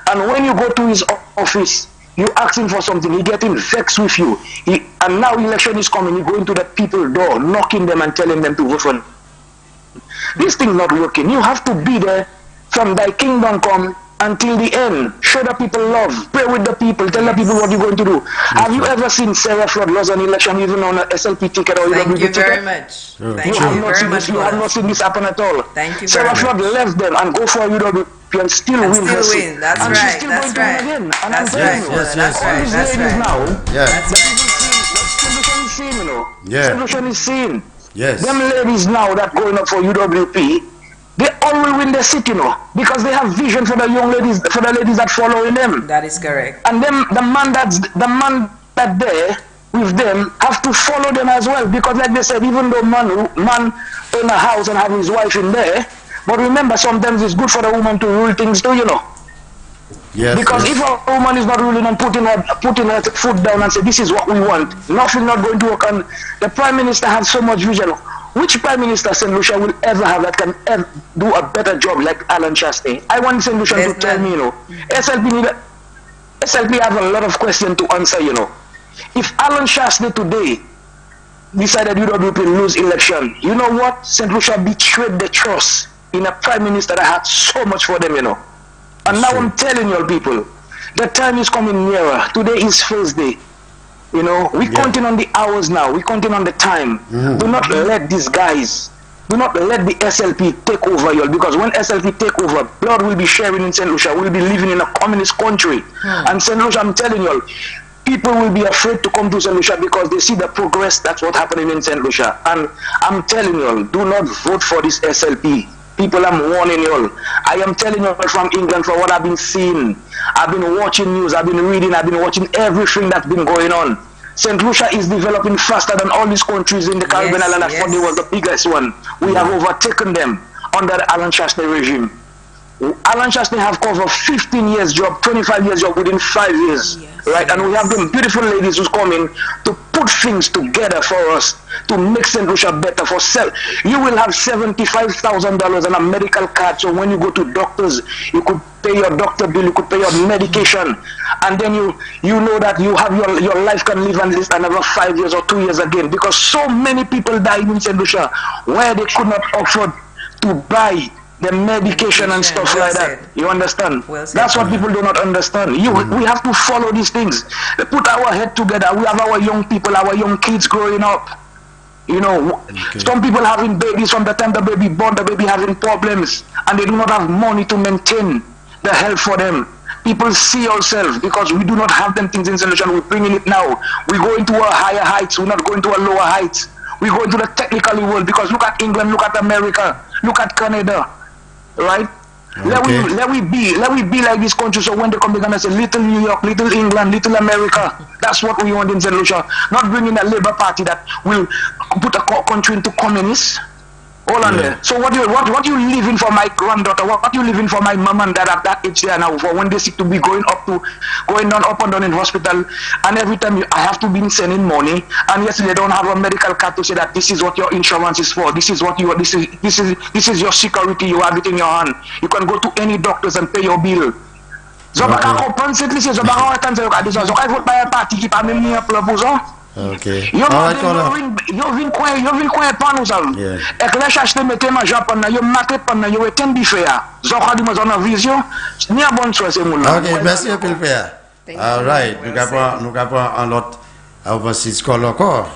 And when you go to his office, you ask him for something, he getting vexed with you. And now election is coming, you go into the people's door, knocking them and telling them to vote for him. This thing not working. You have to be there from thy kingdom come until the end. Show the people love. Pray with the people. Tell the people what you're going to do. Have you ever seen Sarah Flood lose an election even on an SLP ticket or Thank you ticket? very much. Thank you very much. You have not seen this happen at all. Thank you Sarah very much. Flood left them and go for UWP and still win. Still win. That's and right. She's still That's going right. to win again. And That's I'm right. telling you, That's all right. these That's ladies right. now, That's the solution is seen, you know. Yeah. Solution is seen. Yes. Them ladies now that going up for UWP, they all will win the city, you know, because they have vision for the young ladies, for the ladies that following them. That is correct. And them, the man that there with them have to follow them as well, because like they said, even though man own a house and have his wife in there, but remember sometimes it's good for the woman to rule things too, you know. Yes, because if a woman is not ruling and putting her foot down and say this is what we want, nothing not going to work. And the Prime Minister has so much vision. Which Prime Minister St. Lucia will ever have that can ever do a better job like Alan Chastain? I want St. Lucia to tell me, you know. SLP have a lot of questions to answer, you know. If Alan Chastain today decided UWP lose election, you know what? St. Lucia betrayed the trust in a Prime Minister that had so much for them, you know. And now I'm telling you all people, the time is coming nearer. Today is Thursday. You know, we're counting on the hours now. We're counting on the time. Do not let these guys, do not let the SLP take over y'all, because when SLP take over, blood will be sharing in St. Lucia. We'll be living in a communist country. And St. Lucia, I'm telling y'all, people will be afraid to come to St. Lucia because they see the progress that's what's happening in St. Lucia. And I'm telling y'all, do not vote for this SLP. People, I'm warning you all. I am telling you from England, for what I've been seeing. I've been watching news, I've been reading, I've been watching everything that's been going on. St. Lucia is developing faster than all these countries in the Caribbean island. I thought they was the biggest one. We have overtaken them under the Alan Chastain regime. Alan Chastain have covered 15 years job, 25 years job within 5 years. Right? And we have them beautiful ladies who's coming to put put things together for us to make St. Lucia better for self. You will have $75,000 on a medical card, so when you go to doctors, you could pay your doctor bill, you could pay your medication, and then you know that you have your life can live at least another 5 years or 2 years again, because so many people died in St. Lucia where they could not afford to buy the medication and stuff like that. You understand? That's what people do not understand. We have to follow these things. Put our head together. We have our young people, our young kids growing up. You know, some people having babies from the time the baby born, the baby having problems, and they do not have money to maintain the health for them. People see ourselves because we do not have them things in solution. We're bringing it now. We go into a higher heights. We're not going to a lower heights. We go into the technical world because look at England, look at America, look at Canada. Right? Okay. Let we be like this country, so when they come, they're gonna say little New York, little England, little America. That's what we want in St. Lucia. Not bringing a Labour Party that will put a country into communists. All on there. So what you living for my granddaughter? What you living for my mom and dad at that age there now? For when they seek to be going up and down in hospital, and every time I have to be sending money, and yes, they don't have a medical card to say that this is what your insurance is for. This is what this is your security. You have it in your hand. You can go to any doctors and pay your bill. Okay. Yo vin kwen pan nou sav. Ek lè chache te mette man japan nan, yo mate pan nan, yo eten bife ya. Zon kwa di man zon nan vizyon, ni a bon chwe se moun la. Ok, merci un peu le All right, nous avons un autre overseas call encore.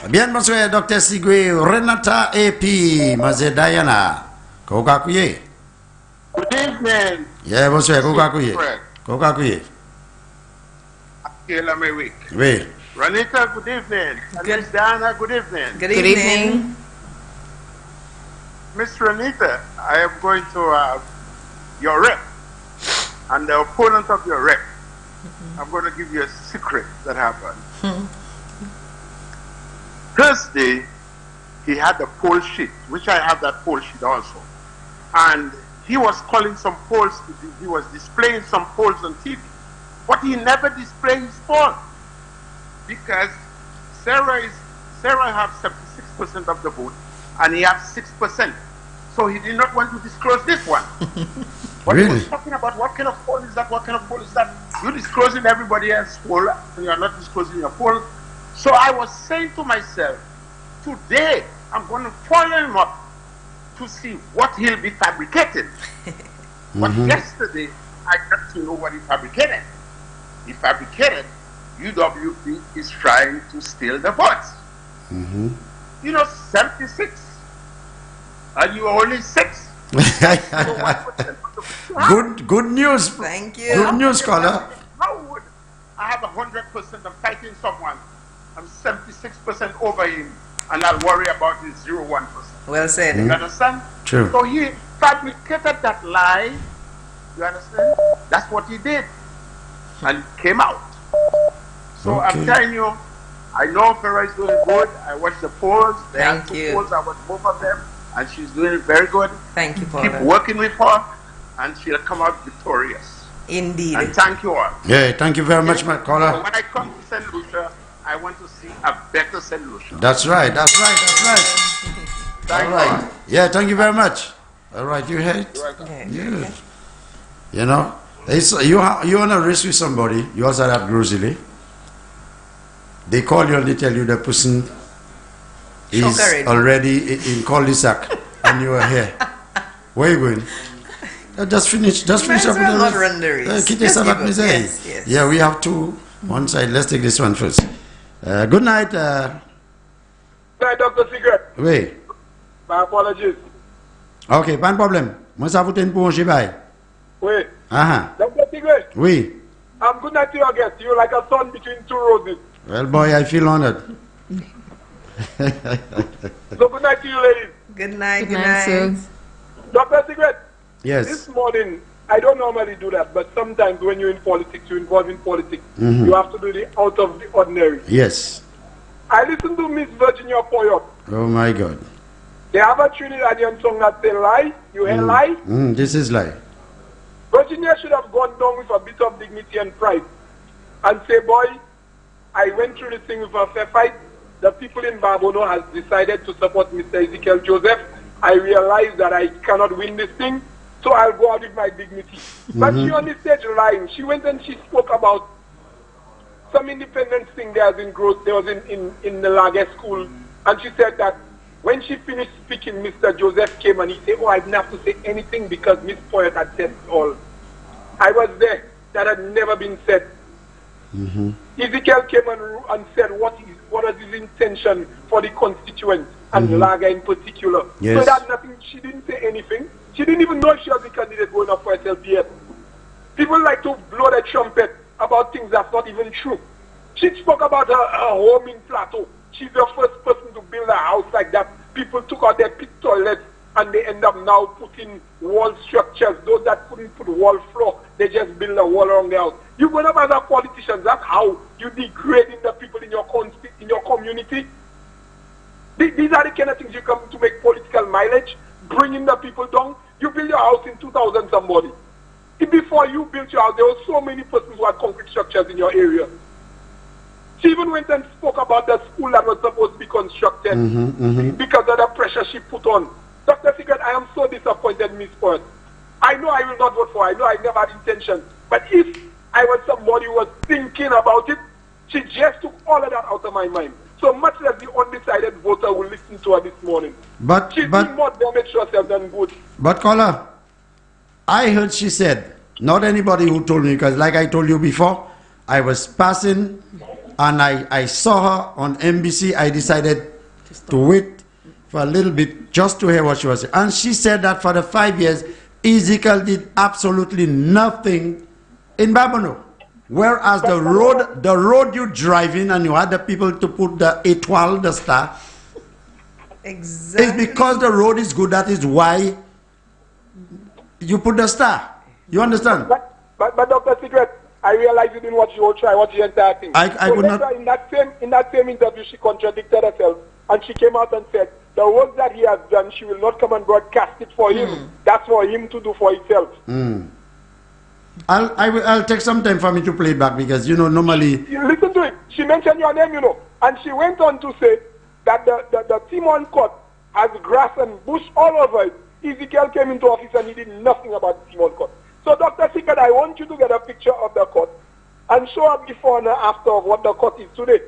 Bien, bonsoir, Dr.Secret, Renata et puis Maze Diana. Kokakuye. Good evening. Yeah, bonsoir, Kokakuye. Kokakuye. Oui. Ranita, good evening. And Miss Diana, good evening. Good evening. Miss Ranita, I am going to your rep and the opponent of your rep. I'm going to give you a secret that happened. Thursday, he had the poll sheet, which I have that poll sheet also. And he was calling some polls, he was displaying some polls on TV. But he never displayed his poll. Because Sarah has 76% of the vote, and he has 6%. So he did not want to disclose this one. But really? He was talking about what kind of poll is that, what kind of poll is that. You're disclosing everybody else's poll, and you're not disclosing your poll. So I was saying to myself, today I'm going to follow him up to see what he'll be fabricating. But yesterday, I got to know what he fabricated. He fabricated UWP is trying to steal the votes. You know, 76. And you are only 6. Good news. Thank you. Good news, caller. How would I have 100% of fighting someone? I'm 76% over him, and I'll worry about his 0.1%. Well said. You understand? True. So he fabricated that lie. You understand? That's what he did. And it came out. So I'm telling you, I know Farah is doing good. I watched the polls. There are two polls. I watched both of them. And she's doing very good. Thank you, Paul. Keep working with her, and she'll come out victorious. Indeed. And thank you all. Yeah, thank you very much, my caller. So when I come to St. Lucia, I want to see a better St. Lucia. That's right. All right. Yeah, thank you very much. All right, you heard? Yeah. You know, you on a race with somebody, you also have grocery. They call you and they tell you the person is already in cul-de-sac and you are here. Where are you going? Just finish up with the race. Yeah, we have two. One side. Let's take this one first. Good night. Good night, Dr.Secret. Oui. My apologies. Ok, pas de problème. Moi, ça vous tient pour un chibaye. Oui. Dr.Secret. Oui. Good night to you again. You're like a sun between two roses. Well, boy, I feel honored. So good night to you, ladies. Good night. Good night, sir. Dr.Secret. Yes. This morning, I don't normally do that, but sometimes when you're in politics, you're involved in politics, you have to do the out of the ordinary. Yes. I listened to Miss Virginia Poyot. Oh my God. They have a Trinidadian song that say lie. You hear lie? This is lie. Virginia Virginia should have gone down with a bit of dignity and pride and say, boy, I went through this thing with a fair fight. The people in Barbono has decided to support Mr. Ezekiel Joseph. I realize that I cannot win this thing, so I'll go out with my dignity. But she on the stage lying. She went and she spoke about some independence thing there was in the Lager school, and she said that when she finished speaking, Mr. Joseph came and he said, oh, I didn't have to say anything because Miss Poyet had said it all. I was there. That had never been said. Ezekiel came and said what was his intention for the Constituent and Lager in particular. Yes. So that nothing, she didn't say anything. She didn't even know she was the candidate going up for SLPS. People like to blow the trumpet about things that's not even true. She spoke about her home in Plateau. She's the first person to build a house like that. People took out their pit toilets and they end up now putting wall structures. Those that couldn't put wall floor, they just build a wall around the house. You go up as a politician, that's how you degrading the people in your community. These are the kind of things you come to make political mileage, bringing the people down. You build your house in 2000 somebody. Before you built your house, there were so many persons who had concrete structures in your area. She even went and spoke about the school that was supposed to be constructed because of the pressure she put on. Dr. Secret, I am so disappointed, Miss Poyet. I know I will not vote for her. I know I never had intention. But if I was somebody who was thinking about it, she just took all of that out of my mind. So much as the undecided voter will listen to her this morning. She's doing more damage to herself than good. But caller, I heard she said, not anybody who told me, because like I told you before, I was passing and I saw her on NBC. I decided to wait for a little bit just to hear what she was saying. And she said that for the 5 years, Ezekiel did absolutely nothing in Barbono. Whereas the road you drive in and you had the people to put the étoile, the star, exactly. It's because the road is good. That is why you put the star. You understand? But Dr. Secret, I realize you didn't watch the whole try, watch the entire thing. I could not. In that same interview, she contradicted herself, and she came out and said, the work that he has done, she will not come and broadcast it for him. That's for him to do for himself. I'll take some time for me to play it back because, you know, normally... You listen to it. She mentioned your name, you know, and she went on to say that the Timon court has grass and bush all over it. Ezekiel came into office and he did nothing about the Timon court. So, Dr. Secret, I want you to get a picture of the court and show up before and after of what the court is today.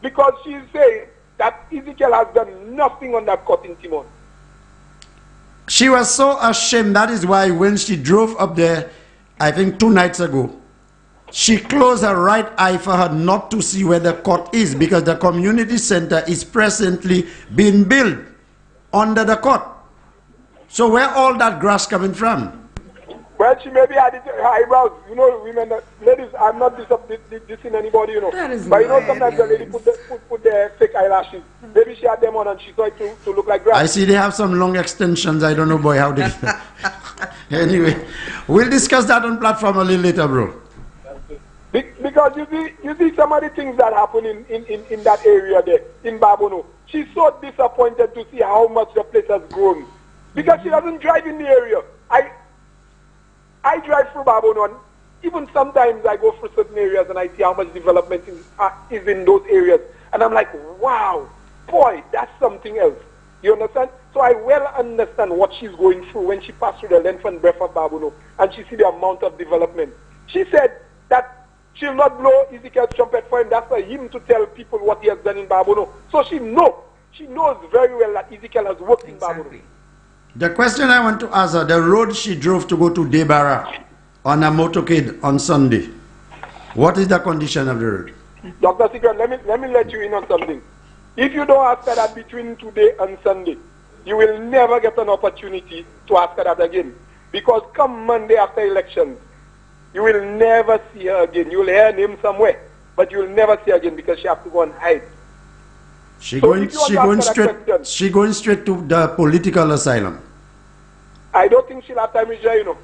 Because she's saying that Ezekiel has done nothing on that court in Timon. She was so ashamed. That is why when she drove up there, I think 2 nights ago, she closed her right eye for her not to see where the court is because the community center is presently being built under the court. So where all that grass coming from? Well, she maybe had it, her eyebrows. You know, women, ladies, I'm not dissing anybody, you know. But you know, sometimes the lady put their fake eyelashes. Maybe she had them on and she saw it to look like grass. I see they have some long extensions. I don't know, boy, how they... Anyway, we'll discuss that on platform a little later, bro. Because you see some of the things that happen in that area there, in Barbono. She's so disappointed to see how much the place has grown. Because she doesn't drive in the area. I drive through Barbono, and even sometimes I go through certain areas and I see how much development is in those areas. And I'm like, wow, boy, that's something else. You understand? So I well understand what she's going through when she passed through the length and breadth of Barbono and she see the amount of development. She said that she'll not blow Ezekiel's trumpet for him. That's for him to tell people what he has done in Barbono. So she knows very well that Ezekiel has worked in Barbono. The question I want to ask her, the road she drove to go to Debara on a motorcade on Sunday, what is the condition of the road? Dr. Secret, let me let you in on something. If you don't ask her that between today and Sunday, you will never get an opportunity to ask her that again. Because come Monday after elections, you will never see her again. You will hear her name somewhere, but you will never see her again because she has to go and hide. She going straight to the political asylum. I don't think she'll have time with her, you know.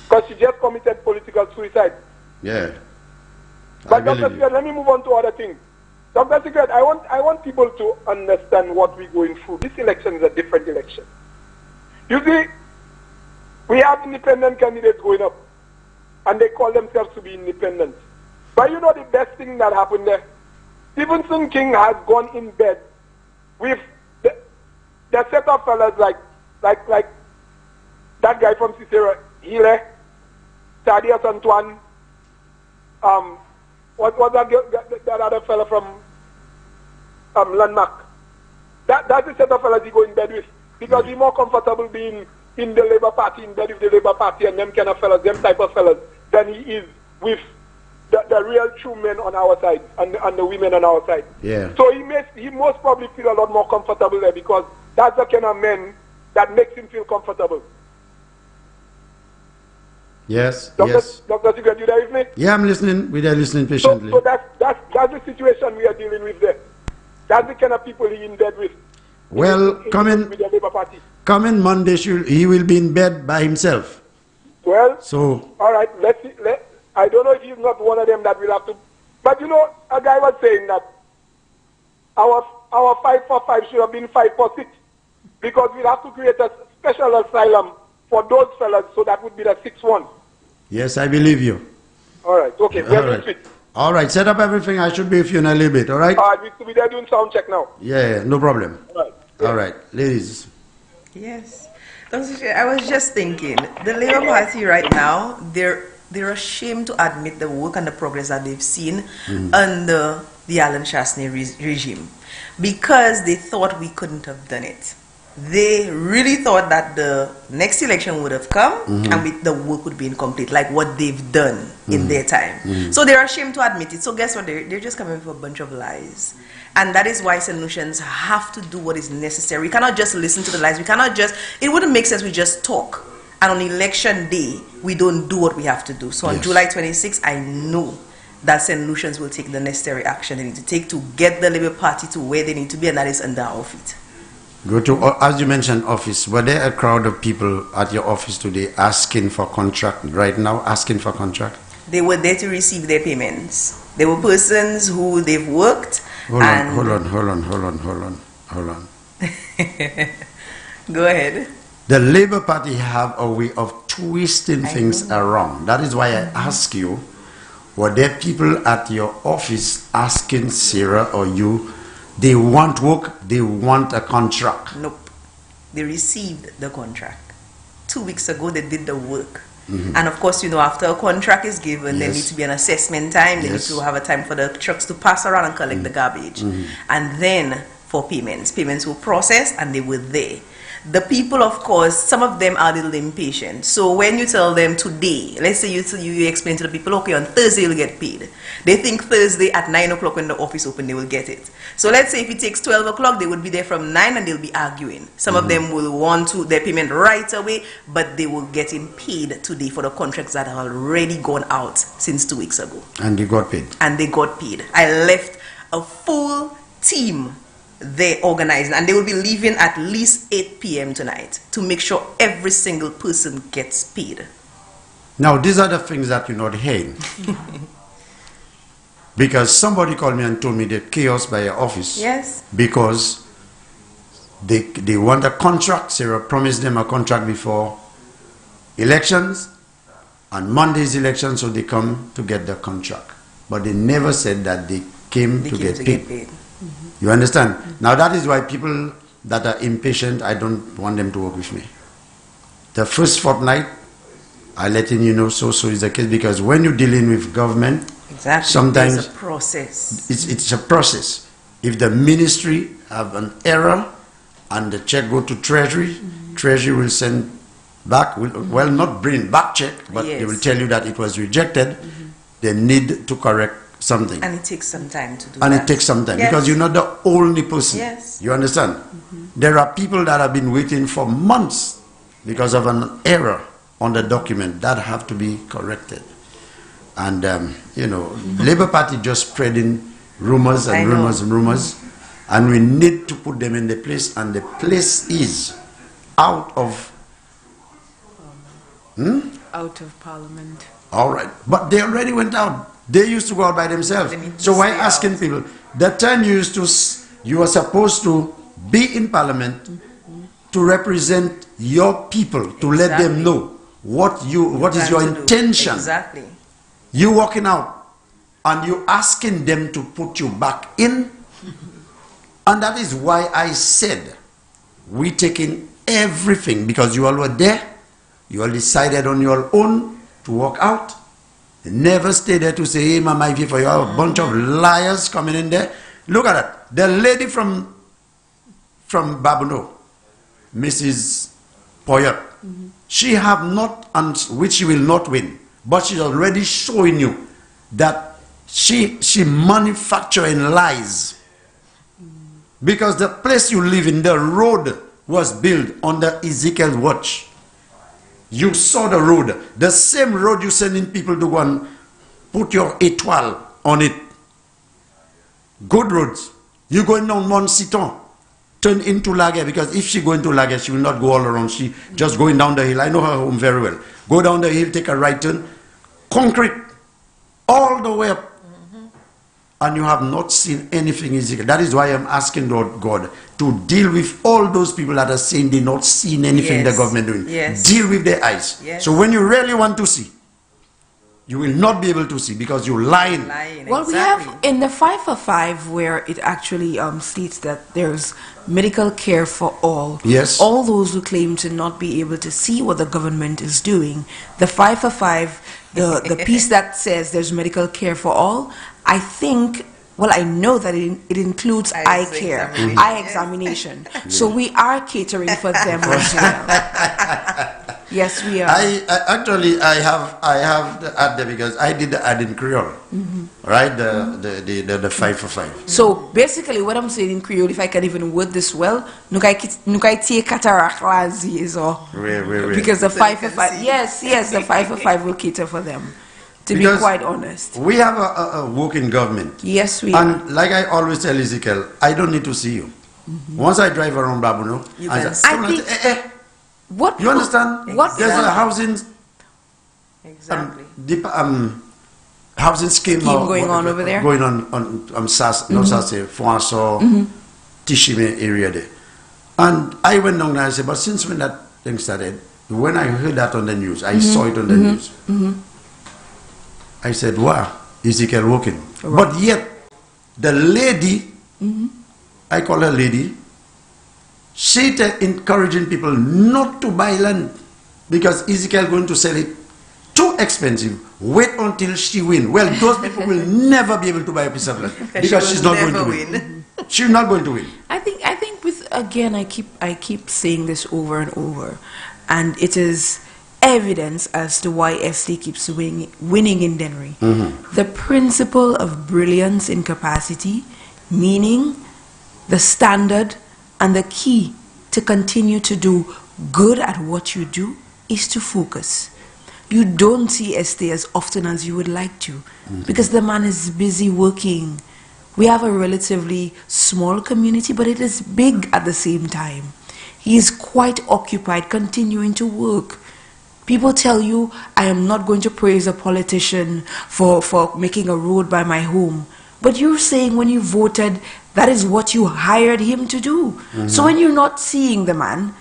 Because she just committed political suicide. Yeah. But Dr. Secret, let me move on to other things. Dr. Secret, I want people to understand what we're going through. This election is a different election. You see, We have independent candidates going up, and they call themselves to be independent. But you know the best thing that happened there? Stevenson King has gone in bed with the set of fellas like that guy from Cicero, Hile, Thaddeus Antoine, what was that other fella from Landmark? That's the set of fellas he go in bed with, because he's more comfortable being in the Labour Party, in bed with the Labour Party and them kind of fellas, them type of fellas, than he is with the real true men on our side and the women on our side. Yeah. So he most probably feel a lot more comfortable there, because that's the kind of men that makes him feel comfortable. Yes. Dr. Secret, you there with me? Yeah, I'm listening. We are listening patiently. So that's the situation we are dealing with there. That's the kind of people he in bed with. Well, with the Labour Party. coming Monday, he will be in bed by himself. Well, so all right, let's see. I don't know if he's not one of them that will have to. But you know, a guy was saying that our 5 for 5 should have been 5 for 6, because we'll have to create a special asylum for those fellas, so that would be the 6th one. Yes, I believe you. All right, okay. All right. All right, set up everything. I should be with you in a little bit, all right? All right, we're there doing sound check now. Yeah, no problem. All right. All right, ladies. Yes. I was just thinking, the Labour Party right now, they're ashamed to admit the work and the progress that they've seen under the Alan Chasney regime, because they thought we couldn't have done it. They really thought that the next election would have come and the work would be incomplete, like what they've done in their time. So they're ashamed to admit it. So guess what? They're just coming with a bunch of lies. And that is why St. Lucians have to do what is necessary. We cannot just listen to the lies. We cannot just, it wouldn't make sense we just talk. And on election day, we don't do what we have to do. So on July 26th, I know that St. Lucians will take the necessary action they need to take to get the Labour Party to where they need to be, and that is under our feet. Go to, as you mentioned, office. Were there a crowd of people at your office today asking for contract right now, asking for contract? They were there to receive their payments. There were persons who they've worked. Hold on. Go ahead. The Labour Party have a way of twisting things around. That is why I ask you, were there people at your office asking Sarah or you, they want work, they want a contract? Nope. They received the contract. 2 weeks ago, they did the work. And of course, you know, after a contract is given, there needs to be an assessment time. They need to have a time for the trucks to pass around and collect the garbage. And then for payments. Payments were processed and they were there. The people, of course, some of them are a little impatient. So when you tell them today, let's say you explain to the people, okay, on Thursday you'll get paid. They think Thursday at 9 o'clock when the office open, they will get it. So let's say if it takes 12 o'clock, they would be there from 9 and they'll be arguing. Some of them will want their payment right away, but they will getting paid today for the contracts that have already gone out since 2 weeks ago. And they got paid. And they got paid. I left a full team they organizing, and they will be leaving at least 8 p.m. tonight to make sure every single person gets paid. Now, these are the things that you're not hearing. Because somebody called me and told me the chaos by your office. Yes. Because they want a contract. Sarah promised them a contract before elections, and Monday's election, so they come to get the contract. But they never said that they came to get paid. You understand? Now that is why people that are impatient, I don't want them to work with me. The first fortnight, I letting you know so is the case, because when you're dealing with government, sometimes it's a process. It's a process. If the ministry have an error and the check go to Treasury, Treasury will send back, well, not bring back check, but they will tell you that it was rejected. They need to correct something. And it takes some time to do and that. It takes some time, because you're not the only person. Yes. You understand? There are people that have been waiting for months because of an error on the document that have to be corrected. And, you know, Labour Party just spreading rumors and rumors. And we need to put them in the place, and the place is out of... Out of Parliament. All right. But they already went out. They used to go out by themselves. So why asking people? That time you were supposed to be in Parliament to represent your people, to let them know what is your intention. Exactly. You walking out and you asking them to put you back in. And that is why I said we taking everything, because you all were there. You all decided on your own to walk out. Never stay there to say, hey, Mama, if you are a bunch of liars coming in there. Look at that. The lady from Babuno, Mrs. Poyet, she have not, and which she will not win, but she's already showing you that she manufacturing lies. Because the place you live in, the road was built under Ezekiel's watch. You saw the road. The same road you sending people to go and put your étoile on it. Good roads. You going down Mont-Citon, turn into Laguerre, because if she go into Laguerre, she will not go all around. She just going down the hill. I know her home very well. Go down the hill, take a right turn. Concrete. All the way up. And you have not seen anything, Ezekiel. That is why I'm asking Lord God to deal with all those people that are saying they're not seeing anything the government doing. Yes. Deal with their eyes. Yes. So when you really want to see, you will not be able to see because you're lying. Well, we have in the 5 for 5 where it actually states that there's medical care for all. Yes. All those who claim to not be able to see what the government is doing. The 5 for 5, the piece that says there's medical care for all, I think, well, I know that it includes eye care, eye examination. So we are catering for them as well. Yes, we are. I have the ad there because I did the ad in Creole, right? The 5 for 5. So basically, what I'm saying in Creole, if I can even word this well, nukai tie cataract lazi is all. Because the 5 for 5, yes, the 5 for 5 will cater for them. To be quite honest, we have a working government. Yes, we and are. Like I always tell Ezekiel, I don't need to see you. Once I drive around Babuno, what you understand? What there's a housing housing scheme going on over there, going on SAS, no SAS, Fonso, Tishime area there. And I went down there and I said, but since when that thing started, when I heard that on the news, I saw it on the news. I said, wow, Ezekiel walking. Right. But yet, the lady, I call her lady, she's encouraging people not to buy land because Ezekiel going to sell it too expensive. Wait until she wins. Well, those people will never be able to buy a piece of land because she's not going to win. She's not going to win. I think with, again, I keep saying this over and over, and it is evidence as to why ST keeps winning in Dennery. The principle of brilliance in capacity, meaning the standard and the key to continue to do good at what you do is to focus. You don't see ST as often as you would like to because the man is busy working. We have a relatively small community, but it is big at the same time. He is quite occupied continuing to work. People tell you, I am not going to praise a politician for making a road by my home. But you're saying when you voted, that is what you hired him to do. So when you're not seeing the man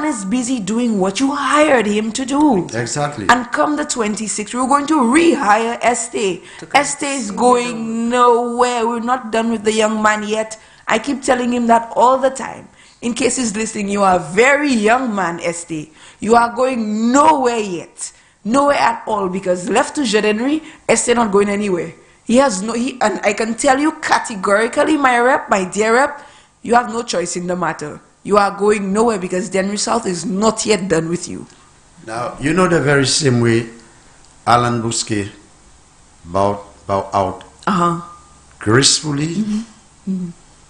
is busy doing what you hired him to do. Exactly. And come the 26th, we're going to rehire Este. Este is going nowhere. We're not done with the young man yet. I keep telling him that all the time. In case he's listening, you are a very young man, Este. You are going nowhere yet. Nowhere at all, because left to Jadenry, Este not going anywhere. And I can tell you categorically, my dear rep, you have no choice in the matter. You are going nowhere because Dennery South is not yet done with you. Now, you know the very same way Alan Bousquet bowed out gracefully.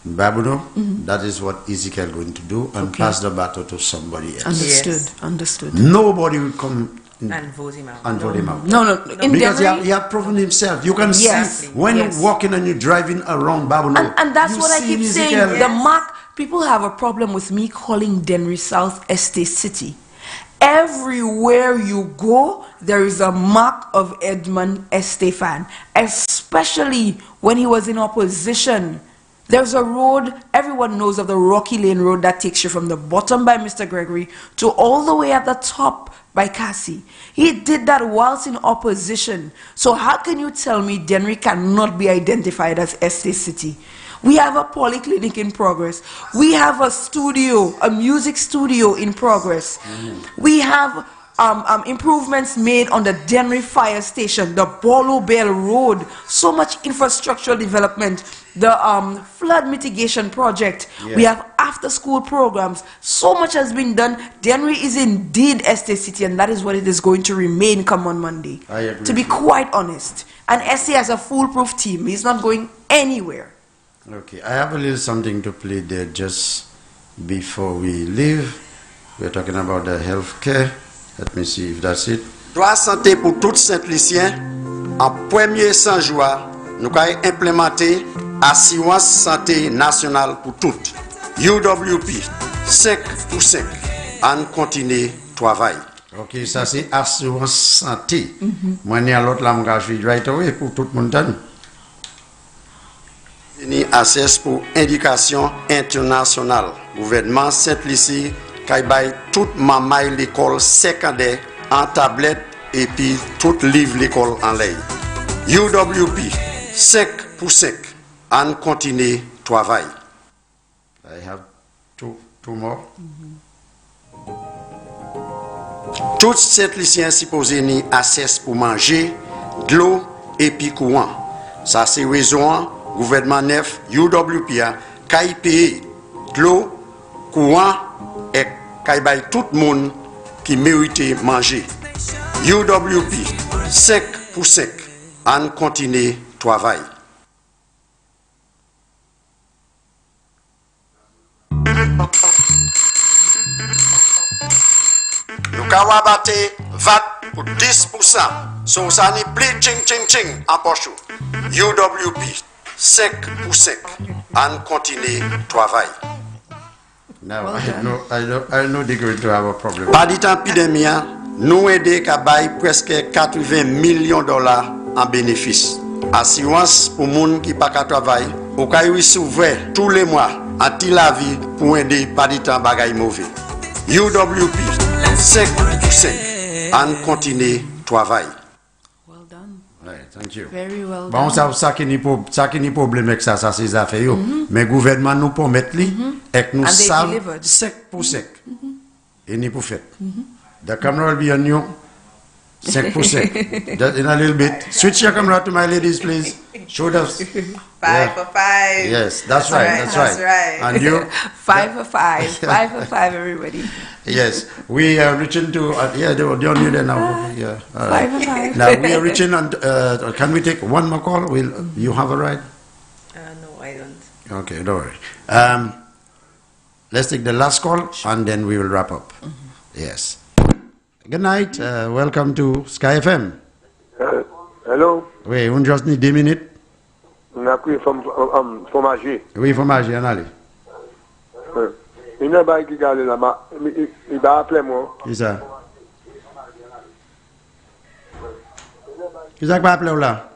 Babuno, that is what Ezekiel going to do and pass the battle to somebody else. Understood. Nobody will come and vote him out. No. Because he has proven himself. You can see when you're walking and you're driving around Babuno. And that's what I keep saying. The mark, people have a problem with me calling Dennery South Estate City. Everywhere you go, there is a mark of Edmund Estefan, especially when he was in opposition There's a road, everyone knows of the Rocky Lane Road that takes you from the bottom by Mr. Gregory to all the way at the top by Cassie. He did that whilst in opposition. So how can you tell me Dennery cannot be identified as Estate City? We have a polyclinic in progress. We have a studio, a music studio in progress. We have improvements made on the Dennery Fire Station, the Bolo Bell Road, so much infrastructural development, the flood mitigation project. Yeah. We have after-school programs. So much has been done. Dennery is indeed Estate City, and that is what it is going to remain come on Monday. I agree. To be quite honest. And SC has a foolproof team. He's not going anywhere. Okay, I have a little something to play there just before we leave. We're talking about the health care. Let me see if that's it. Droit santé pour tout Saint-Lucien. En premier 100 jours, nous avons implémenté assurance santé nationale pour toutes. UWP, 5 pour 5. On continue travail. Ok, ça c'est assurance santé. Moi, je l'autre langage right away pour tout le monde. Ni accès pour éducation internationale. Gouvernement Saint-Lucie qui baille toute maman l'école secondaire en tablette et puis tout livre l'école en ligne. UWP 5 pour 5. On continue travail. I have two more. Tout Saint-Lucien supposé ni accès pour manger, de l'eau et puis courant. Ça c'est raison gouvernement neuf UWP qui paye de l'eau, courant et qui baille tout le monde qui mérite manger. UWP 5 pour 5. On continue travail. Nous avons battu VAT pour 10%. So ça n'est plus ching en poche. UWP 5 pour 5. On continue travail. Now, I know they're going to have a problem. Pas dit épidémie, nous aider qu'à bailler presque 80 millions de dollars en bénéfice. Assurance pour gens qui pas qu'à travailler. Au cas où ils s'ouvrent tous les mois, anti la vie pour aider pas dit temps bagaille mauvais. UWP 5 pour 5. On continue travail. Right, thank you. Very well bon, done. ça qui n'est problème avec ça c'est affaires. Mais le gouvernement nous promet et nous savons 5 pour 5. Et nous pour faire. The camera will be on you. 5 pour 5. Just in a little bit. Switch your camera to my ladies, please. Show us. 5 for 5. Yes, that's right. That's right. And you? 5 for 5. 5 for 5, everybody. Yes, we are reaching to they're on you there now. Yeah, 5 for 5. Now we are reaching on. Can we take one more call? Will you have a ride? No, I don't. Okay, don't worry. Let's take the last call and then we will wrap up. Yes. Good night. Welcome to Sky FM. Hello. Oui, on just need 2 minutes. On a pris fromage. Oui, fromage, on a allé. Il n'y a pas qui garde là-bas. Il va appeler moi. Qui ça? Qui ça qui va appeler là?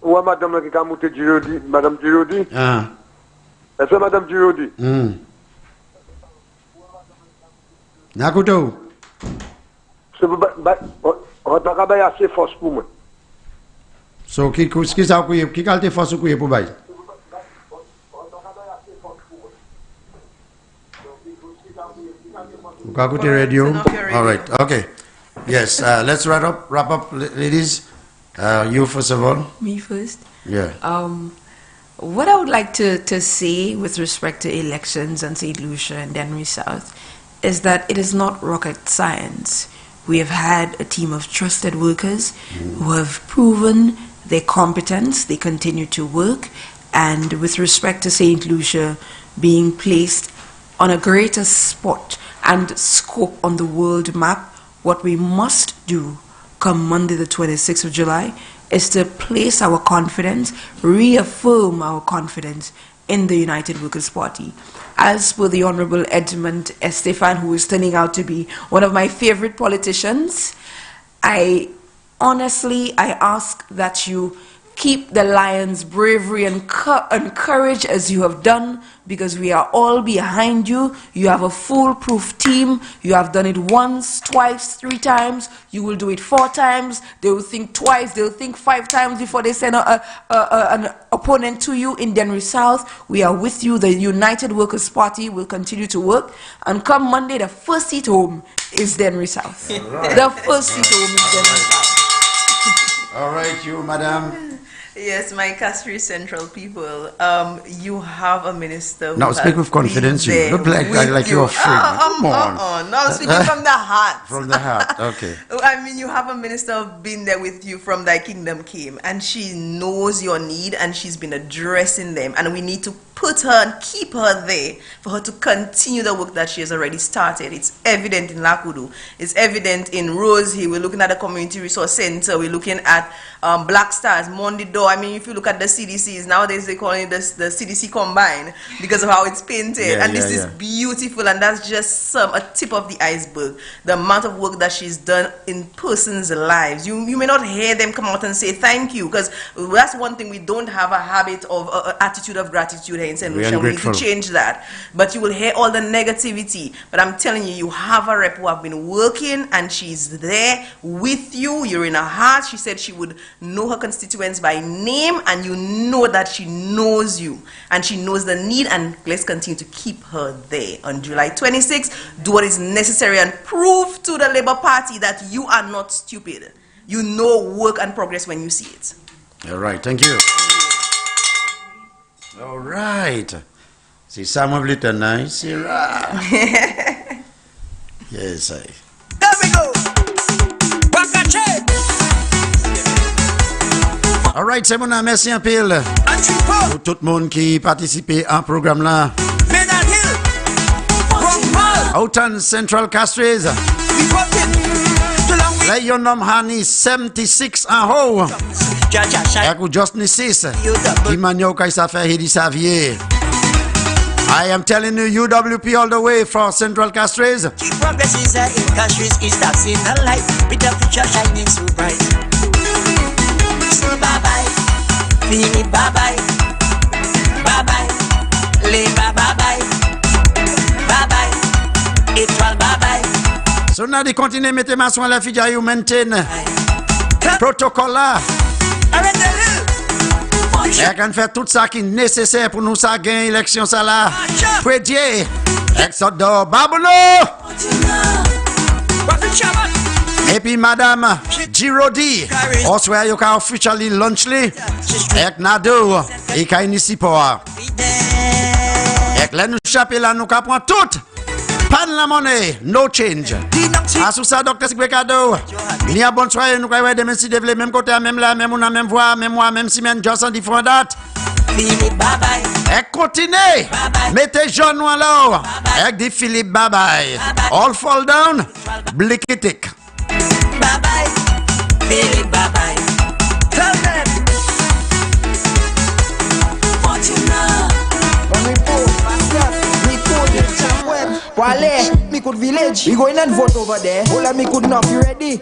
Ou madame qui a monté Girodi, madame Girodi. Ah. Est-ce que madame Girodi? Nakuto. On va pas assez force pour moi. So, qui ça qui qualité force pour bail? Kakuti radio. All right. Okay. Yes. Let's wrap up, ladies. You first of all. Me first. Yeah. What I would like to say with respect to elections in St. Lucia and Dennery South is that it is not rocket science. We have had a team of trusted workers who have proven their competence. They continue to work. And with respect to St. Lucia being placed on a greater spot and scope on the world map, what we must do come Monday the 26th of July is to place our confidence, reaffirm our confidence in the United Workers' Party. As per the Honorable Edmund Estefan, who is turning out to be one of my favorite politicians, I ask that you Keep the Lions' bravery and courage as you have done, because we are all behind you. You have a foolproof team. You have done it once, twice, 3 times. You will do it 4 times. They will think twice. They will think 5 times before they send an opponent to you in Denry South. We are with you. The United Workers' Party will continue to work. And come Monday, the first seat home is Denry South. Right. The first seat home is Denry South. All right, you, madam. Yes, my Castries Central people, you have a minister who now speak with confidence. You look like you're afraid. Come on. No, I'm speaking from the heart. From the heart, okay. I mean, you have a minister who's been there with you from Thy Kingdom Came, and she knows your need, and she's been addressing them, and we need to put her and keep her there for her to continue the work that she has already started. It's evident in Lakudu. It's evident in Rose Hill. We're looking at the Community Resource Center. We're looking at Black Stars, Monday Door. I mean, if you look at the CDCs, nowadays they call it the CDC Combine because of how it's painted. This is beautiful, and that's just a tip of the iceberg. The amount of work that she's done in persons' lives. You may not hear them come out and say thank you, because that's one thing. We don't have a habit of attitude of gratitude here in St. Lucia. We need to change that. But you will hear all the negativity. But I'm telling you, you have a rep who have been working, and she's there with you. You're in her heart. She said she would know her constituents by name, and you know that she knows you, and she knows the need, and let's continue to keep her there. On July 26th, do what is necessary and prove to the Labour Party that you are not stupid. You know work and progress when you see it. All right, thank you. All right. See, some of it are nice. Yes, I. There we go. All right, c'est mon ami, merci un peu pour tout le monde qui participe à programme là. Houghton Central Castries. Là, yon nom Hani 76 en haut. Et que just ni 6. Qui manio kai sa fait Hedi Xavier. I am telling you, UWP all the way from Central Castries. Keep progressing in Castries, is that in the light with the future shining so bright. So bye bye, fini bye bye, bye bye, Labour bye bye, bye bye, étoile bye bye. So now they continue mettre ma soin la fille you maintain protocole là. Et qu'on fait tout ça qui est nécessaire pour nous ça gagner élection ça là. Prédier. Exodo Babulo. Et puis madame Girodi. Also you can officially launch li. Ek nado. Et ka inisi poa. Ek là nous chaper là nous ka prend tout. Pas de la monnaie, no change. Asou ça Dr.Secret cadeau. Ni a bonne soirée, nous croyons demain si devez même côté, même là, même on a même voix, même moi, même semaine, just en différentes dates. Et continuez. Mettez John Noir là. Avec des Philippe bye bye. All fall down. Blikitik. Bye bye. Philippe bye bye. Tell them. What you know. Wale, me could village. We going and vote over there. Hola, me could not. You ready?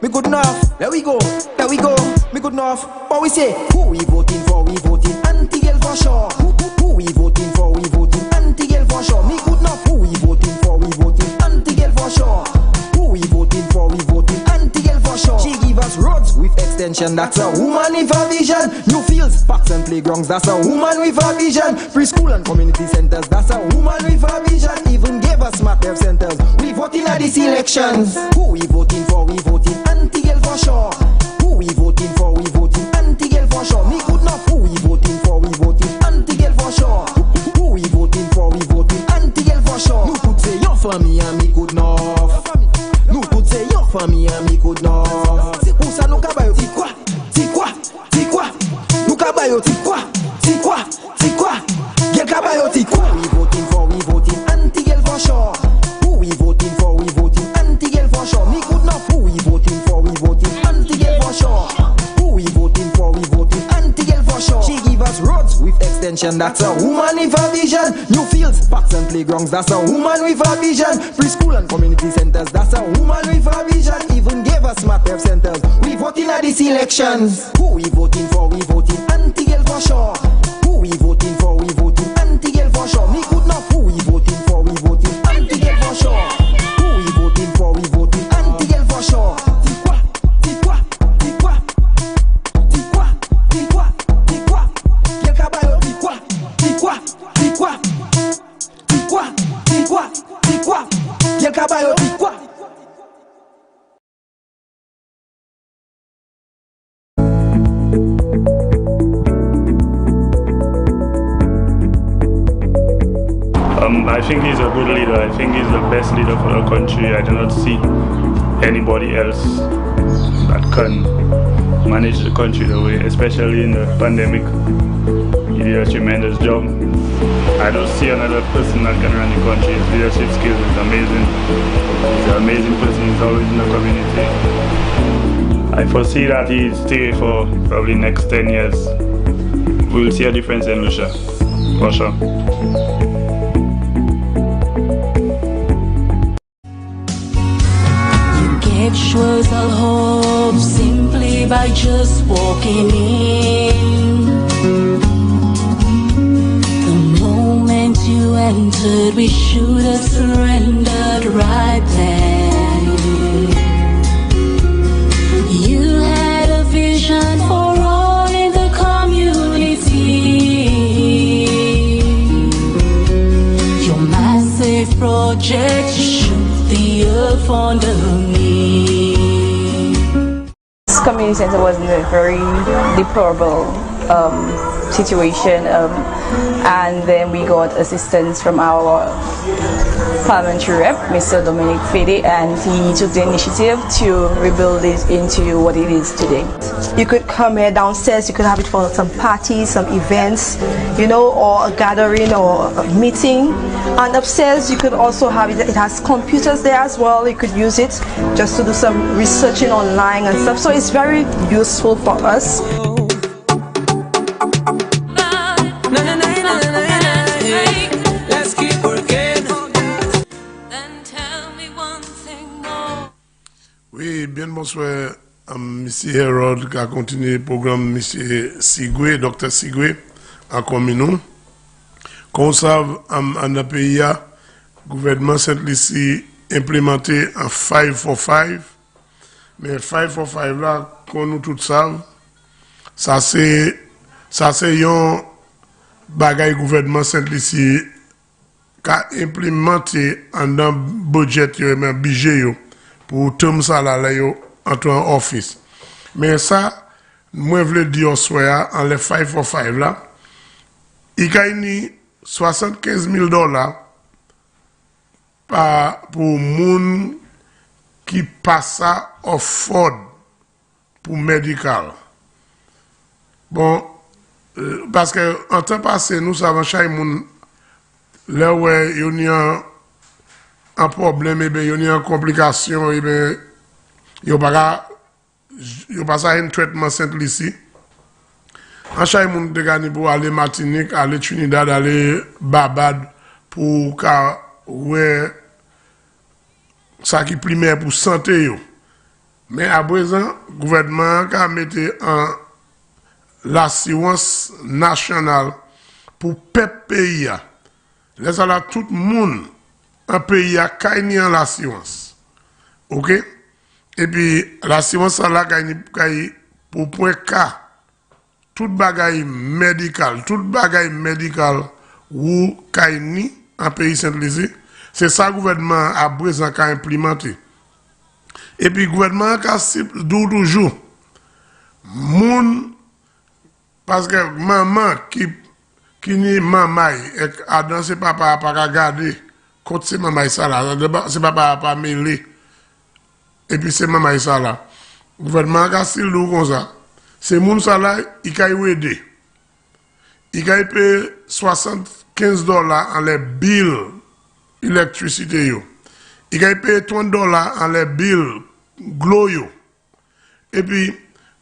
Me could not. There we go. There we go. Me could not. What we say? Who we voting for? We voting anti-girl for sure. Who we voting for? We voting anti-girl for sure. Me could not. Who we voting for? We voting anti-girl for sure. Who we voting for? We voting anti-girl for sure. She give us roads with extension. That's a woman with a vision. New fields, parks and playgrounds. That's a woman with a vision. Preschool and community centers. That's a woman with a vision. Even gave us smart health centers. We voting at these elections. Who we voting for? We voting anti-girl for sure. Who we voting for? We voting anti-girl for sure. Me could not. Who we voting for? We voting anti-girl for sure. Who we voting for? We voting anti-girl for sure. You could say your family and me could not. You could say your family and me could not. C'est pour ça nous cabayo. Ti quoi? Ti quoi? Ti quoi? Nous cabayo. Ti quoi? Ti quoi? Ti quoi? Girl cabayo. Ti quoi? We voting for? We voting anti-girl for sure. Who we voting for? We voting anti-girl for sure. Me could not. Who we voting for? We voting anti-girl for sure. Who we voting for? We voting anti-girl for sure. She give us roads with extension. That's a woman with a vision. New fields, parks and playgrounds. That's a woman with a vision. Preschool and community centers. That's a woman with a vision. Even gave us super smart rep centers. We voting at these elections. Who we voting for? We voting anti-girl for sure. Who we voting for? We voting anti-girl for sure. Me good enough. Who we voting for? We voting anti-girl for sure. Who we voting for? We voting anti-girl for sure. Dis quoi? Quel cabayo? Dis quoi? Quel cabayo? Dis quoi? I think he's a good leader. I think he's the best leader for the country. I do not see anybody else that can manage the country the way, especially in the pandemic. He did a tremendous job. I don't see another person that can run the country. His leadership skills is amazing. He's an amazing person. He's always in the community. I foresee that he'll stay for probably next 10 years. We'll see a difference in Lucia, for sure. Was all hope simply by just walking in. The moment you entered, we should have surrendered right then. You had a vision for all in the community. Your massive project shook the earth under me. Community center was in a very deplorable situation, and then we got assistance from our parliamentary rep, Mr. Dominic Fede, and he took the initiative to rebuild it into what it is today. You could come here downstairs, you could have it for some parties, some events, you know, or a gathering or a meeting. And upstairs you could also have it has computers there as well. You could use it just to do some researching online and stuff. So it's very useful for us. Oui, bien bonsoir. Monsieur Harold qui a continué le programme Monsieur Sigwe, Dr.Secret, en commun. Comme ça, en un pays, le gouvernement Saint-Lucie implémenté en 545. Mais 545 là, qu'on nous tous savons, ça c'est un bagage gouvernement Saint-Lucie qui a implémenté en un budget, un budget pour tout le salaire entre en office. Mais ça, moi je veux dire soir en les 545 là, il y a $75,000 pour moun qui passe au Ford pour médical. Bon, parce que en temps passé, nous savons chaque moun là où il y a un problème, il y a une complication, il y a un traitement Saint-Lucie. En chaque monde de gagner pour aller Martinique, aller Trinidad, aller Barbade pour ouais ça qui primaire pour santé yo. Mais à présent, le gouvernement a mis en l'assurance nationale pour peuple pays. Laisse là tout le monde en pays a gagné l'assurance. OK? Et puis l'assurance là gagne pour point K. Tout bagaille médical ou kaini en pays Saint-Lucie, c'est ça le gouvernement a présent qu'a implémenté. Et puis le gouvernement a toujours moun parce que maman qui ni maman et a dansé papa pas regarder quand c'est maman ça là, c'est papa pas mêlé. Et puis c'est maman ça là. Le gouvernement a style comme ça. C'est moun ça là, il a aidé. Il a payé $75 en les billes électricité yo. Il a payé $30 en les billes glo yo. Et puis le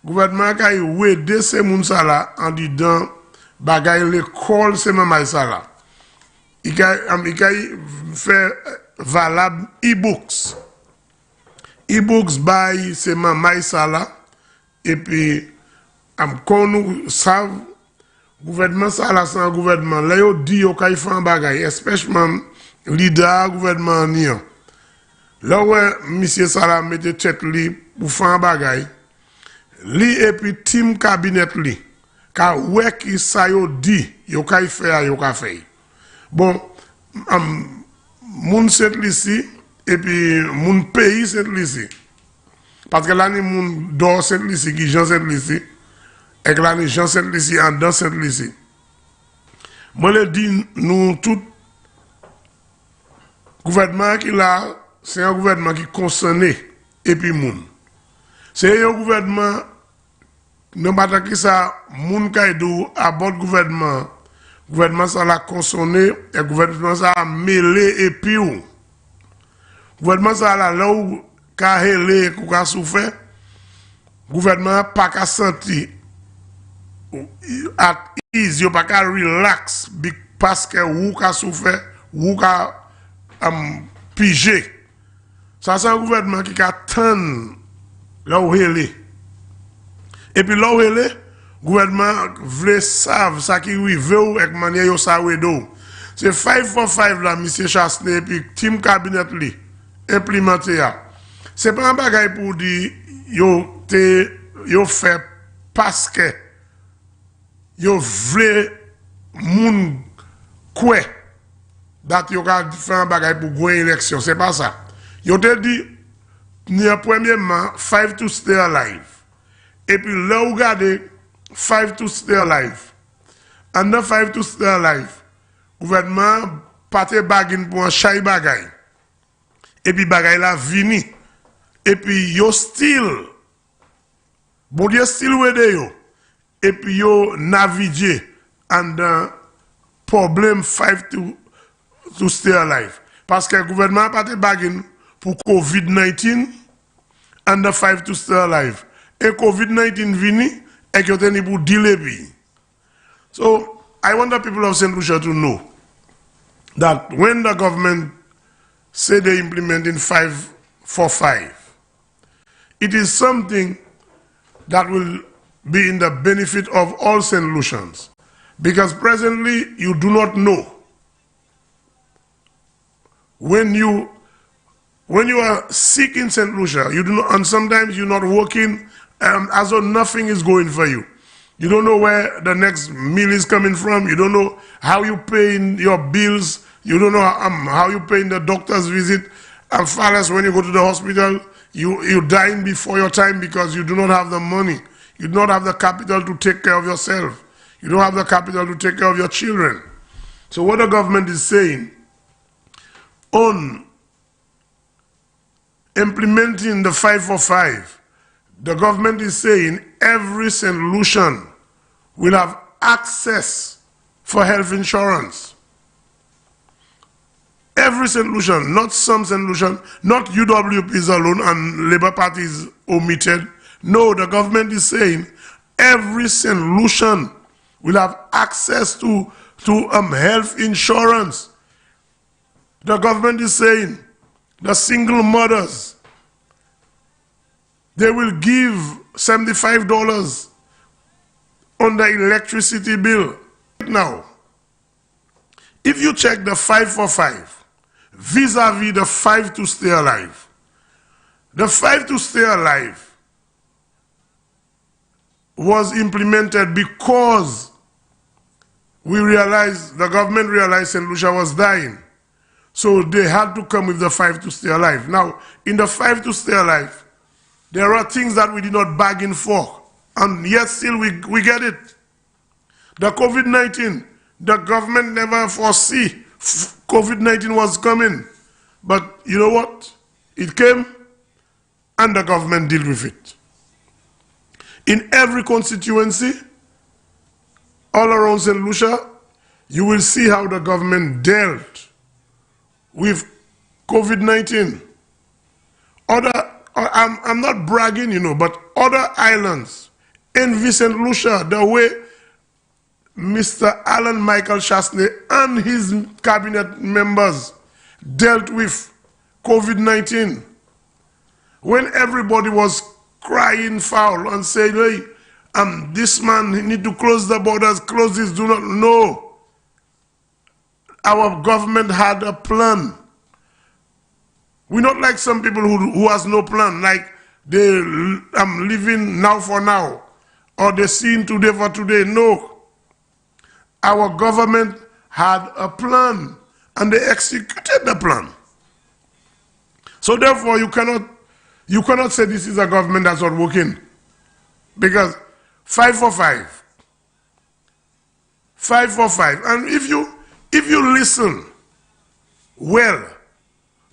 gouvernement a aidé ces moun ça là en disant bagay l'école c'est maman ça là. Il a fait valable e-books. e-books by c'est Mamay Sala et puis am kon savent gouvernement Sala c'est un gouvernement là yo dit yo kay fan bagay especially leader gouvernement ni là ouais monsieur Sala mette tête li pour fan bagay li et puis team cabinet li ka ouais qui ça yo dit yo kay faire yo ka fait bon moun set ici et puis mon pays c'est ici parce que là ni moun do c'est ici qui gens c'est ici et que là ni gens c'est ici en dans c'est ici moi le dis nous tout gouvernement qui là c'est un gouvernement qui concerné et puis moun c'est un gouvernement non pas qui ça moun kaidou à bord gouvernement ça l'a concerné et gouvernement ça a mêlé et puis gouvernement ça là où ka helé ou ka souffert gouvernement pas ka senti at ease yo pas ka relax parce que ou ka souffert ou ka pigé ça c'est un gouvernement qui ka tan là où helé et puis là où helé gouvernement vle savent ça qui rive ou avec manière yo sa wedo c'est 545 là monsieur Chasne et puis team cabinet li implémenté ya c'est pas un bagay pour dire yo fait parce que yo vle moun kwe dat yo ka fait un bagay pour gagner élection c'est pas ça yo te dit ni premièrement 5 to stay alive et puis là ou regardez 5 to stay alive under 5 to stay alive gouvernement pate bagin pour un chay bagay et puis bagay la vini et puis yo still bon Dieu still wede yo et puis yo naviguer under problem 5 to stay alive parce que le gouvernement pate bagin pour COVID-19 under 5 to stay alive et COVID-19 vini et que teni pour delay. So I want the people of St. Lucia to know that when the government say they implementing 545, it is something that will be in the benefit of all St. Lucians. Because presently you do not know when you are sick in St. Lucia, you do not, and sometimes you're not working as though nothing is going for you. You don't know where the next meal is coming from. You don't know how you paying your bills. You don't know how you paying the doctor's visit. As far as when you go to the hospital, you're dying before your time because you do not have the money. You do not have the capital to take care of yourself. You don't have the capital to take care of your children. So what the government is saying on implementing the 545, the government is saying every St. Lucian will have access for health insurance. Every St. Lucian, not some St. Lucian, not UWPs alone and Labour Party is omitted. No, the government is saying every St. Lucian will have access to health insurance. The government is saying the single mothers, they will give $75 on the electricity bill. Now, if you check the 545 vis-a-vis the 5 to stay alive, the 5 to stay alive was implemented because the government realized St. Lucia was dying. So they had to come with the 5 to stay alive. Now, in the 5 to stay alive, there are things that we did not bargain for, and yet still we get it. The COVID-19, the government never foresee COVID-19 was coming. But you know what? It came, and the government dealt with it. In every constituency, all around St. Lucia, you will see how the government dealt with COVID-19. I'm not bragging, you know, but other islands envy St. Lucia the way Mr. Alan Michael Chasne and his cabinet members dealt with COVID-19. when everybody was crying foul and saying, hey, this man need to close the borders, close this, do not, no. Our government had a plan. We're not like some people who has no plan, like they living now for now, or they seeing today for today. No. Our government had a plan, and they executed the plan. So therefore, you cannot say this is a government that's not working, because 5 for 5, 5 for 5, and if you listen well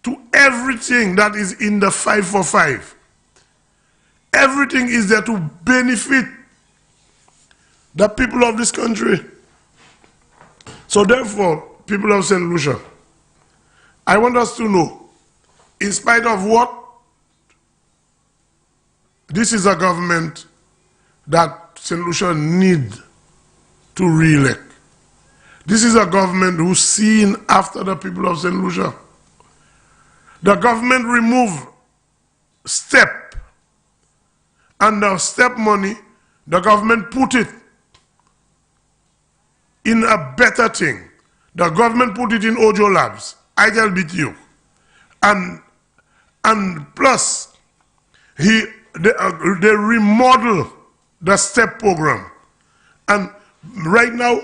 to everything that is in the 5 for 5, everything is there to benefit the people of this country. So therefore, people of St. Lucia, I want us to know, in spite of what, this is a government that St. Lucia need to re-elect. This is a government who's seen after the people of St. Lucia. The government removed STEP, and the STEP money, the government put it in a better thing. The government put it in Ojo Labs, ILBTU, and plus they remodel the STEP program. And right now,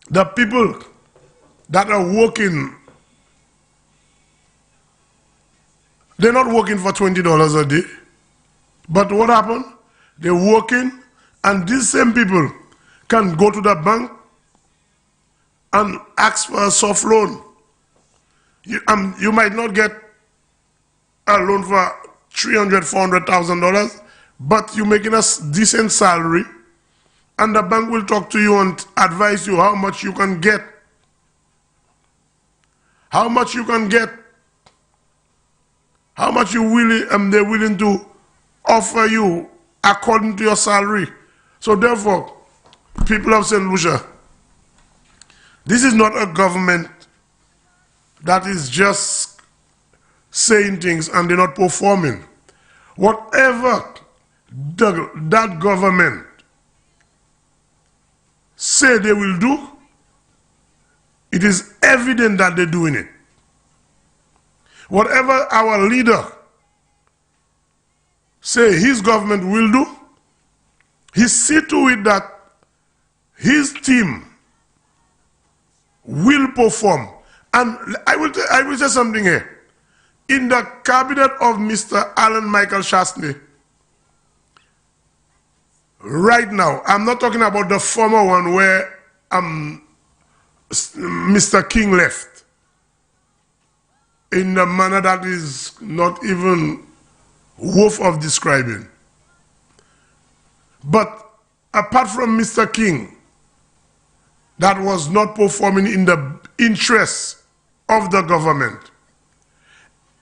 the people that are working, they're not working for $20 a day. But what happened? They're working, and these same people can go to the bank and ask for a soft loan. You might not get a loan for $300,000, $400,000, but you're making a decent salary, and the bank will talk to you and advise you how much you can get. How much you can get. How much they're willing to offer you according to your salary. So therefore, people of St. Lucia, this is not a government that is just saying things and they're not performing. Whatever that government say they will do, it is evident that they're doing it. Whatever our leader say his government will do, he see to it that his team will perform. And I will say something here. In the cabinet of Mr. Alan Michael Chastney, right now, I'm not talking about the former one where Mr. King left in a manner that is not even worth of describing. But apart from Mr. King, that was not performing in the interests of the government,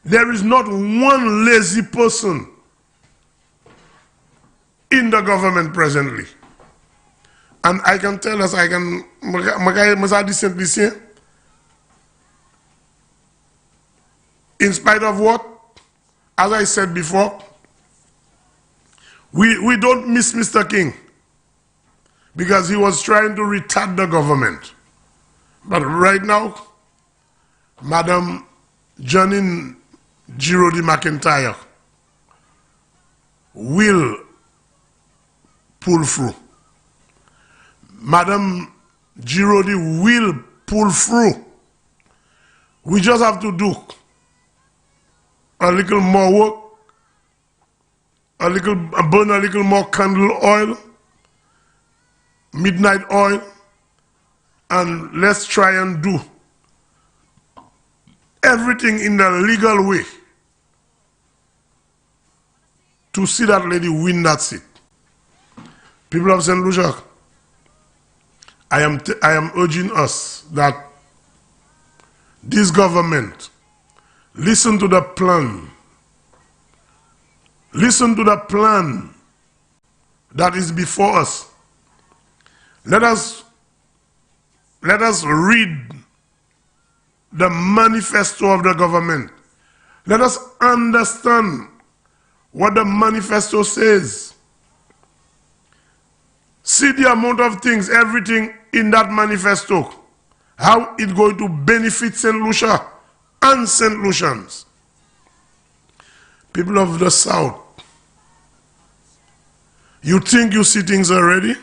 there is not one lazy person in the government presently. And I can tell us, in spite of what, as I said before, we don't miss Mr. King because he was trying to retard the government. But right now, Madam Janine Girodi McIntyre will pull through. Madam Girodi will pull through. We just have to do a little more work, burn a little more candle oil, midnight oil, and let's try and do everything in the legal way to see that lady win that seat. People of St. Lucia, I am urging us that this government listen to the plan. Listen to the plan that is before us. Let us read the manifesto of the government. Let us understand what the manifesto says. See the amount of things, everything in that manifesto, how it's going to benefit St. Lucia and St. Lucians. People of the South, you think you see things already?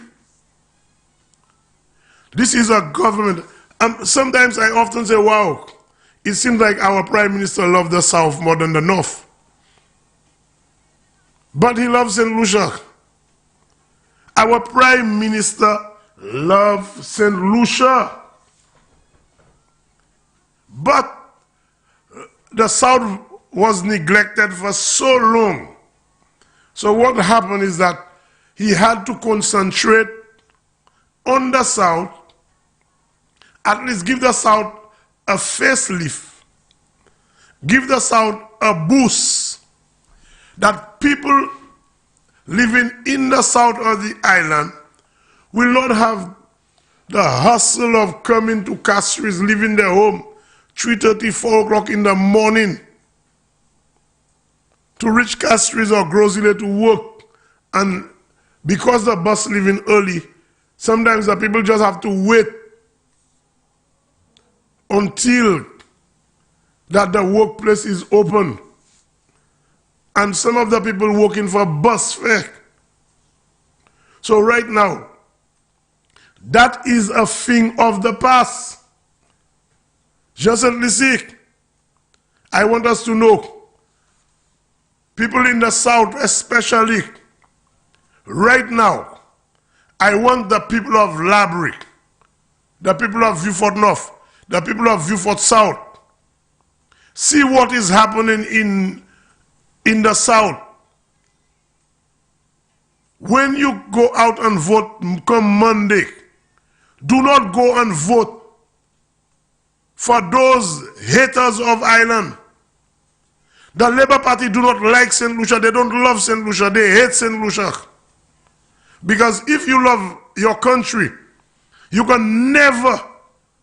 This is a government. Sometimes I often say, wow, it seems like our Prime Minister loves the South more than the North. But he loves St. Lucia. Our Prime Minister loves St. Lucia. But the South was neglected for so long. So what happened is that he had to concentrate on the South, at least give the South a facelift, give the South a boost, that people living in the South of the island will not have the hustle of coming to Castries, leaving their home 3:30, 4 o'clock in the morning to reach Castries or Grosile to work. And because the bus leaving early, sometimes the people just have to wait until that the workplace is open. And some of the people working for bus fare. So right now, that is a thing of the past. Just sick. I want us to know, people in the South especially, right now, I want the people of Labrie, the people of Vieux-Fort North, the people of Vieux-Fort South, see what is happening in the South. When you go out and vote come Monday, do not go and vote for those haters of Ireland. The Labour Party do not like St. Lucia. They don't love St. Lucia. They hate St. Lucia. Because if you love your country, you can never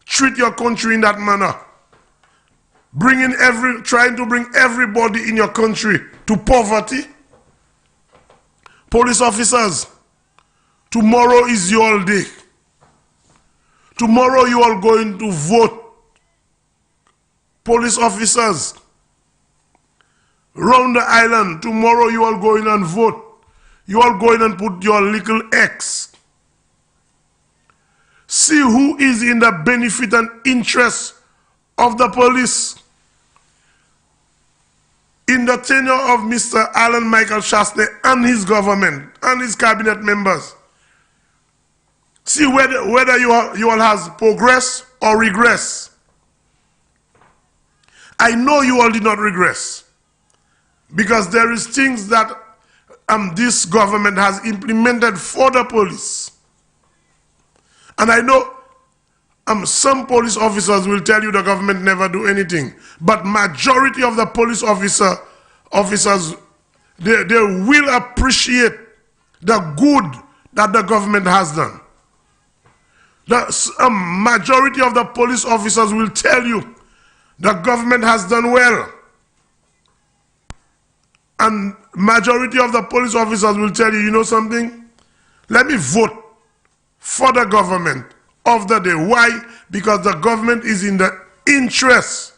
treat your country in that manner. Trying to bring everybody in your country to poverty. Police officers, tomorrow is your day. Tomorrow you are going to vote. Police officers around the island, tomorrow you are going and vote. You are going and put your little X. See who is in the benefit and interest of the police. In the tenure of Mr. Alan Michael Chasney and his government and his cabinet members, see whether you all has progress or regress. I know you all did not regress, because there is things that this government has implemented for the police. And I know some police officers will tell you the government never do anything, but majority of the police officers, they will appreciate the good that the government has done. The majority of the police officers will tell you the government has done well. And majority of the police officers will tell you, you know something? Let me vote for the government of the day. Why? Because the government is in the interest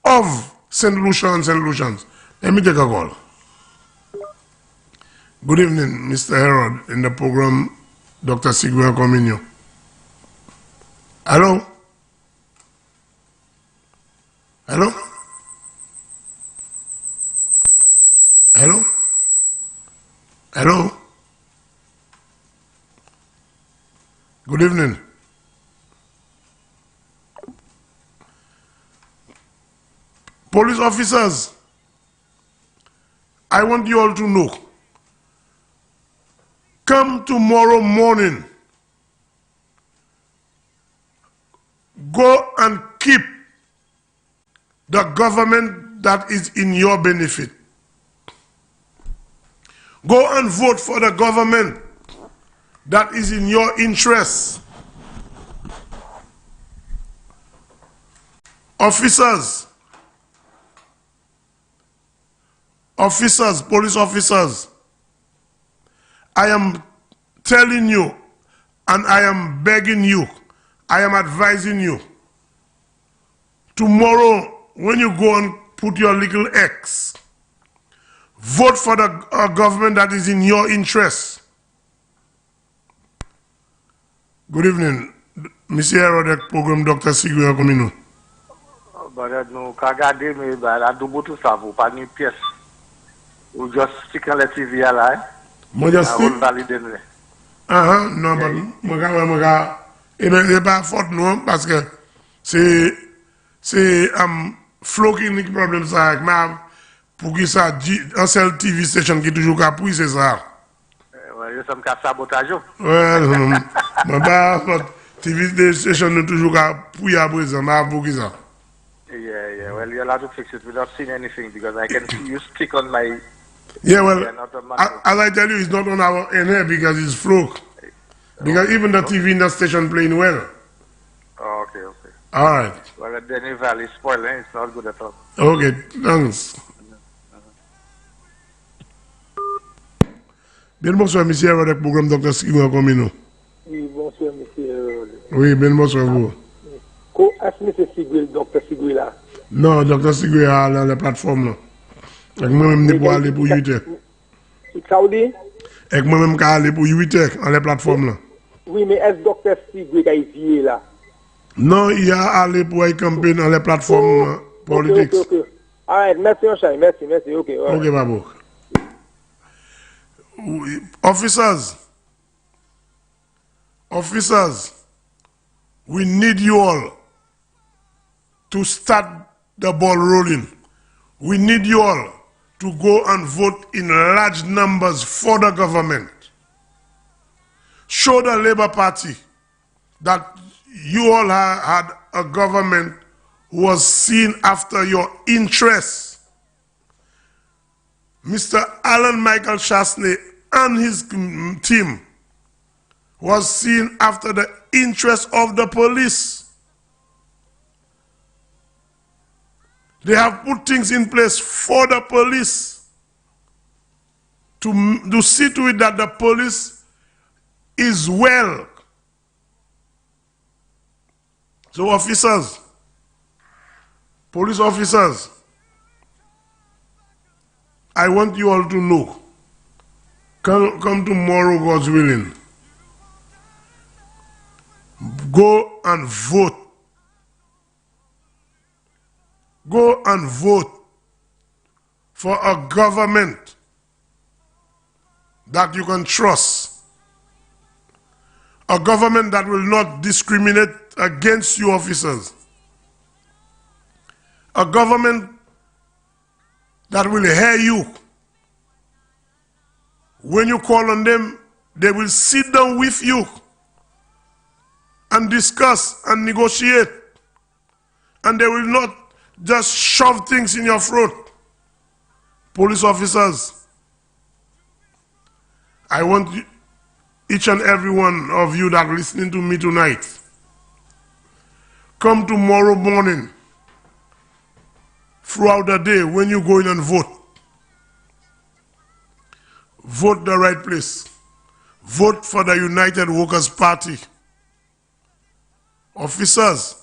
of St. Lucia and St. Lucians. Let me take a call. Good evening, Mr. Herod, in the program Dr.Secret Communion. Hello? Hello? Hello? Hello? Good evening. Police officers, I want you all to know, come tomorrow morning, go and keep the government that is in your benefit. Go and vote for the government that is in your interest. Officers, officers, police officers, I am telling you and I am begging you, I am advising you, tomorrow when you go and put your little X, vote for the government that is in your interest. Good evening. Monsieur Rodek program Dr.Secret coming. But no, Kagade me, but I do to Savo, pas ni pièce. Ou just stick on la TV à la. Moi just stick. Non, mais et ben c'est pas faute non parce que c'est flow qui a problème ça avec ma pour qui ça un seul TV station qui toujours qu'à pour c'est ça. Ouais, je sommes qu'à sabotage. Ouais, non, mais pas TV station ne toujours qu'à pour à présent, mais pour qui ça. Yeah. Well, you're allowed to fix it without seeing anything because I can see you stick on my. Yeah, well, as I tell you, it's not on our end here because it's flow. Because even the TV in the station playing well. Oh, okay. All right. Well, then if Valley spoiling, it's not good at all. Okay, thanks. Bien bonsoir, monsieur, avec le programme Dr.Secret Comino. Oui, bonsoir, monsieur. Oui, bien bonsoir, vous. Est-ce que monsieur Secret, Dr.Secret là? Non, Dr.Secret a la plateforme là. Avec moi-même, je peux aller pour 8 heures. Saoudi? Avec moi-même, je peux aller pour 8 heures à la plateforme là. Oui, mais est-ce que Dr.Secret a été là? Non, il a allé pour une campagne dans les plateformes politiques. Okay. All right, merci, merci. Ok, Ok, Babou. Officers, we need you all to start the ball rolling. We need you all to go and vote in large numbers for the government. Show the Labour Party that you all had a government who was seen after your interests. Mr. Alan Michael Chasney and his team was seen after the interests of the police. They have put things in place for the police to see to it that the police is well. So officers, police officers, I want you all to know, come tomorrow, God's willing, go and vote. Go and vote for a government that you can trust. A government that will not discriminate against you officers. A government that will hear you. When you call on them, they will sit down with you and discuss and negotiate. And they will not just shove things in your throat. Police officers, I want you, each and every one of you that are listening to me tonight, come tomorrow morning, throughout the day, when you go in and vote. Vote the right place. Vote for the United Workers' Party. Officers,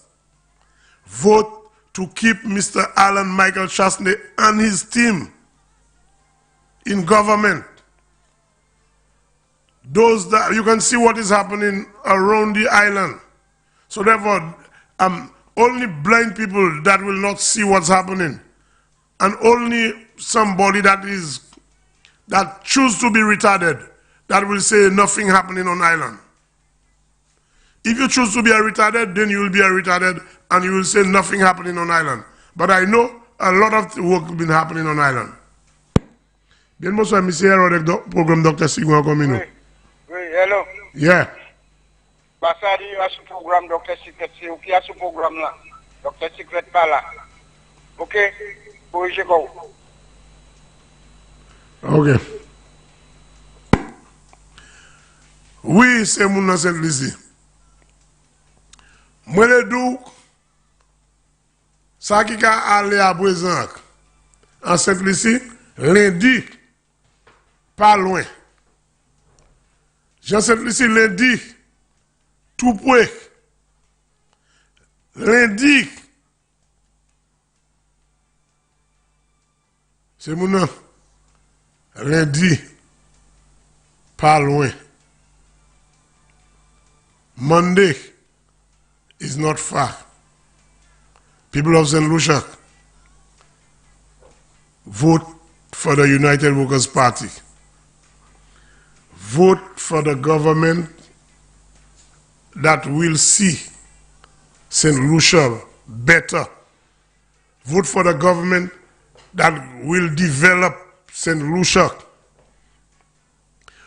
vote to keep Mr. Alan Michael Chasney and his team in government. Those that you can see what is happening around the island. So therefore, only blind people that will not see what's happening, and only somebody that choose to be retarded that will say nothing happening on island. If you choose to be a retarded, then you will be a retarded and you will say nothing happening on island. But I know a lot of work has been happening on island. Bien bonsoir, monsieur Rodek, programme Dr.Secret Comino. Oui, hello. Yeah. Basadi, you have ce programme Dr.Secret, c'est où qui a ce programme là? Dr.Secret pas là. Ok? Pour je go. Ok. Oui, c'est mon ancien lycée. Moi, le dou, ça qui a allé à présent, en Saint-Lucie, Lundi, pas loin. Jean-Saint-Lucie, lundi, tout près. Lundi, c'est mon nom. Lundi, pas loin. Monday is not far. People of St. Lucia, vote for the United Workers' Party. Vote for the government that will see St. Lucia better. Vote for the government that will develop St. Lucia.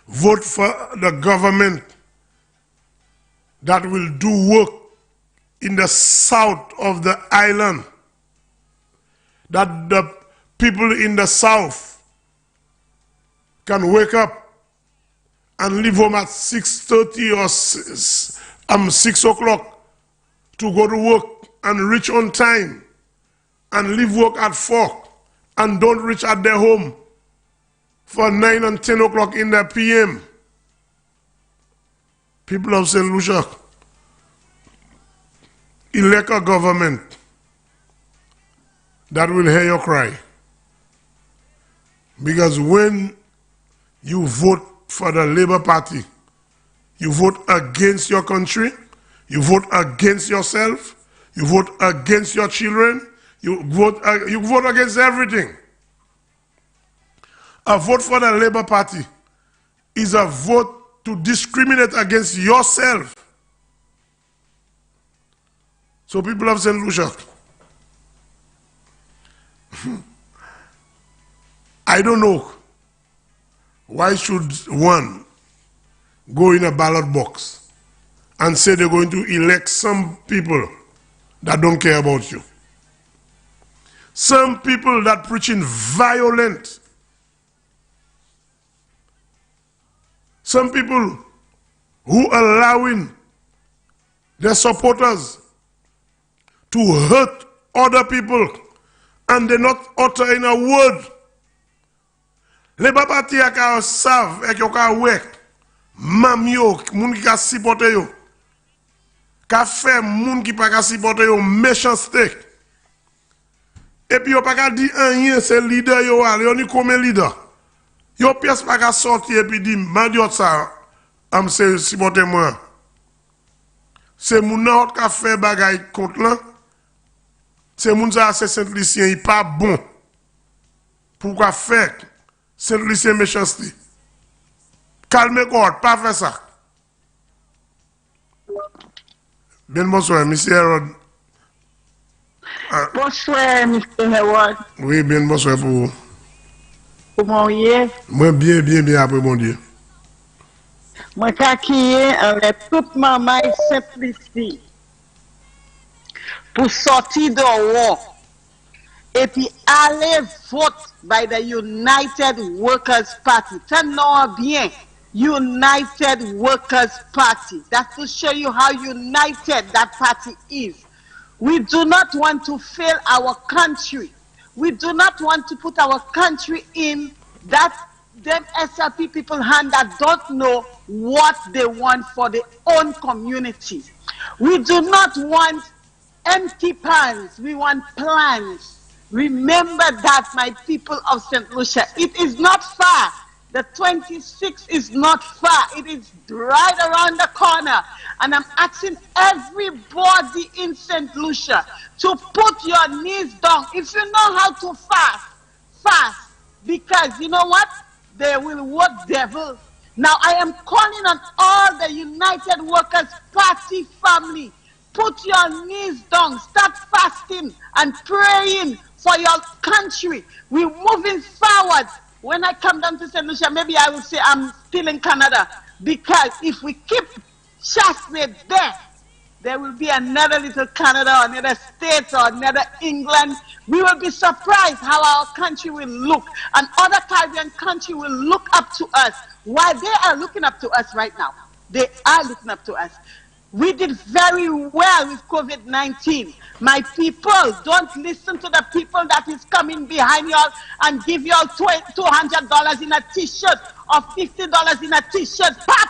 Vote for the government that will do work in the south of the island, that the people in the south can wake up and leave home at 6:30 or 6 o'clock to go to work and reach on time, and leave work at 4 and don't reach at their home for 9 and 10 o'clock in the PM. People of St. Lucia, elect a government that will hear your cry. Because when you vote for the Labour Party, you vote against your country, you vote against yourself, you vote against your children, you vote against everything. A vote for the Labour Party is a vote to discriminate against yourself. So people of St. Lucia, I don't know why should one go in a ballot box and say they're going to elect some people that don't care about you. Some people that preaching violent. Some people who allowing their supporters to hurt other people and they're not uttering a word. Labour Party a ka sav ek yo ka wek mam yo moun ki ka supporter yo ka fe moun ki pa ka supporter yo méchanceté. Et puis yo pa ka di rien c'est leader yo al yo ni comme leader. Yo pièce pa ka sorti et puis di madiot ça am se supporter moi. C'est moun nan ka fait bagay contre là. C'est moun ça c'est Saint-Lucien il pas bon. Pourquoi faire Saint-Lucien méchanceté? Calmez-vous, pas faire ça. Bien bonsoir, monsieur Harold. Bonsoir, Mr. Harold. Oui, bien bonsoir pour vous. Comment vous êtes? Moi, bien, après mon Dieu. Moi, kakye avec toute maman et Saint-Lucie pour sortir dehors et puis aller vote by the United Workers Party. Tenez bien, United Workers Party. That's to show you how united that party is. We do not want to fail our country. We do not want to put our country in that them SLP people hand that don't know what they want for their own community. We do not want empty plans. We want plans. Remember that, my people of St. Lucia. It is not far. The 26th is not far. It is right around the corner. And I'm asking everybody in St. Lucia to put your knees down. If you know how to fast, fast. Because you know what? They will work devil. Now I am calling on all the United Workers Party family. Put your knees down. Start fasting and praying for your country. We're moving forward. When I come down to St. Lucia, maybe I will say I'm still in Canada. Because if we keep Chasney there will be another little Canada or another state or another England. We will be surprised how our country will look. And other Caribbean countries will look up to us. Why they are looking up to us right now. They are looking up to us. We did very well with COVID-19. My people, don't listen to the people that is coming behind y'all and give y'all $200 in a t-shirt or $50 in a t-shirt. Pas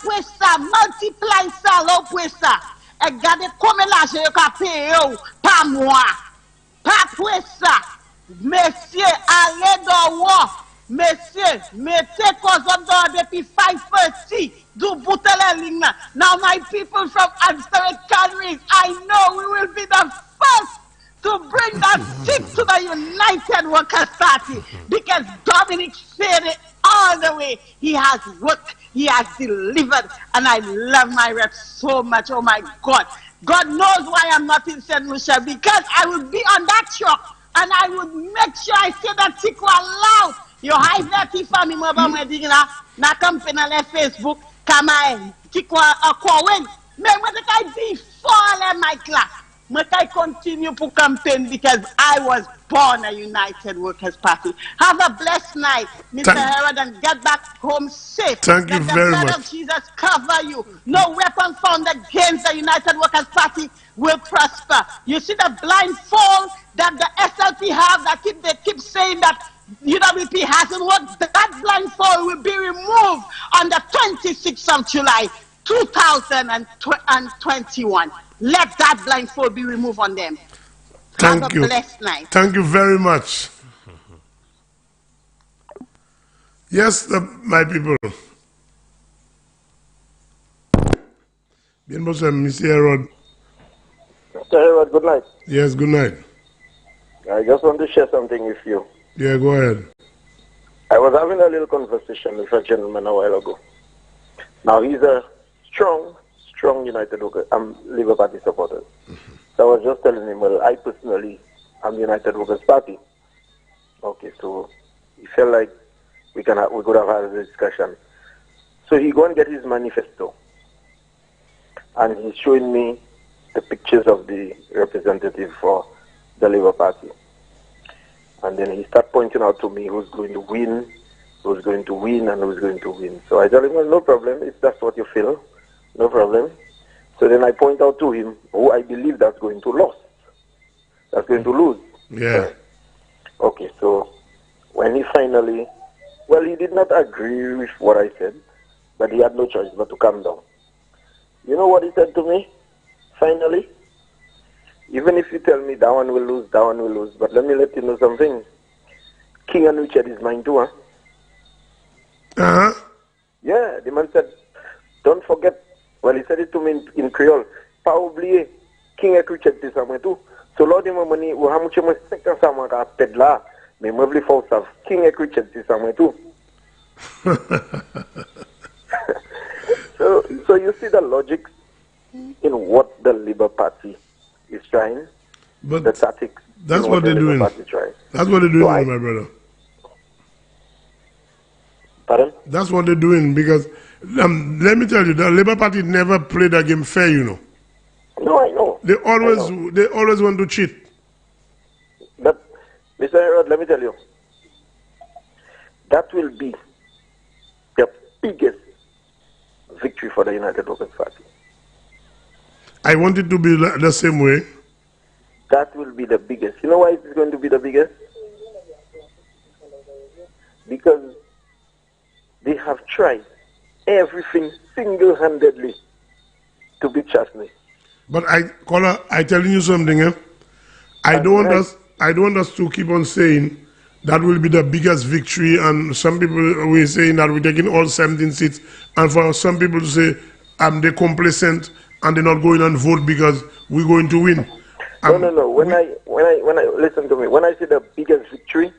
pour ça, multiply ça, l'eau pour ça. Et regardez combien l'argent vous avez payé, pas moi. Pas pour ça. Messieurs, allez dehors. Messieurs, mettez cause dehors depuis 5:30. Do boot la ligne. Now my people from Constituent countries, I know we will be the first to bring that seat to the United Workers' Party because Dominic said it all the way. He has worked, he has delivered, and I love my rep so much. Oh my God. God knows why I'm not in St. Lucia because I will be on that truck and I would make sure I say that tick loud. Yo hay verti fami mo ba mwen di na campaign on Facebook kama tick kwa wen. Me mwen de kay di fall my class. Must I continue to campaign because I was born a United Workers' Party. Have a blessed night, Mr. Herod, and get back home safe. Thank you very much. Let the blood of Jesus cover you. No weapon found against the United Workers' Party will prosper. You see the blindfold that the SLP have that they keep saying that UWP hasn't worked. That blindfold will be removed on the 26th of July, 2021. Let that blindfold be removed on them. Thank you. Have a blessed night. Thank you very much. Yes, my people. Bien, Mr. Herod. Mr. Herod, good night. Yes, good night. I just want to share something with you. Yeah, go ahead. I was having a little conversation with a gentleman a while ago. Now, he's a strong United Workers, Labour Party supporter. So I was just telling him, well, I personally am United Workers Party. Okay, so he felt like we could have had a discussion. So he go and get his manifesto. And he's showing me the pictures of the representative for the Labour Party. And then he started pointing out to me who's going to win, who's going to win, and who's going to win. So I told him, well, no problem, if that's what you feel. No problem. So then I point out to him who I believe that's going to lose. That's going to lose. Yeah. Okay, so when he finally, well, he did not agree with what I said, but he had no choice but to calm down. You know what he said to me? Finally, even if you tell me that one will lose, but let me let you know something. King and Richard is mine too, huh? Uh-huh. Yeah, the man said, don't forget. Well, he said it to me in Creole. Pas oublier, King et Richard c'est ça moi tout. So lors de mon money, ou how much moi 500 moi ka ped là, mais moi vle faut savoir King et Richard c'est ça moi tout. So you see the logic in what the Labour Party is trying, but the tactics. That's what they're doing. That's what they're doing, my brother. Pardon? That's what they're doing because let me tell you, the Labour Party never played a game fair, you know. No, I know. They always want to cheat. But Mr. Herod, let me tell you, that will be the biggest victory for the United Workers Party. I want it to be the same way. That will be the biggest. You know why it's going to be the biggest? Because they have tried everything single-handedly to beat Chasney. But I telling you something, eh? I don't want us to keep on saying that will be the biggest victory, and some people were saying that we're taking all 17 seats, and for some people to say they're complacent and they're not going and vote because we're going to win. No. When I listen to me. When I say the biggest victory,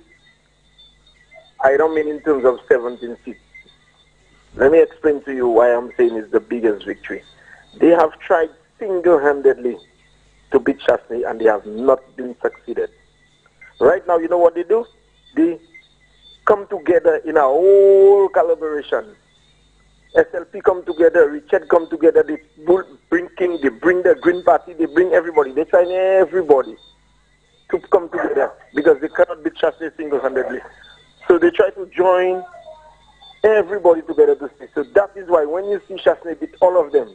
I don't mean in terms of 17 seats. Let me explain to you why I'm saying it's the biggest victory. They have tried single-handedly to beat Chasney and they have not been succeeded. Right now, you know what they do? They come together in a whole collaboration. SLP come together, Richard come together, they bring King, they bring the Green Party, they bring everybody. They try everybody to come together because they cannot beat Chasney single-handedly. So they try to join everybody together to speak. So that is why when you see Chasney beat all of them,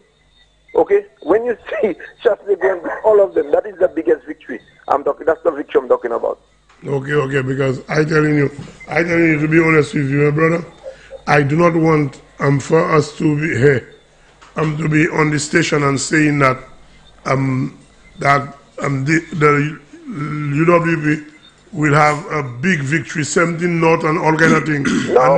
okay, when you see Chasney beat all of them, that is the biggest victory. That's the victory I'm talking about. Okay, because I telling you to be honest with you, my brother, I do not want for us to be here, to be on the station and saying that the UWP will have a big victory, 17 North and all kind of things. No, and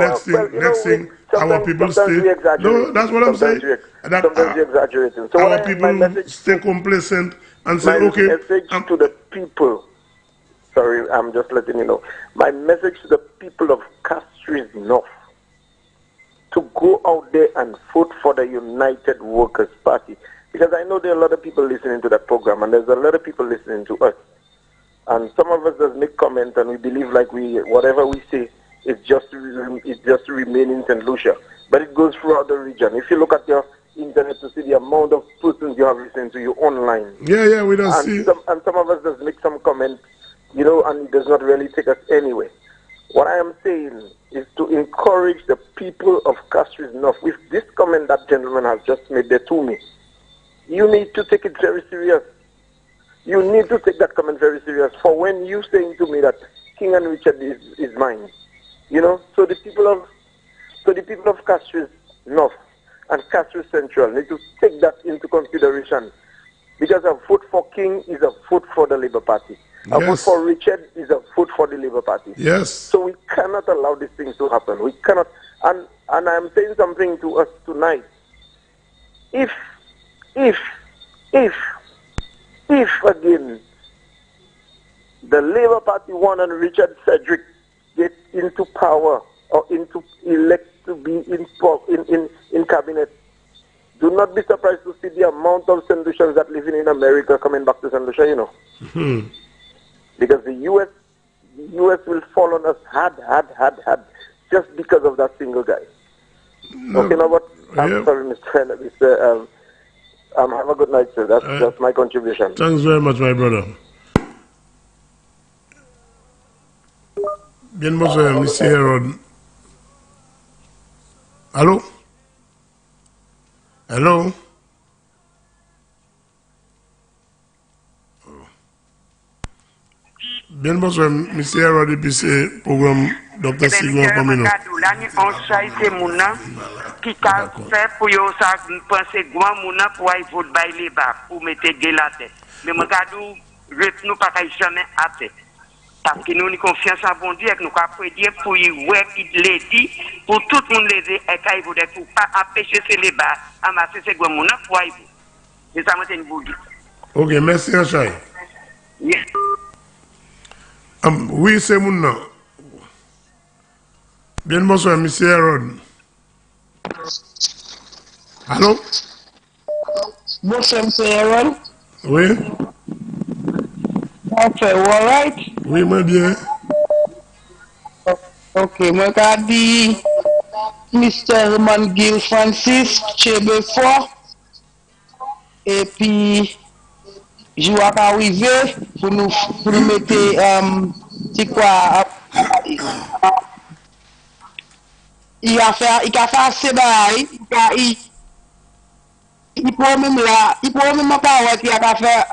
next thing, our people stay. No, that's what I'm saying. Sometimes you're exaggerating. So our people stay complacent and say, my okay. Message to the people. Sorry, I'm just letting you know. My message to the people of Castries North to go out there and vote for the United Workers' Party. Because I know there are a lot of people listening to that program, and there's a lot of people listening to us. And some of us just make comments, and we believe like whatever we say is just to remain in St. Lucia. But it goes throughout the region. If you look at your internet to see the amount of persons you have listening to you online. Yeah, we don't see. And some of us just make some comments, and it does not really take us anywhere. What I am saying is to encourage the people of Castries North with this comment that gentleman has just made there to me. You need to take it very serious. You need to take that comment very serious. For when you saying to me that King and Richard is mine, so the people of Castries North and Castries Central need to take that into consideration, because a vote for King is a vote for the Labour Party. A vote for Richard is a vote for the Labour Party. Yes. So we cannot allow these things to happen. We cannot. And I am saying something to us tonight. If again the Labour Party won and Richard Cedric gets into power or elect to be in cabinet, do not be surprised to see the amount of St. Lucians that living in America coming back to St. Lucia, Because the US will fall on us hard, just because of that single guy. No. Okay, now what? I'm sorry, Mr. Have a good night, sir. That's my contribution. Thanks very much, my brother. Bien, bonsoir, Mr. Herod. Hello? Hello? Bien, bonsoir, Mr. Herod, depuis ce programme Dr.Secret comme nous. On chaise mouna qui a fait pour yo ça penser grand mouna pour aller voter by les bas pour mettre la tête. Mais mon gadou nous pas jamais à tête. Parce que nous avons confiance en bon Dieu, nous avons prédit pour y ouais il l'a dit pour tout le monde l'aider et qu'il faut pour pas empêcher ces les bas amasser ces grand mouna pour aller. C'est ça moi c'est une boule. OK, merci Achai. Yes. Oui, c'est mon nom. Bien, bonsoir, M. Aaron. Allô? Bonsoir, M. Aaron. Oui? Okay, all right? Oui, moi bien. Ok, moi j'ai dit Mr. Roman Gill Francis, Chebe4. Et puis, je vais arriver pour nous mettre, c'est quoi? Il a fait assez bail, il peut même là, il peut même pas ouais, il a fait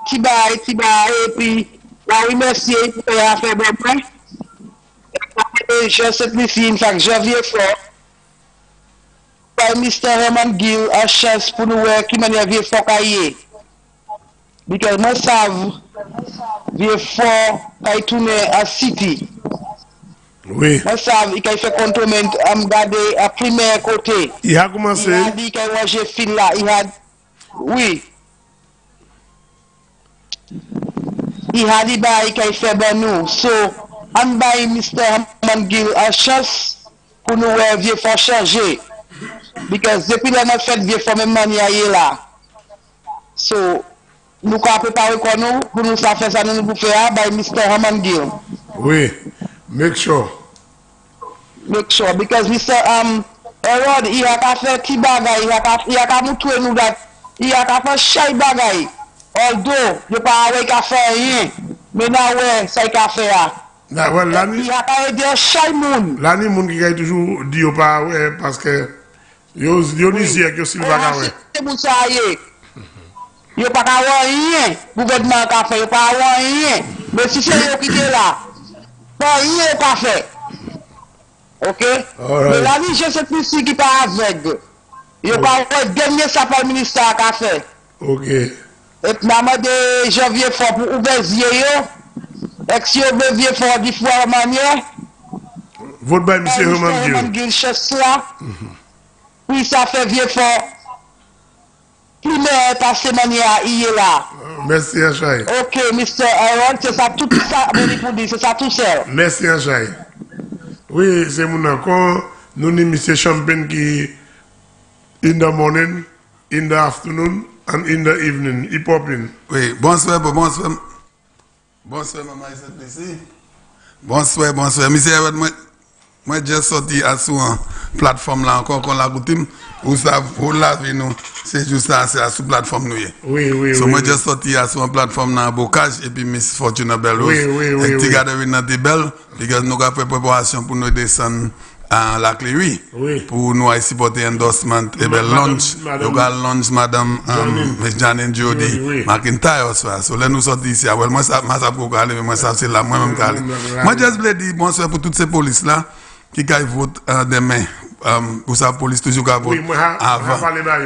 petit bail, et puis la remercier, il a fait bon point. Je sais plus si une fois que janvier fort, Mr. Roman Gill a chance pour nous voir qui manière vieux fort cahier. Because moi savent vieux fort qu'il tourne à City. Oui. Moi savent qu'il fait contrôlement à me garder à premier côté. Il a commencé. Il a dit qu'il a j'ai fil là, il a oui. Il a dit qu'il fait bon nous. So, I'm by Mr. Mangil a chance pour nous voir vieux fort changer. Because depuis la notre fait vieux fort même manière là. So, nous avons préparé pour nous faire ça nous pour faire by Mr. Herman Gill. Oui, make sure. Make sure, because Mr. Herod, il a fait petit bagay, il a montré nous that, il a fait chay bagay. Although, il pas avec à faire rien, mais là ouais, ça il a fait. Lani. Il a pas aidé chaque monde. Lani, moun qui a toujours dit au pas, ouais, parce que, yo disait que s'il va pas, ouais. C'est pour ça, yo pas avoir rien. Gouvernement a fait, yo pas avoir rien. Mais si c'est yo qui est là, pas rien pas fait. OK? Mais la vie, je sais plus si qui pas avec. Yo pas dernier ça par ministère a fait. OK. Et puis, maman de janvier fort pour ouvrir les yeux, et si on veut vieux fort du foire manière, votre bain, monsieur Roman Gil, là, oui, ça fait vieux fort. Primaire, passé manière, il est là. Merci, Achaï. Ok, Mr. Aaron, c'est ça tout ça, pour dire, c'est ça tout seul. Merci, Achaï. Oui, c'est mon accord. Nous, monsieur Champagne qui, in the morning, in the afternoon, and in the evening, hip hoping. Oui, bonsoir, bonsoir. Bonsoir, maman, ici. Bonsoir, bonsoir. Monsieur, moi, j'ai sorti à sur plateforme là encore qu'on l'a coutume. Ou ça, pour la vie, nous, c'est juste ça, c'est à sur plateforme nous. Oui. So, moi, j'ai sorti à sur plateforme là, Bocage, et puis Miss Fortuna Bellos. Oui. Et tu gardes notre belle, parce que nous avons fait préparation pour nous descendre à la clé, pour nous supporter endorsement et bien lunch lunch madame Miss Janine Jody McIntyre so là nous sortis ici moi ça pour aller mais moi ça c'est là moi même calé moi juste voulais dire bonsoir pour toutes ces polices là qui votent demain pour sa police toujours qui vote avant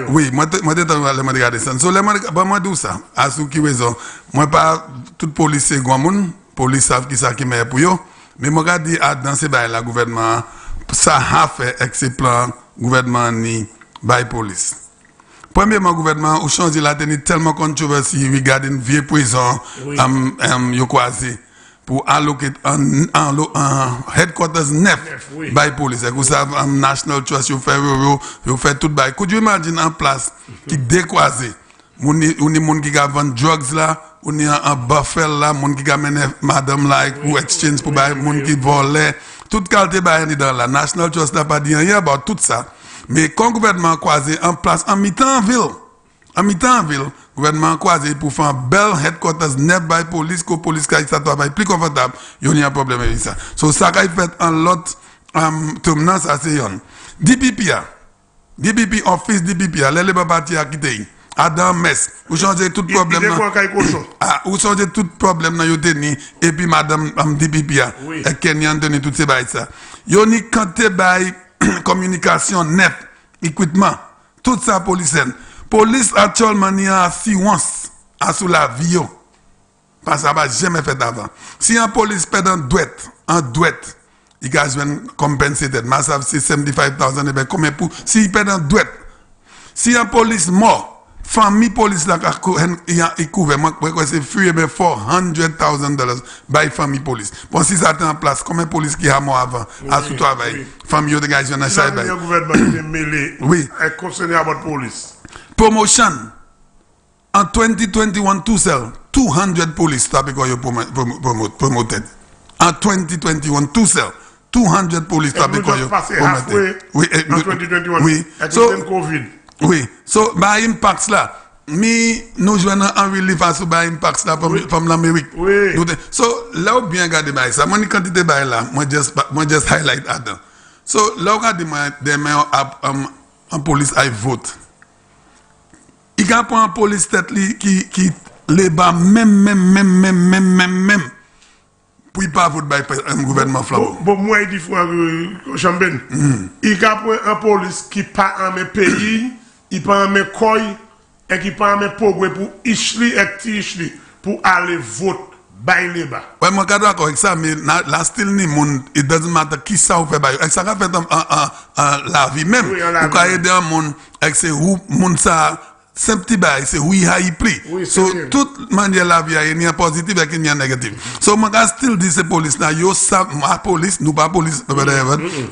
oui moi je regarder ça so moi dis ça à ce qui raison moi pas toute police c'est grand monde police savent qui ça qui meilleur pour eux mais moi regarde dans ces bail là gouvernement ça a fait avec ces plans gouvernement ni by police. Premièrement, gouvernement a changé la tenue tellement controversée regarding vieux prison yo croisé pour alloquer un headquarters neuf by police. Vous savez, National Trust, you fait tout by. Could you imagine en place qui décroisé? On est monde qui a vendu drugs là, on est un buffet là, monde qui a mené madame là pour exchange pour bay, monde qui volait. Toute qualité bail dans la National Trust n'a pas dit rien about tout ça. Mais quand le gouvernement croisé en place en mi-temps ville, gouvernement croisé pour faire un bel headquarters net by police, que police qui ça travaille plus confortable, il y a un problème avec ça. So ça qui fait un lot tournant ça c'est yon. DPP office DPP, les parti à quitter. Adam Mess, vous changez tout problème vous changez tout problème dans yo teni et puis madame DPP et Kenyan donné tout ces bail ça. Yo ni kanté bail communication net, équipement, tout ça police actuellement ni assurance à sous la vie parce que ça va jamais fait avant. Si un police perd un douette, il va compenser tête. Mais ça c'est 75,000 et ben combien pour si il perd un douette. Si un police mort famille police là il couvre moi c'est free mais $400,000 by famille police bon si ça est en place comme un police qui a mort avant à tout travail famille de gars dans chaque bail le gouvernement est mêlé est concerné à votre police promotion en 2021 200 police that because you promoted en 2021 200 police that because you promoted oui en 2021 oui so Covid. Oui, so by impacts là, nous jouons en relief à ce by impacts là from l'Amérique. Oui. So là où bien regarder by ça, moi ni quantité by là, moi just highlight Adam. So là où regarder demain en police I vote. Il y a pas un police tête qui les bas même pour pas voter by un gouvernement flamand. Bon moi il dit frère Champagne. Il y a un police qui pas en mes pays. Il pas un koy et qui pas un progrès pour Ishli et pour aller voter by les bas. Ouais, moi d'accord avec ça mais là still ni monde it doesn't matter qui ça ou fait by. Ça va fait la vie même. Ou quand aider un monde avec c'est où monde ça simple petit bail c'est oui high play. So toute manière la vie il y a positif et il y a négatif. So moi still dit ces police là yo savent ma police nous pas police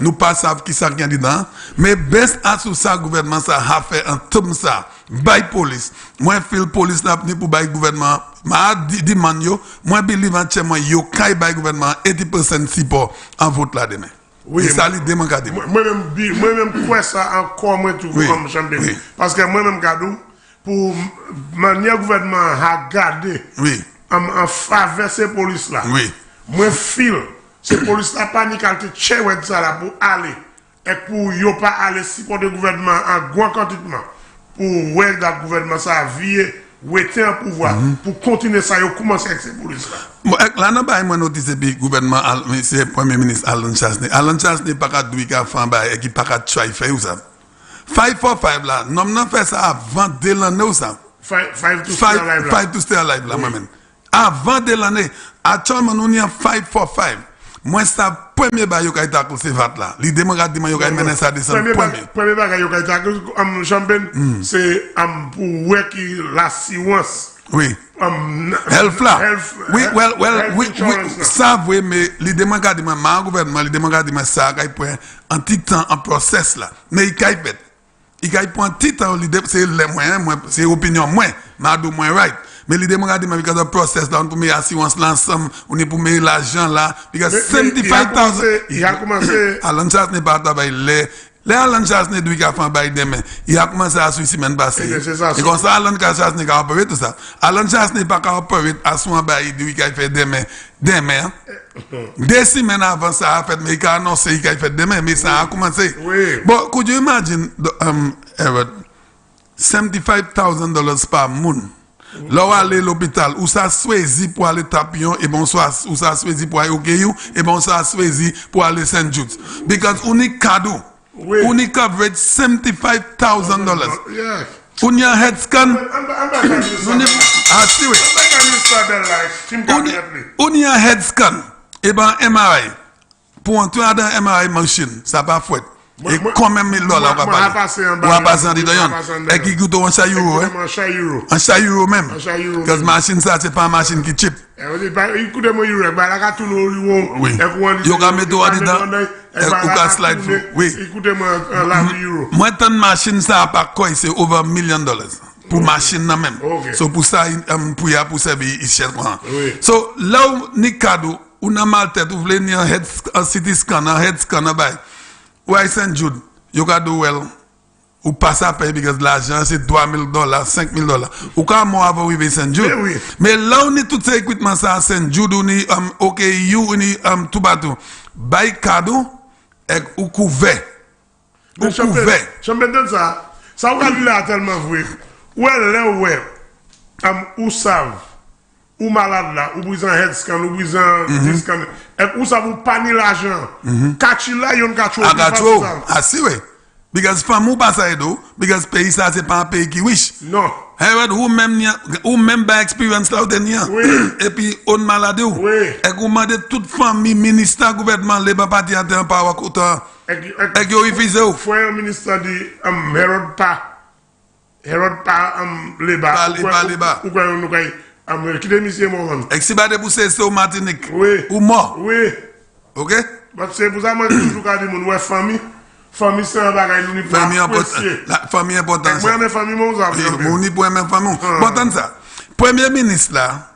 nous pas savent qui ça qui est dedans mais best à sous ça gouvernement ça a fait un tout ça by police moi feel police là pour by gouvernement ma dit man yo moi believe entièrement yo kai by gouvernement 80% support en vote là demain. Oui, ça l'idée mon cadre. Moi-même quoi ça encore moi tout comme Champagne parce que moi-même gadou pour manière gouvernement a gardé en faveur ces police là. Oui. Moi feel c'est police la panique à te tuer ça là pour aller et pour yo pas aller supporter le gouvernement en grand quantité pour ouais le gouvernement ça vie rester en pouvoir pour continuer ça yo commencer avec ces police là. Bon là non pas moi notice le gouvernement c'est premier ministre Alan Chasney. Alan Chasney pas qu'à douiller qu'à faire ba et qui pas qu'à tuer faire ou ça. 545 là, non non fait ça avant de l'année ou ça. 5 to stay alive là moi-même. Avant de l'année, actuellement nous y a 545. Moi ça premier ba yo kay tacle c'est vat là. Li démocrate yo kay mener ça descendre premier ba yo kay tacle champagne c'est pour ouais qui l'assurance. Oui. Health là. Oui, ça oui mais les démocrates ma gouvernement les démocrates ça kay point en petit temps en process là. Mais il kay fait. Il kay point petit temps c'est les moyens c'est opinion moins, madou moins right. Mais les démocrates disent because of process là pour mettre assurance l'ensemble on est pour mettre l'argent là because 75,000 il a commencé Alan Charles n'est pas travailler les Alan Charles n'est doué qu'à faire bail demain il a commencé à suivre semaine passée et comme ça Alan Charles n'est pas opérer tout ça Alan Charles n'est pas opérer à son bail doué qu'il fait demain des semaines avant ça a fait mais il a annoncé qu'il fait demain mais ça a commencé bon could you imagine $75,000 par mois. Là où aller l'hôpital, où ça choisi pour aller Tapion, et bon, soit, où ça choisi pour aller au Gayou, et bon, ça choisi pour aller St. Jude. Because on est cadeau. On est coverage $75,000. On y a head scan. On y a head scan. Et ben, MRI. Pour entrer dans MRI machine, ça pas fouette. Et combien $1,000 on va passer en dedans et qui coûte un chat euro un chat euro même parce que machine ça c'est pas une machine qui cheap il coûte mon euro bah la tout l'euro oui yo ka mettre dedans ou ka slide oui il coûte la euro moi tant machine ça pas quoi c'est over $1 million pour machine là même so pour ça pour servir il cher quoi so là ni cadeau ou na mal tête ou voulez ni un CT scan un head scan ba ouais, St. Jude, you can do well. Ou pas ça payer parce que l'argent c'est $3,000, $5,000. Ou quand moi avant arriver St. Jude. Mais là on est tout ces équipements ça à St. Jude on est OKU on est tout bateau. Buy cadeau et ou couvert. Ou couvert. Je me donne ça. Ça va lui là tellement vrai. Ouais, ou savent ou malade là, ou besoin head scan, ou besoin scan, et ou ça vous pas ni l'argent. Catch là, yon catch. Ah si oui. Because femme ou pas ça edo, because pays ça c'est pas un pays qui wish. Non. Hey, ou même par expérience là ou dernier. Et puis on malade ou. Et vous demandez toute famille, ministère, gouvernement, les pas parti en temps par autant. Et qui refusé ou. Faut un ministère dit Herod pas les bas. Ou quoi nous quoi. Qui est monsieur Moran? Et si bade pour c'est au Martinique. Ou mort. Oui. OK? C'est pour ça moi toujours garder mon ouais famille c'est un bagage nous famille important. La famille importante. Moi mes famille mon ça. Mon ni pour même famille. Important ça. Premier ministre là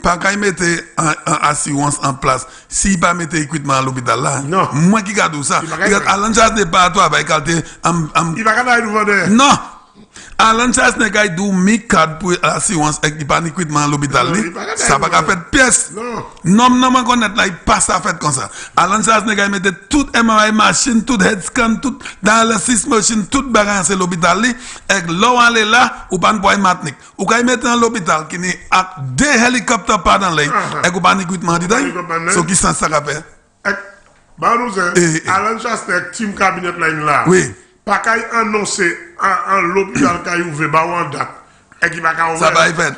pas qu'il mette un assurance en place s'il pas mettre équipement à l'hôpital là. Non. Moi qui garde ça. Alan Charles n'est pas toi avec il va garder nous vendre. Non. Alan Charles n'est pas du mi-cadre pour l'assurance et qui pas d'équipement à l'hôpital. Ça va pas faire pièce. Non, non, connaître là, il passe à faire comme ça. Alan Charles n'est pas mettre toute MRI machine, toute head scan, toute dialysis machine, toute bagage à l'hôpital. Et là, on est là, ou pas de matnik. Ou quand il met dans l'hôpital, qui n'est à 2 hélicoptères par dans l'air, et qu'on pas d'équipement dedans. Ce qui sent ça à faire. Bah, nous, Alan Charles n'est team cabinet là. Oui. Pas qu'à annoncer en l'hôpital qui a ouvert en date et qui va ouvrir. Ça va y faire.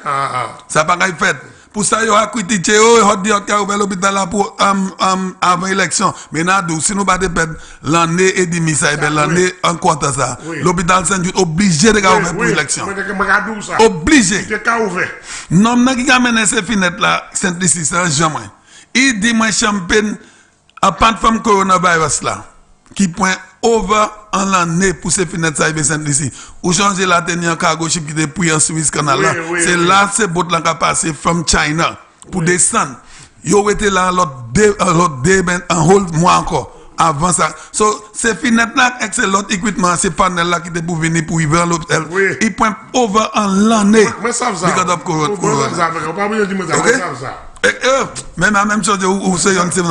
Ça va y faire. Pour ça, il y a critiqué, il y a dit qu'il a ouvert l'hôpital là pour avant l'élection. Mais si nous ne pas perdre l'année et demi, ça l'année encore ça. L'hôpital Saint-Jude obligé de ouvrir pour l'élection. Obligé. Non, non, qui a mené ces fenêtres là, Saint-Lucie, c'est jamais. Il dit, moi, champagne, à part de femme coronavirus là, qui point over en l'année pour ces fenêtres ça y Saint-Lucie. Ou changer la tenue en cargo ship qui était pris en Suisse canal là. C'est là ces boat là qui a passé from China pour descendre. Yo était là l'autre day en hold mois encore avant ça. So ces fenêtres là avec ces l'autre équipement ces panels là qui étaient pour venir pour vivre l'hôpital. Ils point over en l'année. Moi ça ça. Because of corona. Pas besoin de dire ça. Même chose où c'est un type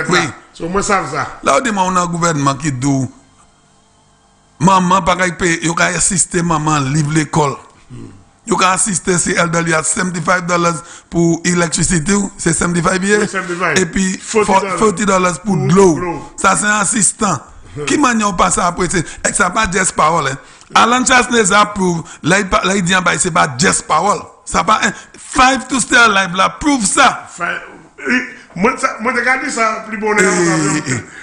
Oui. So moi ça ça. Là on a un gouvernement qui dit maman pas payer, you can assister maman livre l'école. You can assister si elderly at $75 pour électricité, c'est 75 billets. Et puis $40 pour de l'eau. Ça c'est un assistant. Qui m'a pas ça après c'est ça pas just parole. Alan Chasnez approuve là il dit c'est pas just parole. Ça pas 5 to stay alive là prouve ça. Moi regarde ça plus bonheur.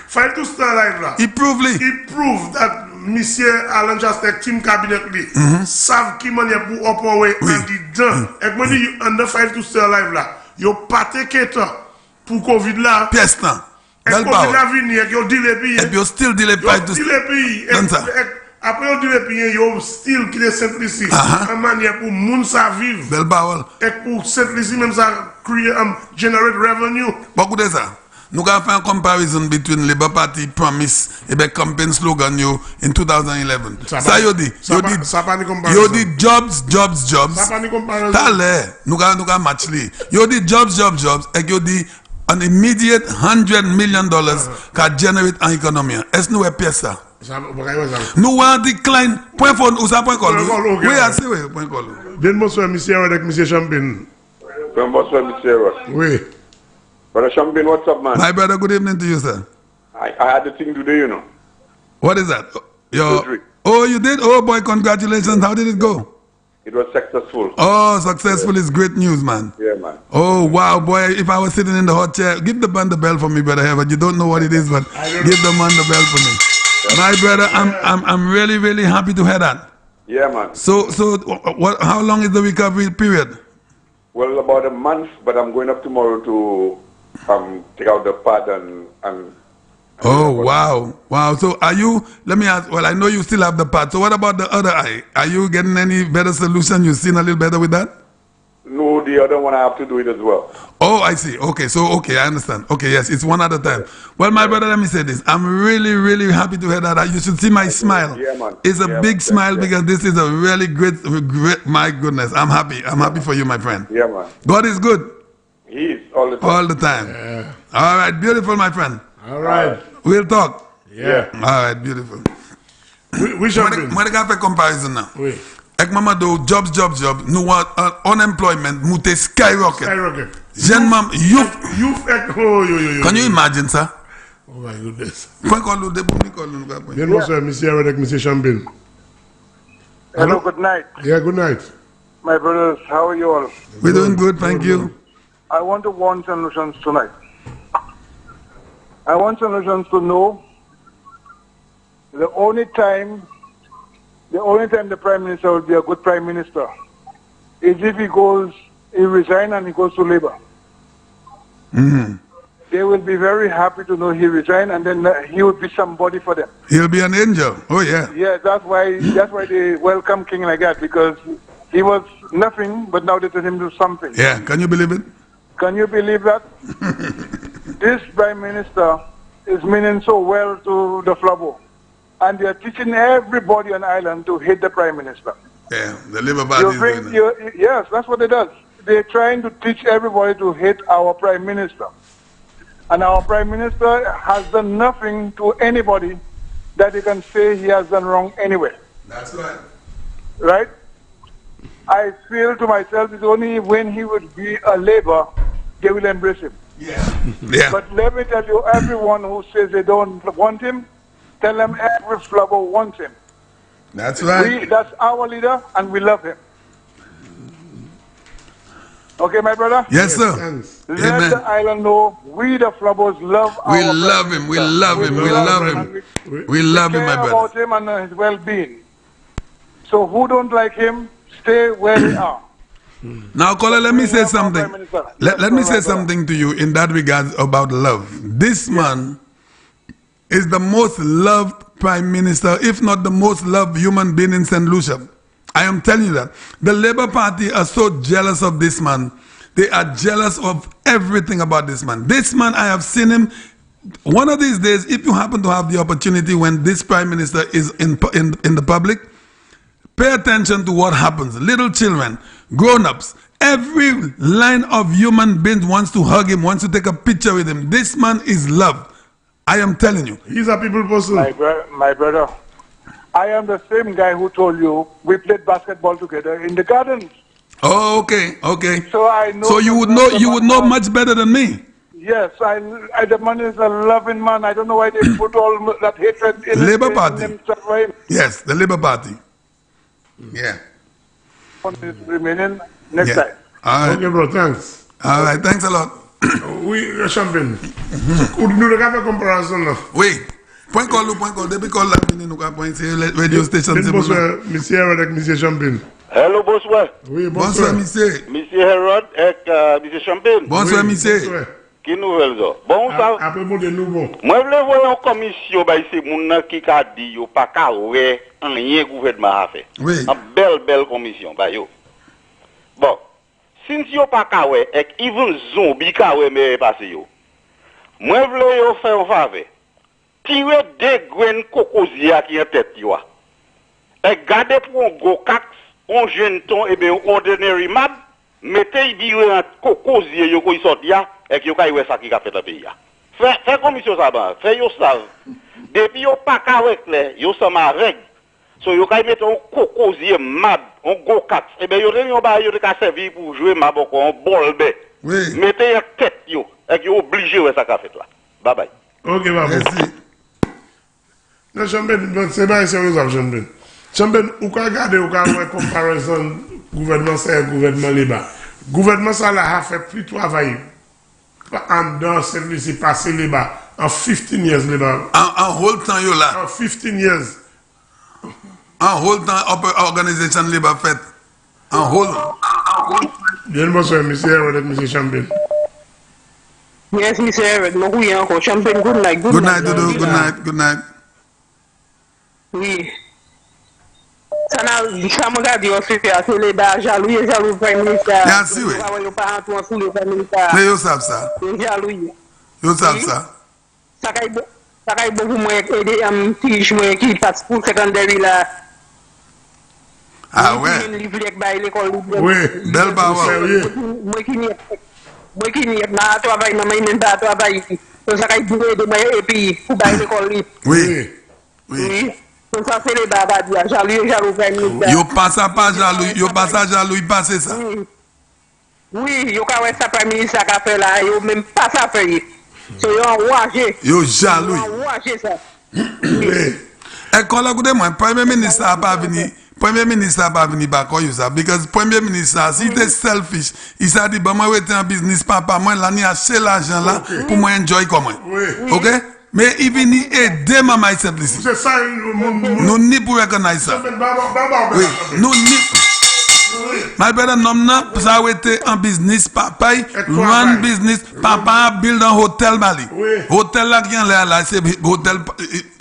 5 to stay alive là. Il prouve that Monsieur Alan Chasnez team cabinet li savent qui manière pour opérer en dedans. Et moi dit under 5 to stay alive là. Yo pas te pour Covid là. Pièce temps. Et Covid là venir yo dit les pays. Et puis still dit les pays. Après on dit les pays yo still qui est Saint-Lucie en manière pour moun ça vivre. Belle parole. Et pour Saint-Lucie même ça créer generate revenue. Beaucoup de ça. Nous avons fait une comparison between Labour Party promise et the campaign slogan yo in 2011. Ça yo dit jobs. Ça pas ni comparaison. T'allez, nous avons match li. Yo dit jobs et yo dit an immediate $100 million can generate an economy. Est-ce nous est pièce ça? Nous avons decline point phone ou ça point call. Oui, assez oui point call. Bonsoir monsieur avec monsieur Champagne. Bonsoir monsieur. Oui. Brother Champagne, what's up, man? My brother, good evening to you, sir. I had the thing today, you know. What is that? Oh, you did? Oh, boy, congratulations. How did it go? It was successful. Oh, successful is great news, man. Yeah, man. Oh, wow, boy. If I was sitting in the hot chair, give the man the bell for me, brother Herbert. You don't know what it is, but give the man the bell for me. Yeah. My brother, I'm really, really happy to hear that. Yeah, man. So how long is the recovery period? Well, about a month, but I'm going up tomorrow to take out the pad and oh, wow. So are you, let me ask, well, I know you still have the pad. So what about the other eye? Are you getting any better solution? You seen a little better with that? No, the other one I have to do it as well. Oh, I see. Okay, I understand. Okay, yes, it's one at a time. Well, my brother, let me say this. I'm really, really happy to hear that. You should see my smile. Yeah, man. It's a big smile because this is a really great, my goodness. I'm happy. I'm happy for you, my friend. Yeah, man. God is good. He is all the time. All the time. Yeah. All right, beautiful, my friend. All right. We'll talk. Yeah. All right, beautiful. We shall be. Moi, regarde faire comparison now. Oui. Ek mama do jobs. Nous want unemployment mute skyrocket. Jeune mam, youth. Can you imagine ça? Oh my goodness. Point call nous debout, call nous. Bien bonsoir, monsieur avec monsieur Champagne. Hello, good night. Yeah, good night. My brothers, how are you all? We're doing good, thank you. I want to warn solutions tonight. I want solutions to know the only time the Prime Minister will be a good Prime Minister is if he resigns and he goes to Labour. Mm-hmm. They will be very happy to know he resigned, and then he will be somebody for them. He'll be an angel. Oh yeah. Yeah, that's why they welcome King like that, because he was nothing, but now they tell him to do something. Yeah, can you believe it? Can you believe that? This Prime Minister is meaning so well to the Flabo, and they are teaching everybody on island to hate the Prime Minister. Yeah, the Labour Party. Yes, that's what it does. They're trying to teach everybody to hate our Prime Minister. And our Prime Minister has done nothing to anybody that you can say he has done wrong anyway. That's right. Right? I feel to myself it's only when he would be a Labour, they will embrace him. Yeah. But let me tell you, everyone who says they don't want him, tell them every Flabo wants him. That's right. That's our leader, and we love him. Okay, my brother? Yes, sir. Let the island know we the Flabos love our We love him. We love him. We love him. We love him, my brother. About him and his well-being. So who don't like him, stay where they are. Now, Kola, let me say something. Let me say something to you in that regard about love. This man is the most loved Prime Minister, if not the most loved human being in St. Lucia. I am telling you that. The Labour Party are so jealous of this man. They are jealous of everything about this man. This man, I have seen him. One of these days, if you happen to have the opportunity when this Prime Minister is in the public, pay attention to what happens. Little children, grown-ups, every line of human beings wants to hug him, wants to take a picture with him. This man is loved. I am telling you. He's a people person. My brother, I am the same guy who told you we played basketball together in the gardens. Oh, okay, okay. So I know. So you would know much better than me. Yes, the man is a loving man. I don't know why they put all that hatred in Labour his Party. Yes, the Labour Party. Yeah. Remaining next time. All right. Okay, bro, thanks. All right, thanks a lot. Oui, Champagne. Nous devons faire comparaison là. Oui. Point call, depuis call là, nous avons point radio station. Bonsoir, monsieur Herod avec monsieur Champagne. Hello, bonsoir. Oui, bonsoir, monsieur. Monsieur Herod avec monsieur Champagne. Bonsoir, monsieur. Qui nouvelle ça? Bon, ça. Après, bon, de nouveau. Moi, je voulais voir une commission, c'est mon qui a dit, yo pas qu'à ouais, rien gouvernement a fait. Oui. Une belle commission, bah yo. Bon. Si yo pas qu'à ouais, et even zombie qu'à ouais, mais passé yo. Moi, je voulais yo faire un faveur. Tirer des graines cocosier qui en tête yo. Et garder pour un gros cax, un jeune ton, et bien, ordinary mab, mettez y un cocosier yo qui sort ya. Et que vous avez ça qui a fait le pays. Fais commission ça, fais yo savent. Depuis yo pas avec les, yo ça ma règle. So yo kay mettre un cocosier mab, un gros cat. Et ben yo ka servir pour jouer mab encore un bol bé. Oui. Mettez en tête yo et que yo obligé ouais ça qu'a fait là. Bye bye. OK, bye. Merci. Non, Champagne, c'est pas sérieux ça, Champagne. Champagne, ou ka regarder ou ka voir comparaison gouvernement ça et gouvernement libre. Gouvernement ça là a fait plus travail. En dans celui-ci passé là-bas en 15 years là-bas. En whole temps yo là. En 15 years. En whole temps organisation là-bas fait. En whole. Bien bonsoir monsieur Herod, monsieur Champagne. Yes, Mr. Herod, no oui encore Champagne, good night. Good night, Dodo. Good night. Oui. Ça m'a regardé au fait à télé da jaloux prime ministre. Merci oui. Mais yo savent ça. Jaloux. Yo savent ça. Ça kay beaucoup moins aider tige moi qui passe pour secondaire là. Ah ouais. Oui, belle bawa. Moi qui n'y ma travail na main da travail. Ça kay doué de moi et puis pour bailler l'école. Oui. Ça c'est les baba dia jaloux prime yo passe pas jaloux, il passe ça. Oui, yo ka wè sa prime ministre ka fait là, yo même pas ça fait. So yo enragé. Yo jaloux. Enragé ça. Et quand la goûte moi premier ministre a pas venu. Premier ministre a pas venu pas quoi ça because premier ministre si t'es selfish, il s'est dit bah moi ouais en business papa moi là ni acheter l'argent là pour moi enjoy comme moi. OK? Mais il vient aider maman ici. C'est ça, nous ni pour reconnaître ça. Oui, nous ni. My brother, non, ça a été en business, papa, run business, papa build un hôtel Bali. Hôtel là qui est là, c'est hôtel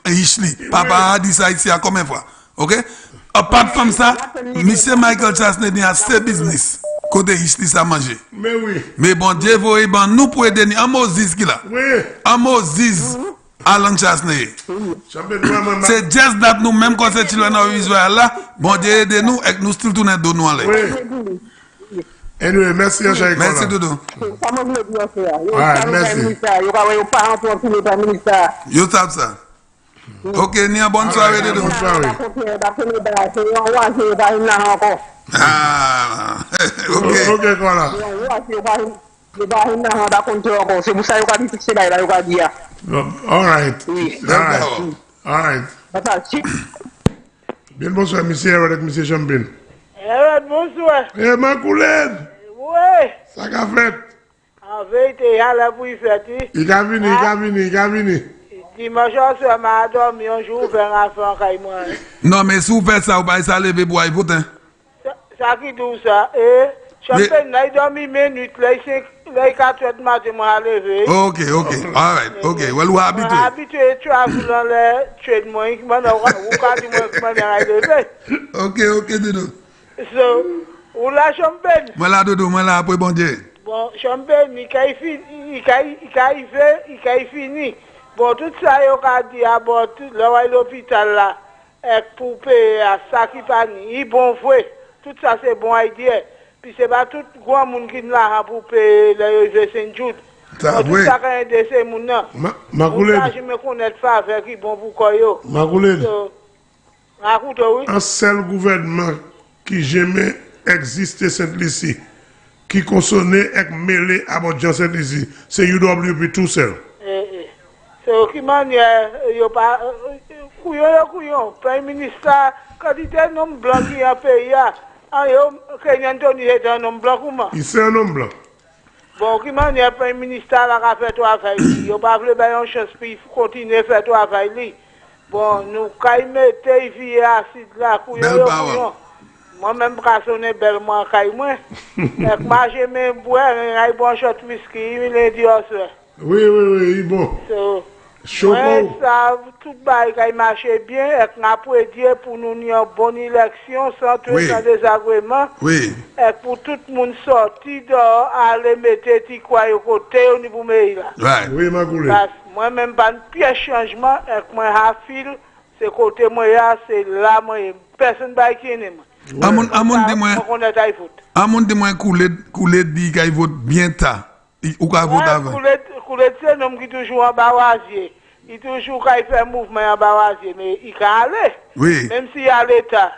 Richly. Papa a dit ça ici à combien de fois? OK? Apart from ça, monsieur Michael Chasney a ses business. Côté Richly, ça manger. Mais oui. Mais bon Dieu, vous nous pour aider, à Moses qui là. Oui. À Moses. Alan Chasney. C'est just that nous, même quand c'est children of Israel là, bon Dieu aide nous et nous still tourner de nous en l'air. Oui. Anyway, merci à Chaïko. Merci Dodo. Merci. Yo tape ça. Ok, ni a bonne soirée Dodo. Bonne soirée. Ah, ok. Ok, voilà. C'est pour ça que je vais dire. All right. All right. Bien bonsoir, monsieur Herod avec monsieur Champagne. Herod, bonsoir. Eh, ma coulette. Oui. Ça qu'a fait. En vérité, il y a la pour y faire. Il a venu. Dimanche soir, m'a dormi un jour vers un enfant quand moi. Non, mais si vous faites ça, vous allez ça lever pour y voter. Ça qui dit ça, Champagne, il a dormi une minute, là, 4 heures du matin, moi, levé. Ok, all right, ok, well, vous habitué. Je suis habitué à travailler dans le trade, moi, qui m'a dit, ok, Dodo. So, ou la Champagne? Moi là, Dodo, moi là, après bon Dieu. Bon, Champagne, il a fini. Bon, tout ça, il a dit, bon, l'hôpital là, pour payer à ça qui pas ni, bon fouet. Tout ça, c'est bon idée. Puis c'est pas tout grand monde qui là pour payer les Saint-Jude. Ça, tout oui. ça quand de ces moun là. Magoulé. Je me connais faveur qui bon pour quoi yo. Magoulé. Raconte oui. Un seul gouvernement qui jamais existé Saint-Lucie, qui consonne et mêlé à votre Saint-Lucie, c'est UWP tout seul. C'est qui manière yo pas couillon Premier ministre quand il était un homme blanc qui a payé Kenyan Tony est un homme blanc comment? Il c'est un homme blanc. Bon, qui manière Premier ministre a fait travail, il n'a pas voulu une chance pour continuer à faire travail. Bon, nous, quand il mettait vie acide là, couillon. Moi-même, je suis bellement caille-moi. Et moi, j'ai même boire, un bon shot whisky, il est dit oui, bon. Ouais, ça, tout le monde marche bien, et qu'on a prédit pour nous une bonne élection sans tout un désagrément. Oui. Et pour tout le monde sortir dehors, aller mettre des quoi au côté au niveau de là. Oui, Magoulé. Moi-même, pas de pire changement, et que moi, je c'est côté moi, c'est là, moi, personne ne qui est. Amon de moi coulé dit qu'il vote bien tard. Ou qu'il vote avant. Coulé c'est un homme qui toujours en barrasier. Il toujours quand il fait un mouvement en barrasier, mais il peut aller. Oui. Même s'il est à l'État.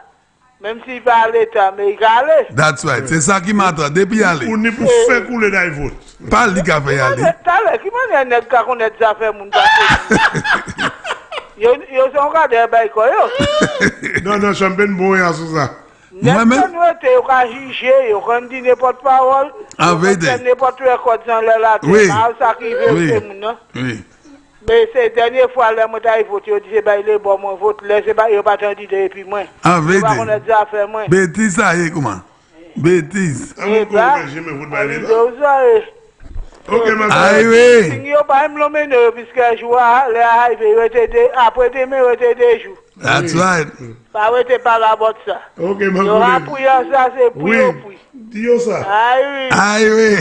Même s'il va à l'État, mais il peut aller. That's right. C'est ça qui m'attend. Depuis aller. On n'est pas fait couler dans le vote. Pas lui qui a fait aller. Qui m'a dit qu'on connaît des affaires mon Yo sont regardés par quoi yo. Non, champagne bon à ça. Moi-même, nous étions jugés, nous avons dit n'importe parole, en vérité. N'importe record dans la tête. Oui. Ça qui veut oui. Mais ces dernières fois, là, moi, j'ai voté, je dis, bah, il est bon, mon vote, là, c'est pas, il n'y a pas attendu depuis moi. En vérité. On a déjà fait, moi. Bêtise, ça y est, comment? Bêtise. Eh bien, je me vote là. Ok, ma oui. Si vous pas me l'emmener, puisque je vois, les arrivés, après demain, des jours. That's right. Pas rester par la botte ça. Ok, ma il y aura pour ça, c'est pour oui. Dis ça. Aïe oui.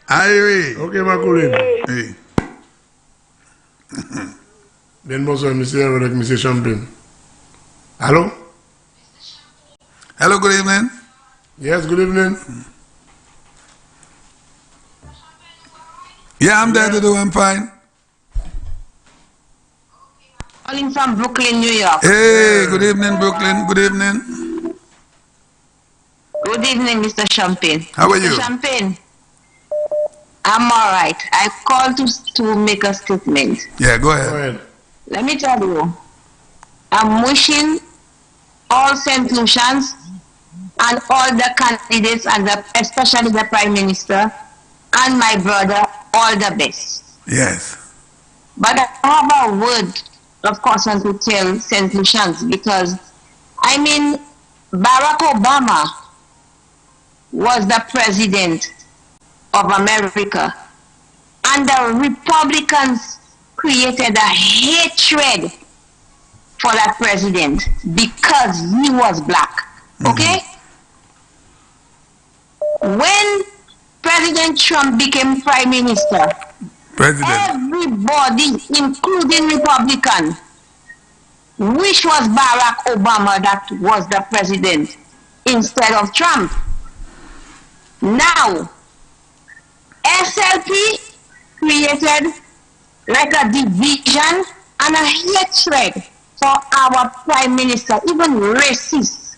Aïe oui. Ok, ma collègue. Oui. Bien bonsoir, monsieur, avec monsieur Champagne. Hello? Hello, good evening. Yes, good evening. Yeah, I'm there to do. I'm fine. Calling from Brooklyn, New York. Hey, good evening, Brooklyn. Good evening. Good evening, Mr. Champagne. How are you? Mr. Champagne, I'm all right. I called to make a statement. Yeah, go ahead. Let me tell you, I'm wishing all St. Lucians and all the candidates, and especially the Prime Minister and my brother, all the best. Yes. But I have a word, of course, to tell St. Lucians, because, I mean, Barack Obama was the president of America, and the Republicans created a hatred for that president because he was black. Okay? When President Trump became Prime Minister, everybody, including Republicans, wish was Barack Obama that was the president instead of Trump. Now, SLP created like a division and a hatred for our Prime Minister, even racist,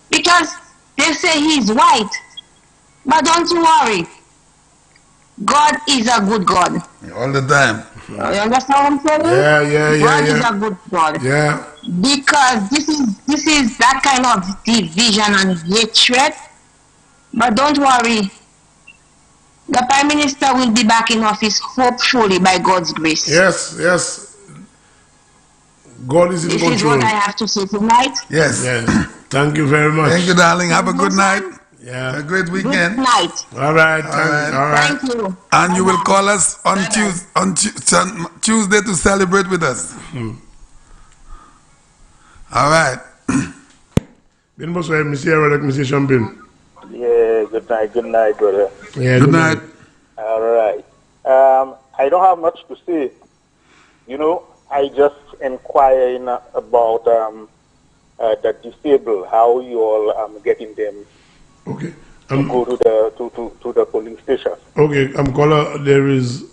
because they say he's white. But don't you worry, God is a good God. All the time. You understand what I'm saying? Yeah. God is a good God. Yeah. Because this is that kind of division and hatred. But don't worry, the Prime Minister will be back in office, hopefully, by God's grace. Yes. God is in control. This is what I have to say tonight. Yes. Thank you very much. Thank you, darling. Have a good night. Yeah. A great weekend. Good night. All right. Thank you. And you will call us on Tuesday to celebrate with us. All right. Bien bonsoir, monsieur Champagne. Yeah, good night, brother. Yeah, good night. All right. I don't have much to say. You know, I just inquiring about the disabled, how you all getting them Okay. to go to the polling station. Okay, caller, there is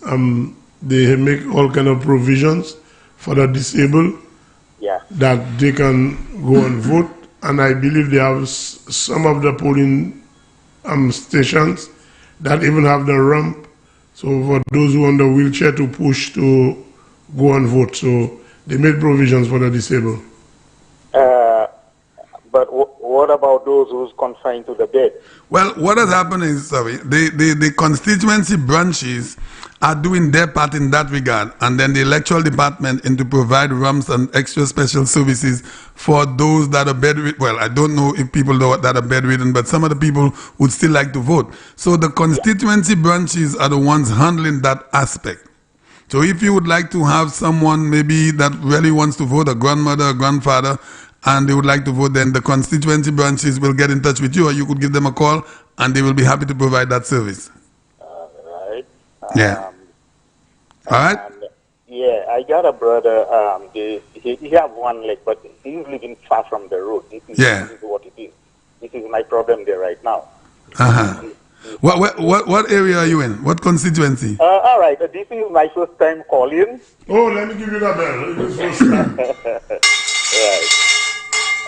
they make all kind of provisions for the disabled. Yeah. That they can go and vote, and I believe they have some of the polling stations that even have the ramp, so for those who are on the wheelchair to push to go and vote. So they made provisions for the disabled. But what about those who's confined to the bed? Well, what has happened is, the constituency branches are doing their part in that regard, and then the electoral department to provide ramps and extra special services for those that are bedridden. Well, I don't know if people know that are bedridden, but some of the people would still like to vote. So the constituency branches are the ones handling that aspect. So if you would like to have someone maybe that really wants to vote, a grandmother, a grandfather, and they would like to vote, then the constituency branches will get in touch with you, or you could give them a call, and they will be happy to provide that service. Right. Yeah. All right. Yeah, I got a brother. He have one leg, but he's living far from the road. This is what it is. This is my problem there right now. What area are you in? What constituency? All right. This is my first time calling. Oh, let me give you that bell. Right.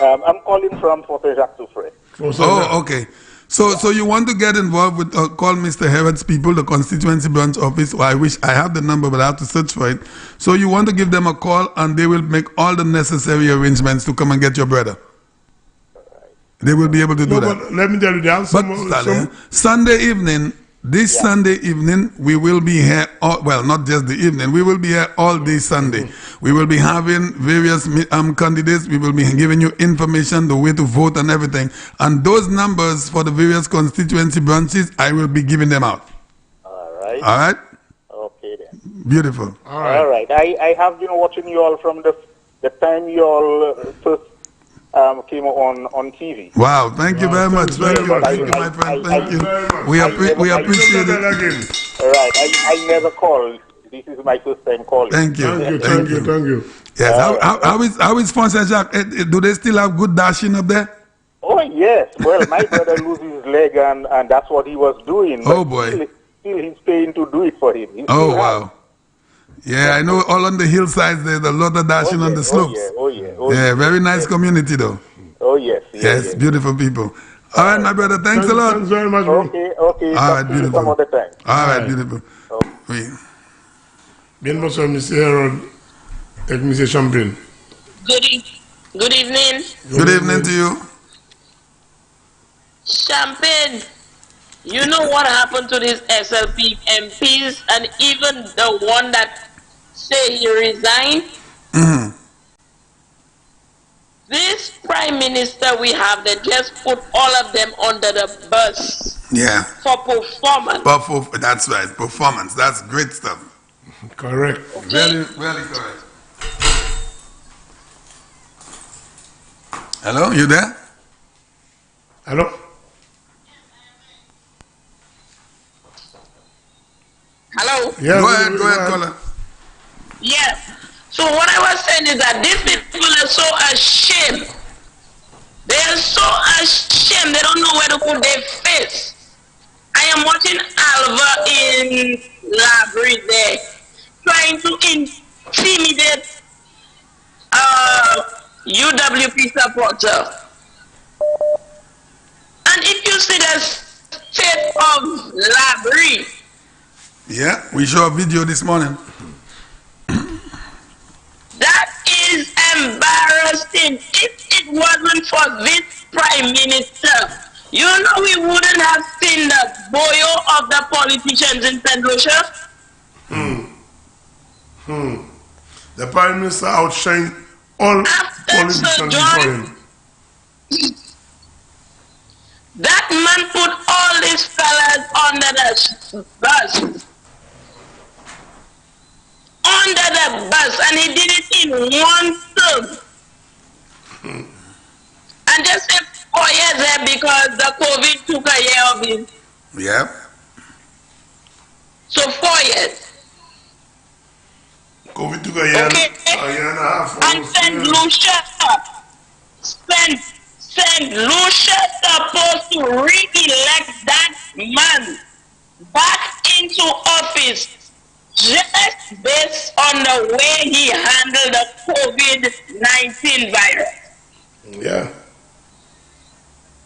I'm calling from Fort Jacques-Souffre. Oh, okay. So you want to get involved with, call Mr. Herod's people, the constituency branch office. Well, I wish I have the number, but I have to search for it. So you want to give them a call, and they will make all the necessary arrangements to come and get your brother. They will be able to do that. But let me tell you, there are Sunday evening, Sunday evening, we will be here, well, not just the evening, we will be here all day Sunday. We will be having various candidates. We will be giving you information, the way to vote and everything. And those numbers for the various constituency branches, I will be giving them out. All right. All right? Okay, then. Beautiful. All right. I have been watching you all from the time you all first came on TV. Wow, thank you very much. Thank you, my friend. Thank you. We appreciate it. All right. I never called. This is my first time calling. Thank you. Thank you. Yes. How is Fonse Jacques? Do they still have good dashing up there? Oh, yes. Well, my brother loses his leg, and that's what he was doing. Oh, boy. Still he's paying to do it for him. Oh, wow. Yeah, I know all on the hillsides there's a lot of dashing on the slopes. Oh, yeah. Very nice community, though. Oh, yes. Yes, beautiful people. All right, my brother. Thanks a lot. Thanks very much, bro. Okay. All right, beautiful. Some other time. All right, beautiful. Oui. Bien, bonsoir, Mr. Harold, et Mr. Champagne. Good evening. Good evening to you. Champagne, you know what happened to these SLP MPs and even the one that say he resigned? Mm-hmm. This prime minister we have, they just put all of them under the bus. Yeah. For performance. That's right. Performance. That's great stuff. Correct. Okay. Really correct. Hello, you there? Hello? Hello? Yeah, go ahead, caller. Yeah. So what I was saying is that these people are so ashamed. They are so ashamed. They don't know where to put their face. I am watching Alva in Labrie there, trying to intimidate UWP supporter. And if you see the state of Labrie, yeah, we saw a video this morning. That is embarrassing. If it wasn't for this prime minister, you know we wouldn't have seen the boyo of the politicians in St. Lucia. The prime minister outshined all politicians before him. That man put all these fellas under the bus. Under the bus, and he did it in one term. And just say 4 years there because the COVID took a year of his. Yeah. So 4 years. COVID took a year, okay. A year and a half. And St. Lucia spent St. Lucia supposed to re-elect that man back into office just based on the way he handled the COVID-19 virus. Yeah.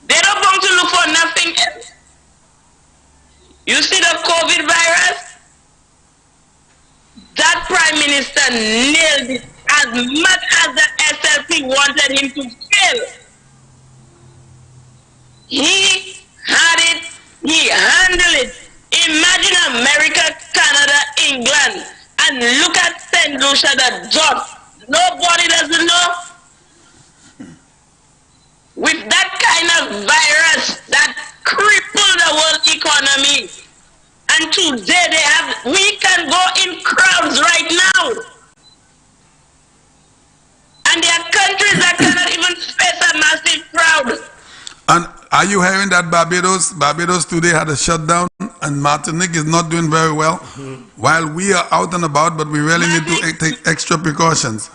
They're not going to look for nothing else. You see the COVID virus? That Prime Minister nailed it as much as the SLP wanted him to fail. He had it, he handled it. Imagine America, Canada, England, and look at St. Lucia, the dot. Nobody doesn't know. With that kind of virus that crippled the world economy, and today we can go in crowds right now. And there are countries that cannot even face a massive crowd. And are you hearing that Barbados today had a shutdown, and Martinique is not doing very well? While we are out and about, but we really need to take extra precautions.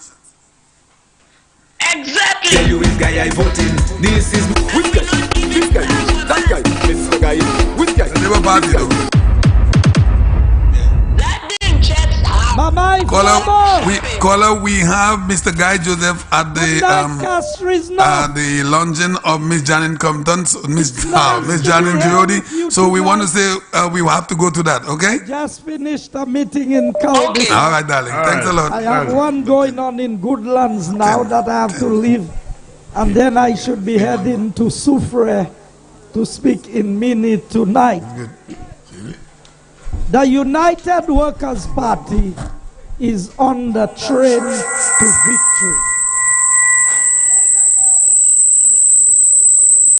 Exactly. Tell you which guy I voted. This is which guy, this guy, that guy, this guy, which guy. The Labour Party though. Caller, we have Mr. Guy Joseph at the launching of Miss Janine Compton, Miss Janine Jody. So we want to say we will have to go to that, okay? Just finished a meeting in Calgary. Okay. All right, darling. Thanks a lot. I have one going on in Goodlands now that I have to leave. And then I should be heading to Soufrière to speak in Mini tonight. The United Workers' Party is on the train to victory.